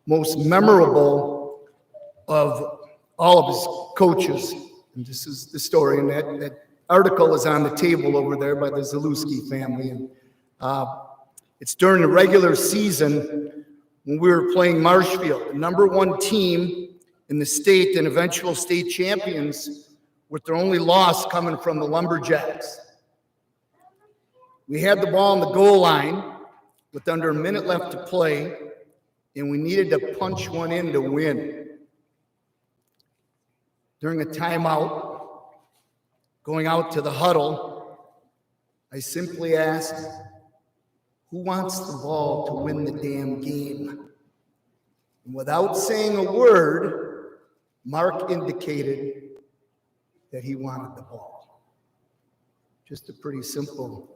F: most memorable of all of his coaches. And this is the story, and that article is on the table over there by the Zuluski family. And it's during the regular season when we were playing Marshfield, the #1 team in the state and eventual state champions, with their only loss coming from the Lumberjacks. We had the ball on the goal line with under a minute left to play, and we needed to punch one in to win. During a timeout, going out to the huddle, I simply asked, who wants the ball to win the damn game? And without saying a word, Mark indicated that he wanted the ball. Just a pretty simple.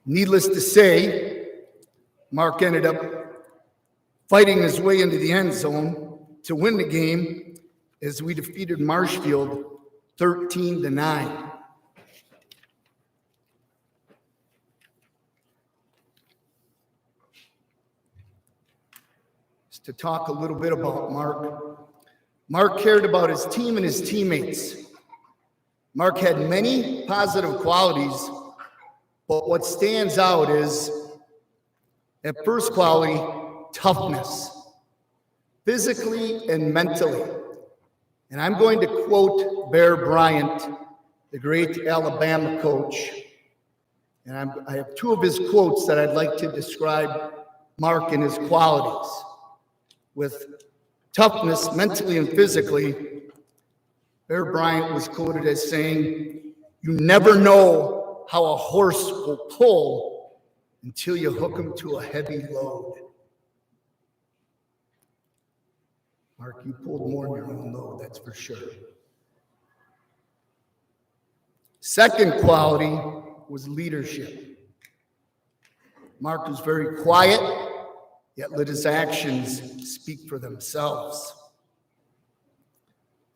F: Needless to say, Mark ended up fighting his way into the end zone to win the game as we defeated Marshfield 13-9. To talk a little bit about Mark. Mark cared about his team and his teammates. Mark had many positive qualities, but what stands out is, at first quality, toughness, physically and mentally. And I'm going to quote Bear Bryant, the great Alabama coach. And I have two of his quotes that I'd like to describe Mark and his qualities. With toughness, mentally and physically, Bear Bryant was quoted as saying, "You never know how a horse will pull until you hook him to a heavy load." Mark, you pulled more than your own load, that's for sure. Second quality was leadership. Mark was very quiet, yet let his actions speak for themselves.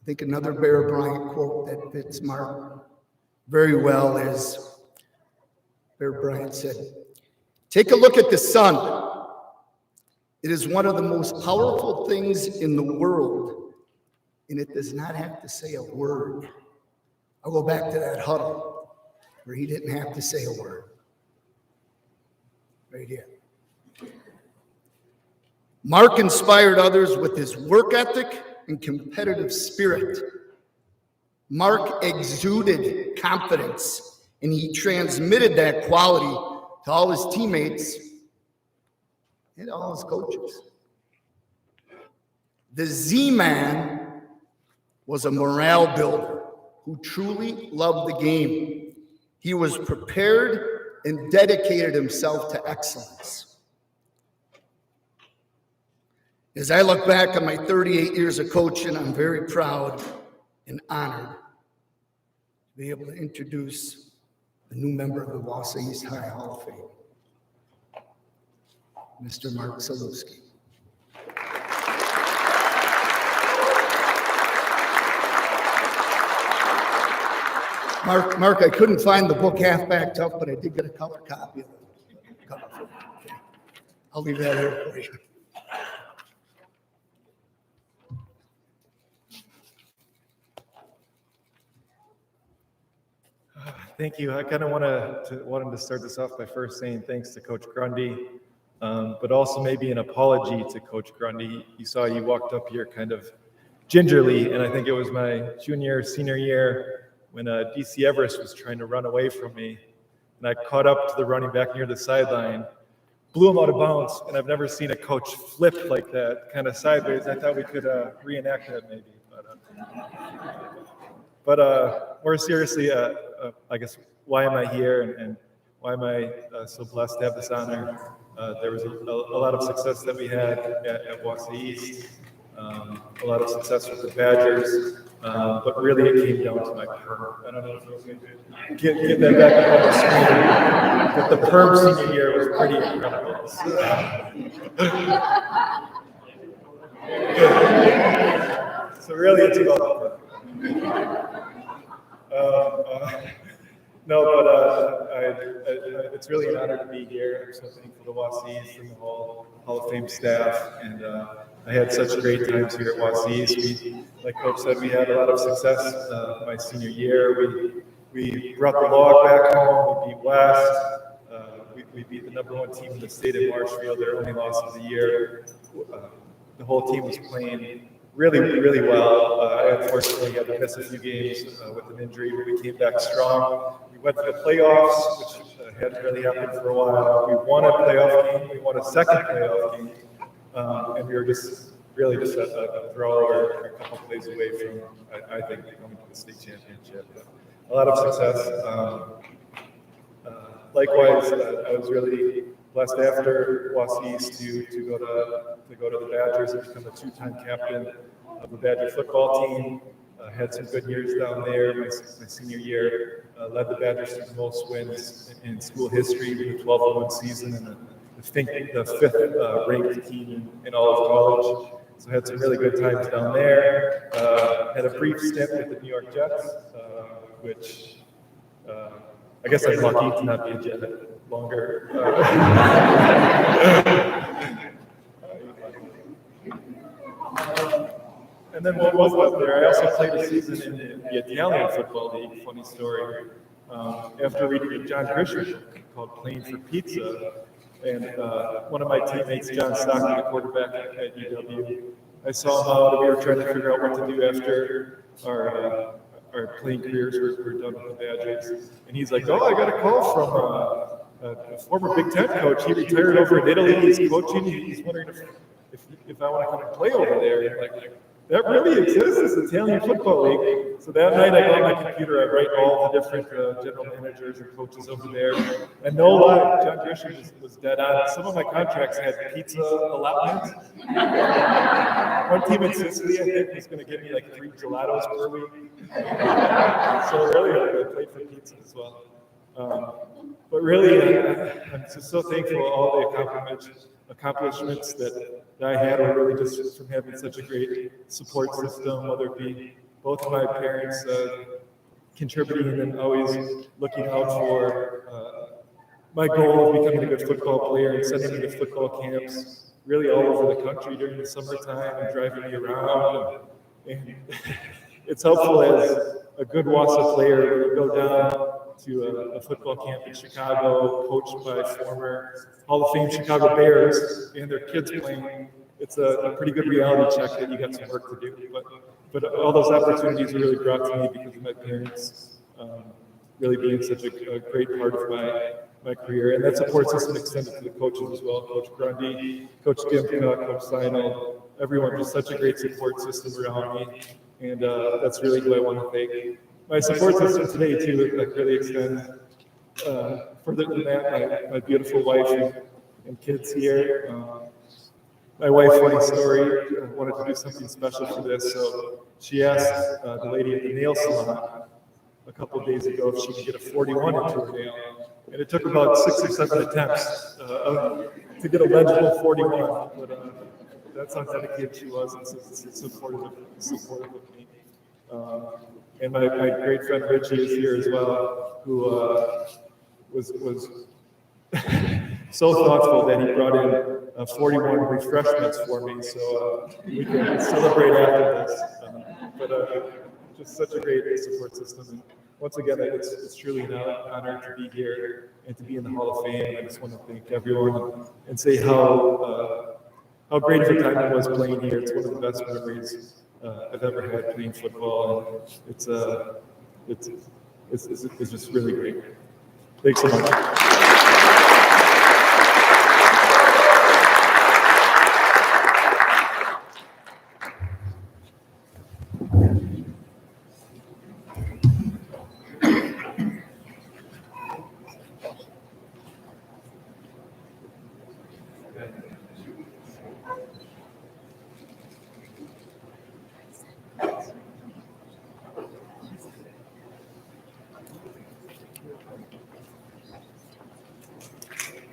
F: I think another Bear Bryant quote that fits Mark very well is, Bear Bryant said, "Take a look at the sun. It is one of the most powerful things in the world, and it does not have to say a word. I'll go back to that huddle where he didn't have to say a word. Right here. Mark inspired others with his work ethic and competitive spirit. Mark exuded confidence, and he transmitted that quality to all his teammates and all his coaches. The Z-Man was a morale builder who truly loved the game. He was prepared and dedicated himself to excellence. As I look back on my 38 years of coaching, I'm very proud and honored to be able to introduce a new member of the Wausau East High Hall of Fame, Mr. Mark Zuluski. Mark, I couldn't find the book half backed up, but I did get a color copy of it. Okay. I'll leave that here for you.
R: Thank you. I kind of wanted to start this off by first saying thanks to Coach Grundy, but also maybe an apology to Coach Grundy. You saw he walked up here kind of gingerly, and I think it was my senior year when DC Everest was trying to run away from me, and I caught up to the running back near the sideline, blew him out of bounds, and I've never seen a coach flip like that, kind of sideways. I thought we could reenact that maybe, but more seriously, I guess, why am I here and why am I so blessed to have this honor? There was a lot of success that we had at Wausau East, a lot of success with the Badgers, but really it came down to my perm. I don't know if I was going to get that back up on the screen, but the perm senior year was pretty incredible. So really it's about no, but it's really an honor to be here. I'm so thankful to Wausau East and the whole Hall of Fame staff, and I had such great times here at Wausau East. Like Coach said, we had a lot of success my senior year. We brought the log back home. We beat West. We beat the #1 team in the state of Marshfield, their only loss of the year. The whole team was playing really well. I unfortunately had to miss a few games with an injury, but we came back strong. We went to the playoffs, which hadn't really happened for a while. We won a playoff game. We won a second playoff game, and we were just a throw or a couple plays away from, I think, coming to the state championship. A lot of success. Likewise, I was really blessed after Wausau East to go to the Badgers and become a two-time captain of the Badger football team. Had some good years down there. My senior year, led the Badgers to the most wins in school history with a 12-1 season, and I think the 5th ranked team in all of college. So I had some really good times down there. Had a brief stint with the New York Jets, which I guess I'm lucky to not be a Jet longer. And then what was up there? I also played a season in the Italian football league. Funny story. After reading a John Grisham book called Playing for Pizza, and one of my teammates, John Stockton, the quarterback at UW, I saw him out, and we were trying to figure out what to do after our playing careers were done with the Badgers. And he's like, "Oh, I got a call from a former Big Ten coach. He retired over in Italy. He's coaching. He's wondering if I want to come and play over there." Like, that really exists, this Italian football league. So that night I go on my computer, I write all the different general managers and coaches over there. And no lie, John Grisham was dead on. Some of my contracts had pizza allotments. One team in Sicily, I think, was going to give me like 3 gelatos per week. So really, I played for pizza as well. But really, I'm just so thankful for all the accomplishments that I had were really just from having such a great support system, whether it be both of my parents contributing and always looking out for my goal of becoming a good football player and sending me to football camps really all over the country during the summertime and driving me around And it's helpful as a good Wausau player to go down to a football camp in Chicago, coached by former Hall of Fame Chicago Bears, and their kids playing. It's a pretty good reality check that you got some work to do. But all those opportunities are really brought to me because of my parents really being such a great part of my career. And that support system extended to the coaches as well. Coach Grundy, Coach Dimka, Coach Seinel, everyone, just such a great support system around me. And that's really who I want to thank. My support system today, too, that really extends further than that, my beautiful wife and kids here. My wife, funny story, wanted to do something special for this, so she asked the lady at the nail salon a couple of days ago if she could get a 41 into her nail. And it took about 6 or 7 attempts to get a legible 41, but that's how dedicated she was and supportive of me. And my great friend Richie is here as well, who was so thoughtful that he brought in 41 refreshments for me, so we can celebrate after this. But just such a great support system. And once again, it's truly an honor to be here and to be in the Hall of Fame. I just want to thank everyone and say how great of a time it was playing here. It's one of the best memories I've ever had playing football, and it's just really great. Thanks so much.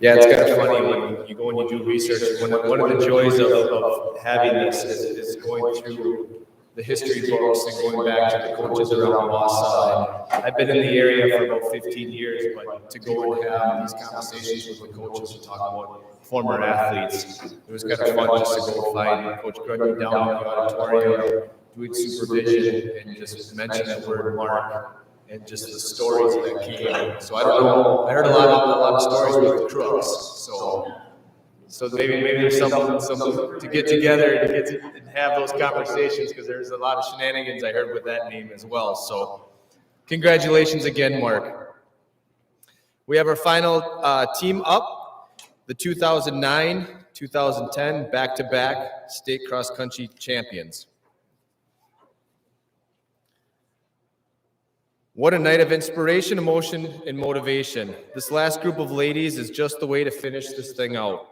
C: Yeah, it's kind of funny when you go and you do research. One of the joys of having this is going through the history books and going back to the coaches around Wausau. I've been in the area for about 15 years, but to go and have these conversations with the coaches to talk about former athletes, it was kind of fun just to go find Coach Grundy down in the auditorium, doing supervision, and just mention the word Mark. And just the stories that came. So I don't know. I heard a lot of stories with the Crooks. So maybe there's something to get together and have those conversations, because there's a lot of shenanigans I heard with that name as well. So congratulations again, Mark. We have our final team up, the 2009-2010 back-to-back state cross-country champions. What a night of inspiration, emotion, and motivation. This last group of ladies is just the way to finish this thing out.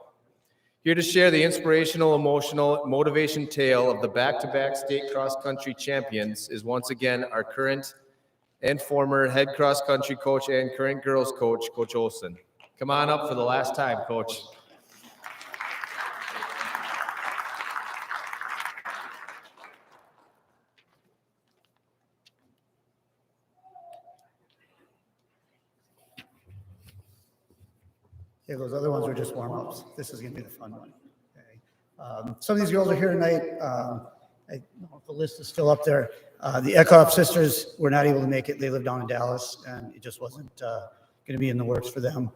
C: Here to share the inspirational, emotional, motivation tale of the back-to-back state cross-country champions is once again our current and former head cross-country coach and current girls coach, Coach Olson. Come on up for the last time, Coach.
E: Yeah, those other ones were just warm-ups. This is going to be the fun one. Okay. Some of these girls are here tonight. I don't know if the list is still up there. The Eckhoff sisters were not able to make it. They live down in Dallas, and it just wasn't going to be in the works for them.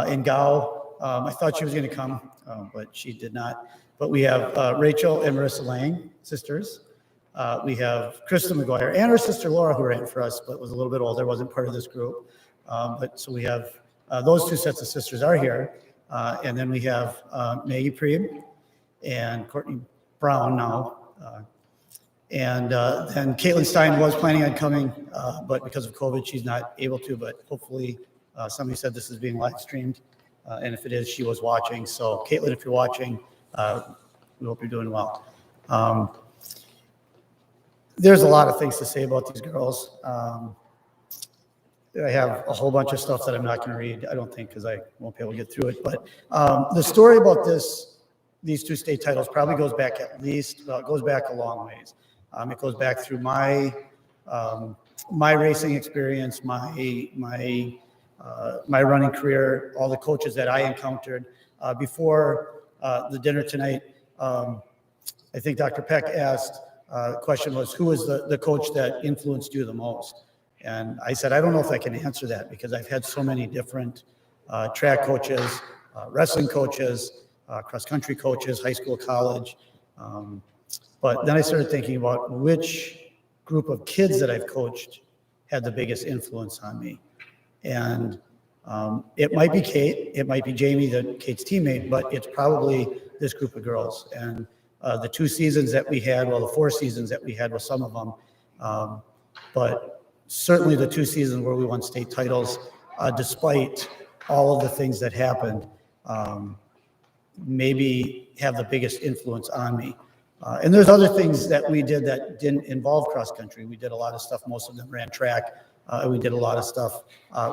E: In Gao, I thought she was going to come, but she did not. But we have Rachel and Marissa Lang, sisters. We have Krista McGuire and her sister Laura, who ran for us, but was a little bit older, wasn't part of this group. But so we have those two sets of sisters are here. And then we have Maggie Preem and Courtney Brown now. And then Caitlin Stein was planning on coming, but because of COVID, she's not able to. But hopefully, somebody said this is being live streamed. And if it is, she was watching. So Caitlin, if you're watching, we hope you're doing well. There's a lot of things to say about these girls. I have a whole bunch of stuff that I'm not going to read, I don't think, because I won't be able to get through it. But the story about these two state titles probably goes back it goes back a long ways. It goes back through my racing experience, my running career, all the coaches that I encountered. Before the dinner tonight, I think Dr. Peck asked The question was, who was the coach that influenced you the most? And I said, I don't know if I can answer that because I've had so many different track coaches, wrestling coaches, cross-country coaches, high school, college. But then I started thinking about which group of kids that I've coached had the biggest influence on me. And it might be Kate, it might be Jamie, Kate's teammate, but it's probably this group of girls. And the 2 seasons that we had, well, the 4 seasons that we had with some of them, but certainly the 2 seasons where we won state titles, despite all of the things that happened, maybe have the biggest influence on me. And there's other things that we did that didn't involve cross country. We did a lot of stuff. Most of them ran track. We did a lot of stuff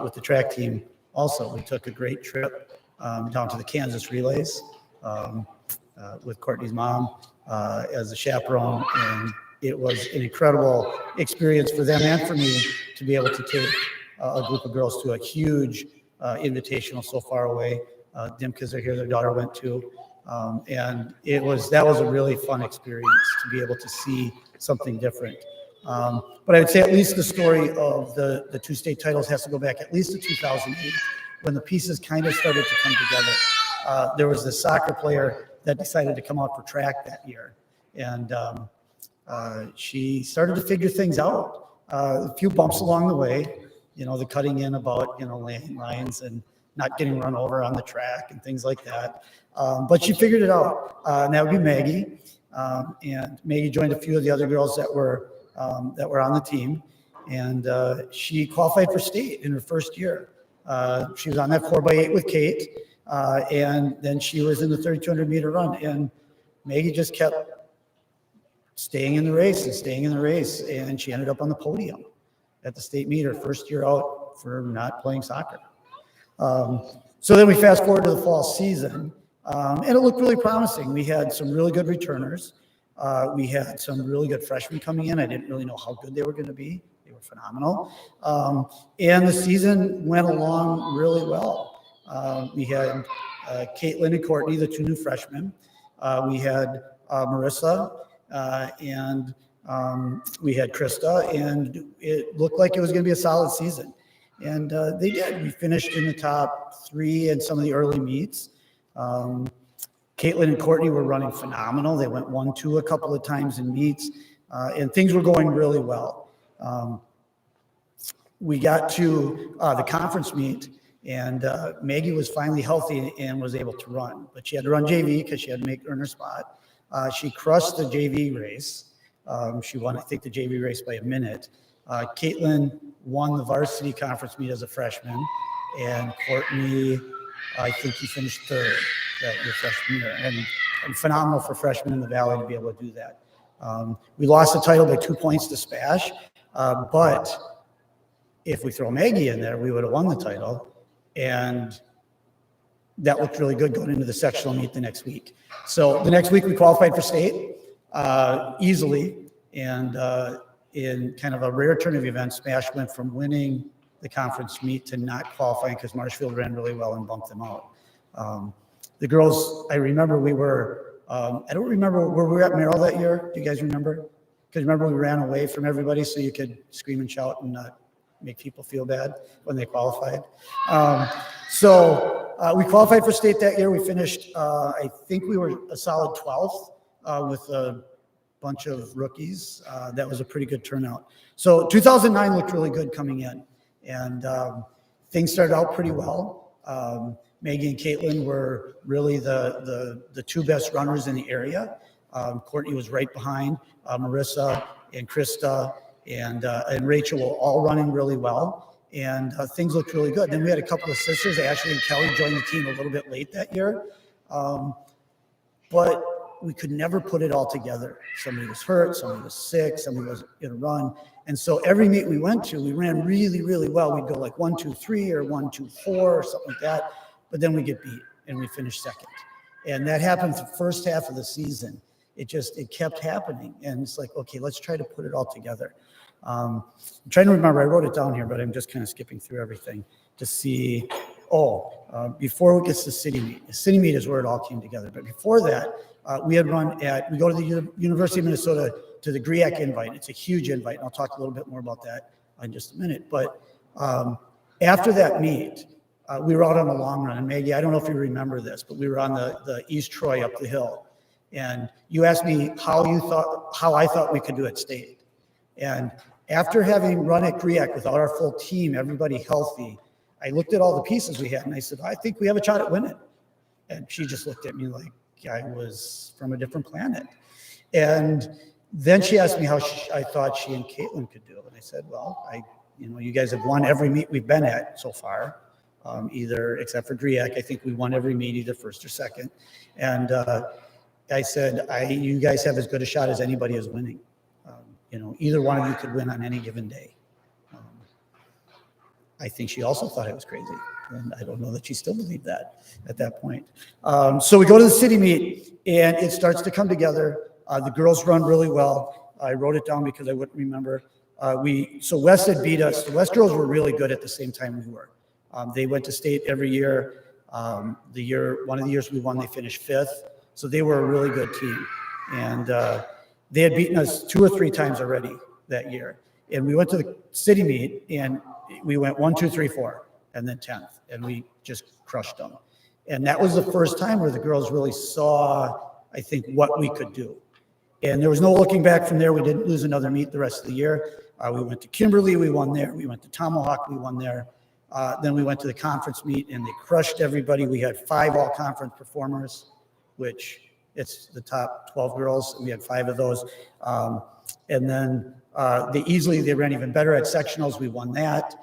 E: with the track team. Also, we took a great trip down to the Kansas relays with Courtney's mom as a chaperone. And it was an incredible experience for them and for me to be able to take a group of girls to a huge invitational so far away. Dimkas are here, their daughter went to. And that was a really fun experience to be able to see something different. But I would say at least the story of the 2 state titles has to go back at least to 2008 when the pieces kind of started to come together. There was this soccer player that decided to come out for track that year. And she started to figure things out. A few bumps along the way, the cutting in about, laying lines and not getting run over on the track and things like that. But she figured it out, and that would be Maggie. And Maggie joined a few of the other girls that were on the team, and she qualified for state in her first year. She was on that 4x8 with Kate, and then she was in the 3,200 meter run, and Maggie just kept staying in the race and staying in the race, and she ended up on the podium at the state meet her first year out for not playing soccer. So then we fast forward to the fall season, and it looked really promising. We had some really good returners. We had some really good freshmen coming in. I didn't really know how good they were going to be. They were phenomenal. And the season went along really well. We had Caitlin and Courtney, the 2 new freshmen. We had Marissa, and we had Krista, and it looked like it was going to be a solid season. And they did. We finished in the top 3 in some of the early meets. Caitlin and Courtney were running phenomenal. They went 1-2 a couple of times in meets, and things were going really well. We got to the conference meet, and Maggie was finally healthy and was able to run. But she had to run JV because she had to earn her spot. She crushed the JV race. She won, I think, the JV race by a minute. Caitlin won the varsity conference meet as a freshman, and Courtney, I think he finished 3rd that year freshman year, and phenomenal for freshmen in the Valley to be able to do that. We lost the title by 2 points to Spash, but if we throw Maggie in there, we would have won the title, and that looked really good going into the sectional meet the next week. So the next week we qualified for state easily, and in kind of a rare turn of events, Smash went from winning the conference meet to not qualifying because Marshfield ran really well and bumped them out. The girls, I remember we were, I don't remember, were we at Merrill that year? Do you guys remember? Because remember we ran away from everybody so you could scream and shout and not make people feel bad when they qualified. So we qualified for state that year. We finished, I think we were a solid 12th with a bunch of rookies. That was a pretty good turnout. So 2009 looked really good coming in, and things started out pretty well. Maggie and Caitlin were really the 2 best runners in the area. Courtney was right behind. Marissa and Krista and Rachel were all running really well, and things looked really good. Then we had a couple of sisters. Ashley and Kelly joined the team a little bit late that year, but we could never put it all together. Somebody was hurt, somebody was sick, somebody was in a run. And so every meet we went to, we ran really, really well. We'd go like 1-2-3 or 1-2-4 or something like that. But then we get beat and we finish second. And that happened the first half of the season. It kept happening. And it's like, okay, let's try to put it all together. I'm trying to remember, I wrote it down here, but I'm just kind of skipping through everything to see. Before it gets to city meet. The city meet is where it all came together. But before that, we go to the University of Minnesota to the GRIAC invite. It's a huge invite, and I'll talk a little bit more about that in just a minute. But after that meet, we were out on a long run. And Maggie, I don't know if you remember this, but we were on the East Troy up the hill. And you asked me how I thought we could do at state. And after having run at GRIAC without our full team, everybody healthy, I looked at all the pieces we had and I said, I think we have a shot at winning. And she just looked at me like I was from a different planet. And then she asked me how I thought she and Caitlin could do. And I said, well, you guys have won every meet we've been at so far, either except for GRIAC. I think we won every meet, either first or second. And I said, you guys have as good a shot as anybody is winning. Either one of you could win on any given day. I think she also thought I was crazy. And I don't know that she still believed that at that point. So we go to the city meet and it starts to come together. The girls run really well. I wrote it down because I wouldn't remember. So West had beat us. The West girls were really good at the same time we were. They went to state every year. One of the years we won, they finished 5th. So they were a really good team. And they had beaten us 2 or 3 times already that year. And we went to the city meet and we went 1, 2, 3, 4, and then 10th. And we just crushed them. And that was the first time where the girls really saw, I think, what we could do. And there was no looking back from there. We didn't lose another meet the rest of the year. We went to Kimberly, we won there. We went to Tomahawk, we won there. Then we went to the conference meet and they crushed everybody. We had 5 all-conference performers, which it's the top 12 girls. We had 5 of those. And then they ran even better at sectionals. We won that.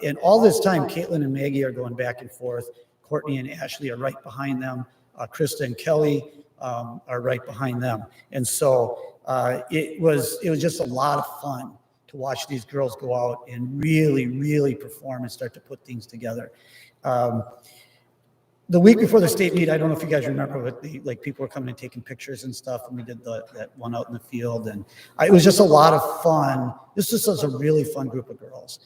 E: And all this time, Caitlin and Maggie are going back and forth. Courtney and Ashley are right behind them. Krista and Kelly are right behind them. And so it was just a lot of fun to watch these girls go out and really, really perform and start to put things together. The week before the state meet, I don't know if you guys remember, but people were coming and taking pictures and stuff, and we did that one out in the field, and it was just a lot of fun. This was a really fun group of girls,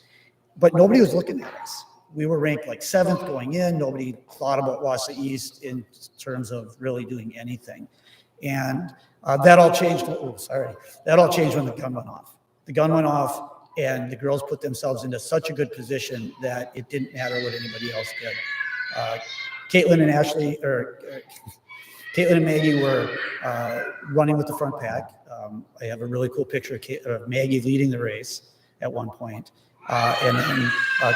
E: but nobody was looking at us. We were ranked like 7th going in. Nobody thought about Wausau East in terms of really doing anything, and that all changed. That all changed when the gun went off. The gun went off, and the girls put themselves into such a good position that it didn't matter what anybody else did. Caitlin and Maggie were running with the front pack. I have a really cool picture of Maggie leading the race at one point. And then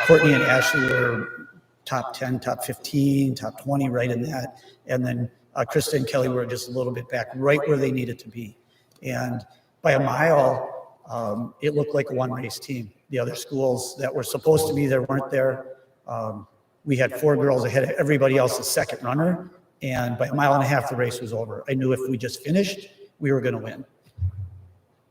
E: Courtney and Ashley were top 10, top 15, top 20, right in that. And then Krista and Kelly were just a little bit back, right where they needed to be. And by a mile, it looked like a one-race team. The other schools that were supposed to be there weren't there. We had 4 girls ahead of everybody else's second runner, and by a mile and a half, the race was over. I knew if we just finished, we were going to win.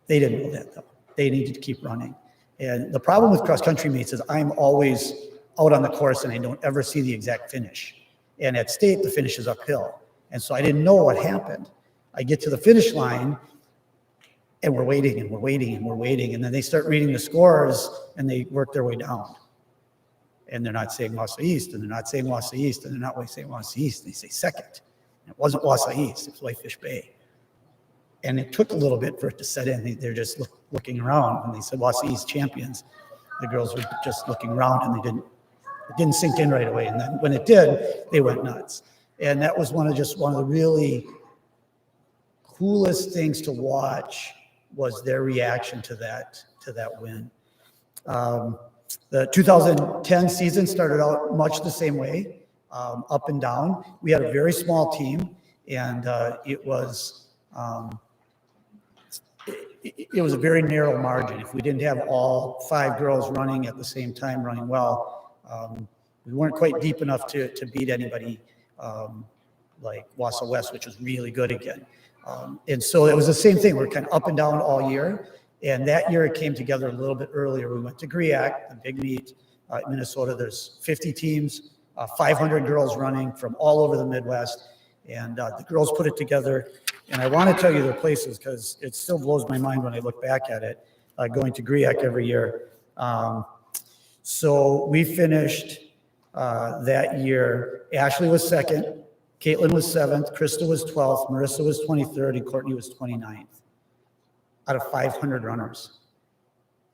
E: They didn't know that, though. They needed to keep running. And the problem with cross-country meets is I'm always out on the course, and I don't ever see the exact finish. And at state, the finish is uphill. And so I didn't know what happened. I get to the finish line, and we're waiting, and we're waiting, and we're waiting. And then they start reading the scores, and they work their way down. And they're not saying Wausau East, and they're not saying Wausau East, and they're not saying Wausau East. They say second. And it wasn't Wausau East, it was Whitefish Bay. And it took a little bit for it to set in. They're just looking around. When they said Wausau East champions, the girls were just looking around, and it didn't sink in right away. And then when it did, they went nuts. And that was one of the really coolest things to watch was their reaction to that win. The 2010 season started out much the same way, up and down. We had a very small team, and it was a very narrow margin. If we didn't have all 5 girls running at the same time, running well, we weren't quite deep enough to beat anybody like Wausau West, which was really good again. And so it was the same thing. We're kind of up and down all year. And that year it came together a little bit earlier. We went to GRIAC, the big meet in Minnesota. There's 50 teams, 500 girls running from all over the Midwest. And the girls put it together. And I want to tell you their places because it still blows my mind when I look back at it, going to GRIAC every year. So we finished that year. Ashley was second, Caitlin was seventh, Krista was 12th, Marissa was 23rd, and Courtney was 29th out of 500 runners.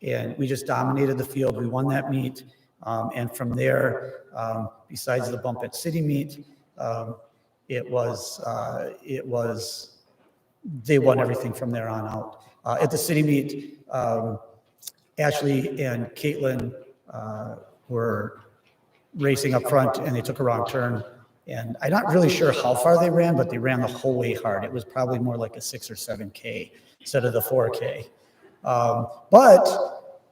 E: And we just dominated the field. We won that meet. And from there, besides the bump at city meet, it was, they won everything from there on out. At the city meet, Ashley and Caitlin were racing up front and they took a wrong turn. And I'm not really sure how far they ran, but they ran the whole way hard. It was probably more like a 6 or 7K instead of the 4K. But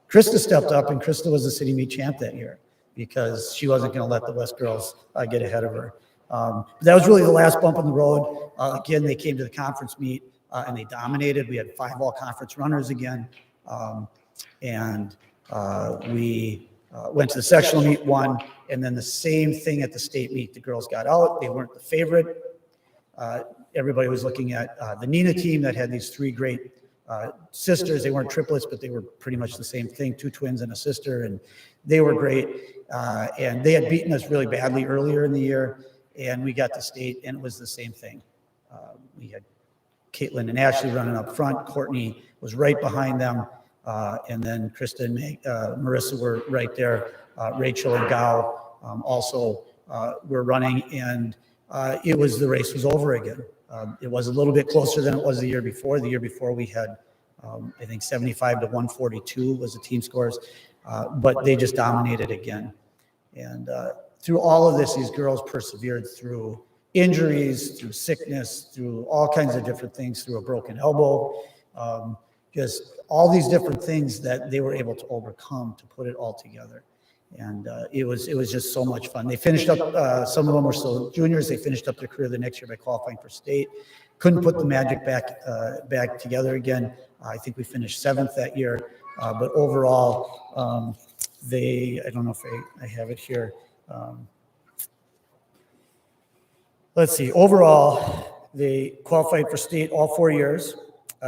E: Krista stepped up, and Krista was the city meet champ that year because she wasn't going to let the West girls get ahead of her. That was really the last bump in the road. Again, they came to the conference meet and they dominated. We had 5 all-conference runners again. We went to the sectional meet, won, and then the same thing at the state meet. The girls got out. They weren't the favorite. Everybody was looking at the Nina team that had these 3 great sisters. They weren't triplets, but they were pretty much the same thing, 2 twins and a sister, and they were great. And they had beaten us really badly earlier in the year, and we got to state, and it was the same thing. We had Caitlin and Ashley running up front. Courtney was right behind them, and then Krista and Marissa were right there. Rachel and Gao also were running, and the race was over again. It was a little bit closer than it was the year before. The year before we had, I think 75 to 142 was the team scores, but they just dominated again. And through all of this, these girls persevered through injuries, through sickness, through all kinds of different things, through a broken elbow, just all these different things that they were able to overcome to put it all together. And it was just so much fun. They finished up, some of them were still juniors. They finished up their career the next year by qualifying for state. Couldn't put the magic back together again. I think we finished 7th that year. But overall, I don't know if I have it here. Let's see. Overall, they qualified for state all 4 years.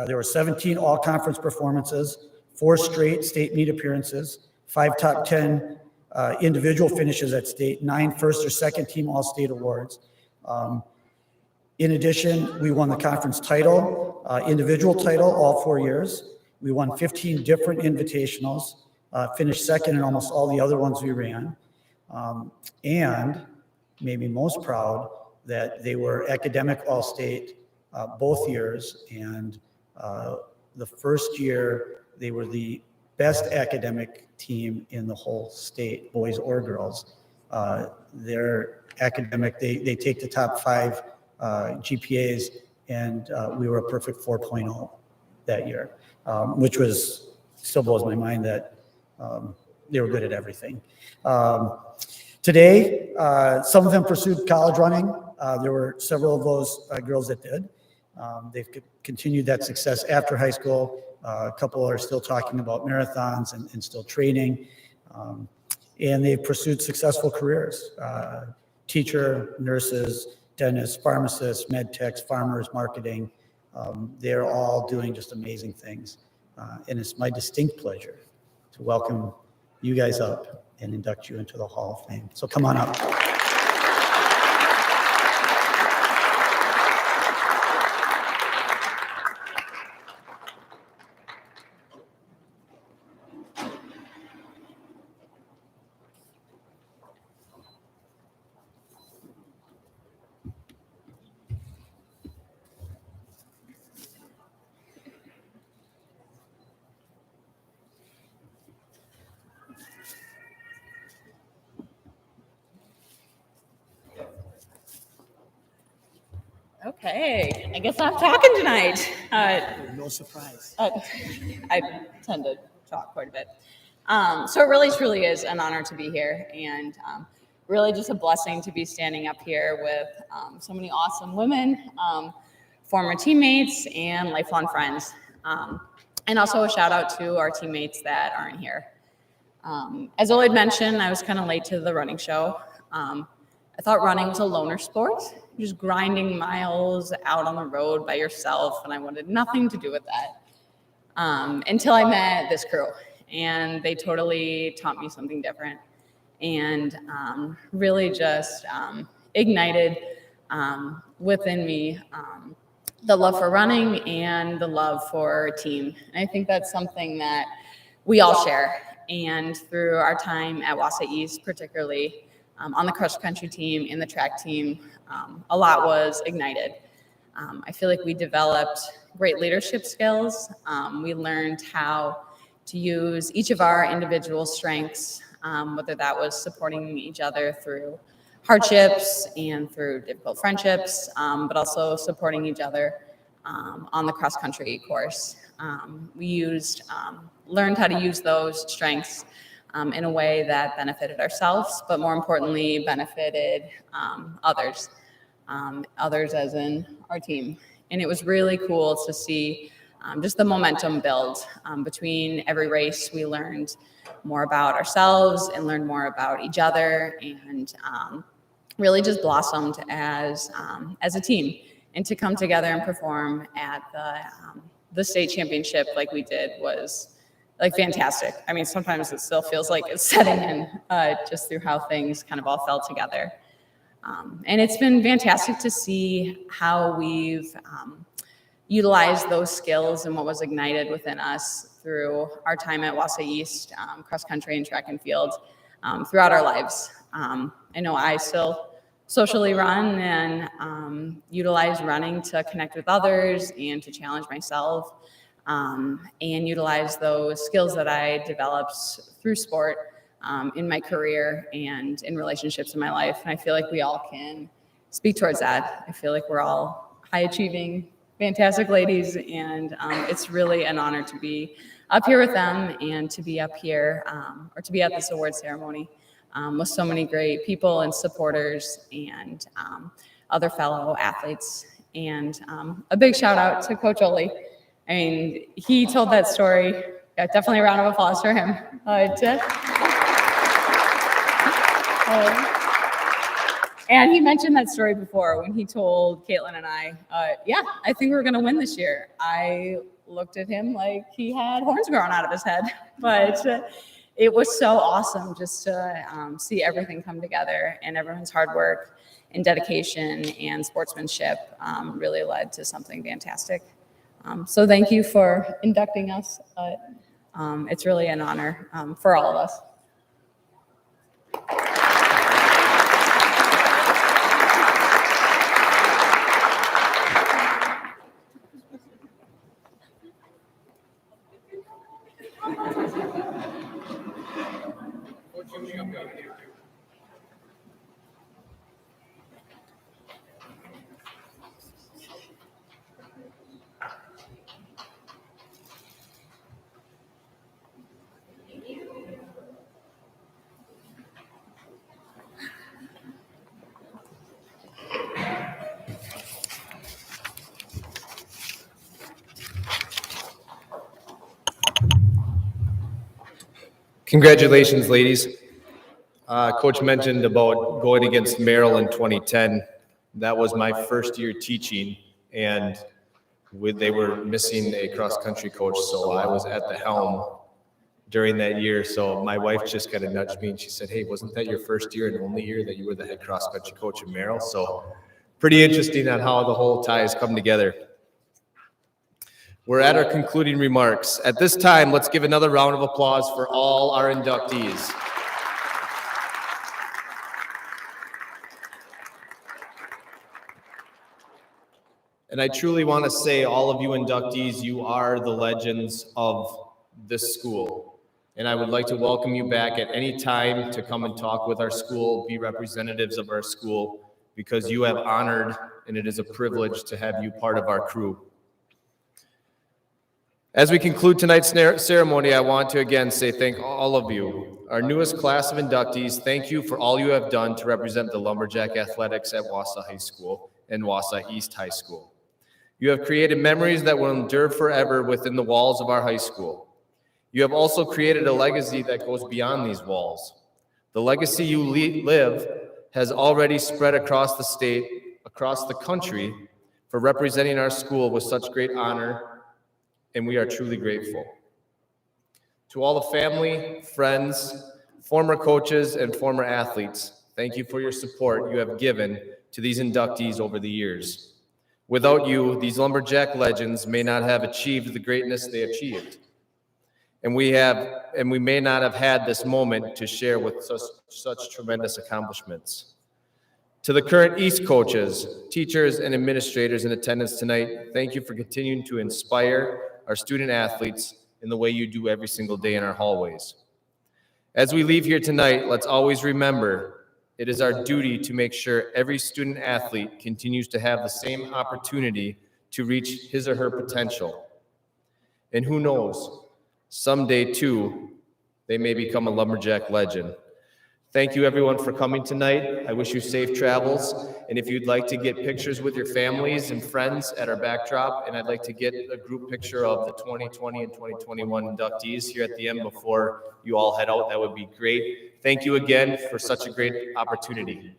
E: There were 17 all-conference performances, 4 straight state meet appearances, 5 top 10 individual finishes at state, 9 first or second team all-state awards. In addition, we won the conference title, individual title all 4 years. We won 15 different invitationals, finished second in almost all the other ones we ran. And maybe most proud that they were academic all-state both years. And the first year, they were the best academic team in the whole state, boys or girls. They're academic, they take the top 5 GPAs, and we were a perfect 4.0 that year, which still blows my mind that they were good at everything. Today, some of them pursued college running. There were several of those girls that did. They've continued that success after high school. A couple are still talking about marathons and still training. And they've pursued successful careers. Teacher, nurses, dentists, pharmacists, med techs, farmers, marketing. They're all doing just amazing things. And it's my distinct pleasure to welcome you guys up and induct you into the Hall of Fame. So come on up.
S: Okay, I guess I'm talking tonight.
E: No surprise.
S: I tend to talk quite a bit. So it really truly is an honor to be here, and really just a blessing to be standing up here with so many awesome women, former teammates, and lifelong friends. And also a shout out to our teammates that aren't here. As Ola had mentioned, I was kind of late to the running show. I thought running was a loner sport, just grinding miles out on the road by yourself, and I wanted nothing to do with that until I met this crew, and they totally taught me something different. and really just ignited within me the love for running and the love for team. And I think that's something that we all share. And through our time at Wausau East, particularly on the cross country team and the track team, a lot was ignited. I feel like we developed great leadership skills. We learned how to use each of our individual strengths, whether that was supporting each other through hardships and through difficult friendships, but also supporting each other on the cross country course. We learned how to use those strengths in a way that benefited ourselves, but more importantly, benefited others, others as in our team. And it was really cool to see just the momentum build. Between every race, we learned more about ourselves and learned more about each other, and really just blossomed as a team. And to come together and perform at the state championship like we did was like fantastic. I mean, sometimes it still feels like it's setting in just through how things kind of all fell together. And it's been fantastic to see how we've utilized those skills and what was ignited within us through our time at Wausau East, cross country and track and field, throughout our lives. I know I still socially run and utilize running to connect with others and to challenge myself, and utilize those skills that I developed through sport in my career and in relationships in my life. And I feel like we all can speak towards that. I feel like we're all high achieving, fantastic ladies, and it's really an honor to be up here with them and to be up here or to be at this award ceremony with so many great people and supporters and other fellow athletes. And a big shout out to Coach Oli. I mean, he told that story. Yeah, definitely a round of applause for him. And he mentioned that story before when he told Caitlin and I, I think we're going to win this year. I looked at him like he had horns growing out of his head, but it was so awesome just to see everything come together, and everyone's hard work and dedication and sportsmanship really led to something fantastic. So thank you for inducting us. It's really an honor for all of us.
C: Congratulations, ladies. Coach mentioned about going against Merrill in 2010. That was my first year teaching, and they were missing a cross-country coach, so I was at the helm during that year. So my wife just kind of nudged me, and she said, hey, wasn't that your first year and only year that you were the head cross-country coach in Merrill? So pretty interesting on how the whole tie has come together. We're at our concluding remarks. At this time, let's give another round of applause for all our inductees. And I truly want to say, all of you inductees, you are the legends of this school. And I would like to welcome you back at any time to come and talk with our school, be representatives of our school, because you have honored, and it is a privilege to have you part of our crew. As we conclude tonight's ceremony, I want to again say thank all of you. Our newest class of inductees, thank you for all you have done to represent the Lumberjack athletics at Wausau High School and Wausau East High School. You have created memories that will endure forever within the walls of our high school. You have also created a legacy that goes beyond these walls. The legacy you live has already spread across the state, across the country, for representing our school with such great honor, and we are truly grateful. To all the family, friends, Former coaches and former athletes, thank you for your support you have given to these inductees over the years. Without you, these lumberjack legends may not have achieved the greatness they achieved. And we may not have had this moment to share with such tremendous accomplishments. To the current East coaches, teachers, and administrators in attendance tonight, thank you for continuing to inspire our student athletes in the way you do every single day in our hallways. As we leave here tonight, let's always remember it is our duty to make sure every student athlete continues to have the same opportunity to reach his or her potential. And who knows, someday too, they may become a lumberjack legend. Thank you everyone for coming tonight. I wish you safe travels. And if you'd like to get pictures with your families and friends at our backdrop, and I'd like to get a group picture of the 2020 and 2021 inductees here at the end before you all head out, that would be great. Thank you again for such a great opportunity.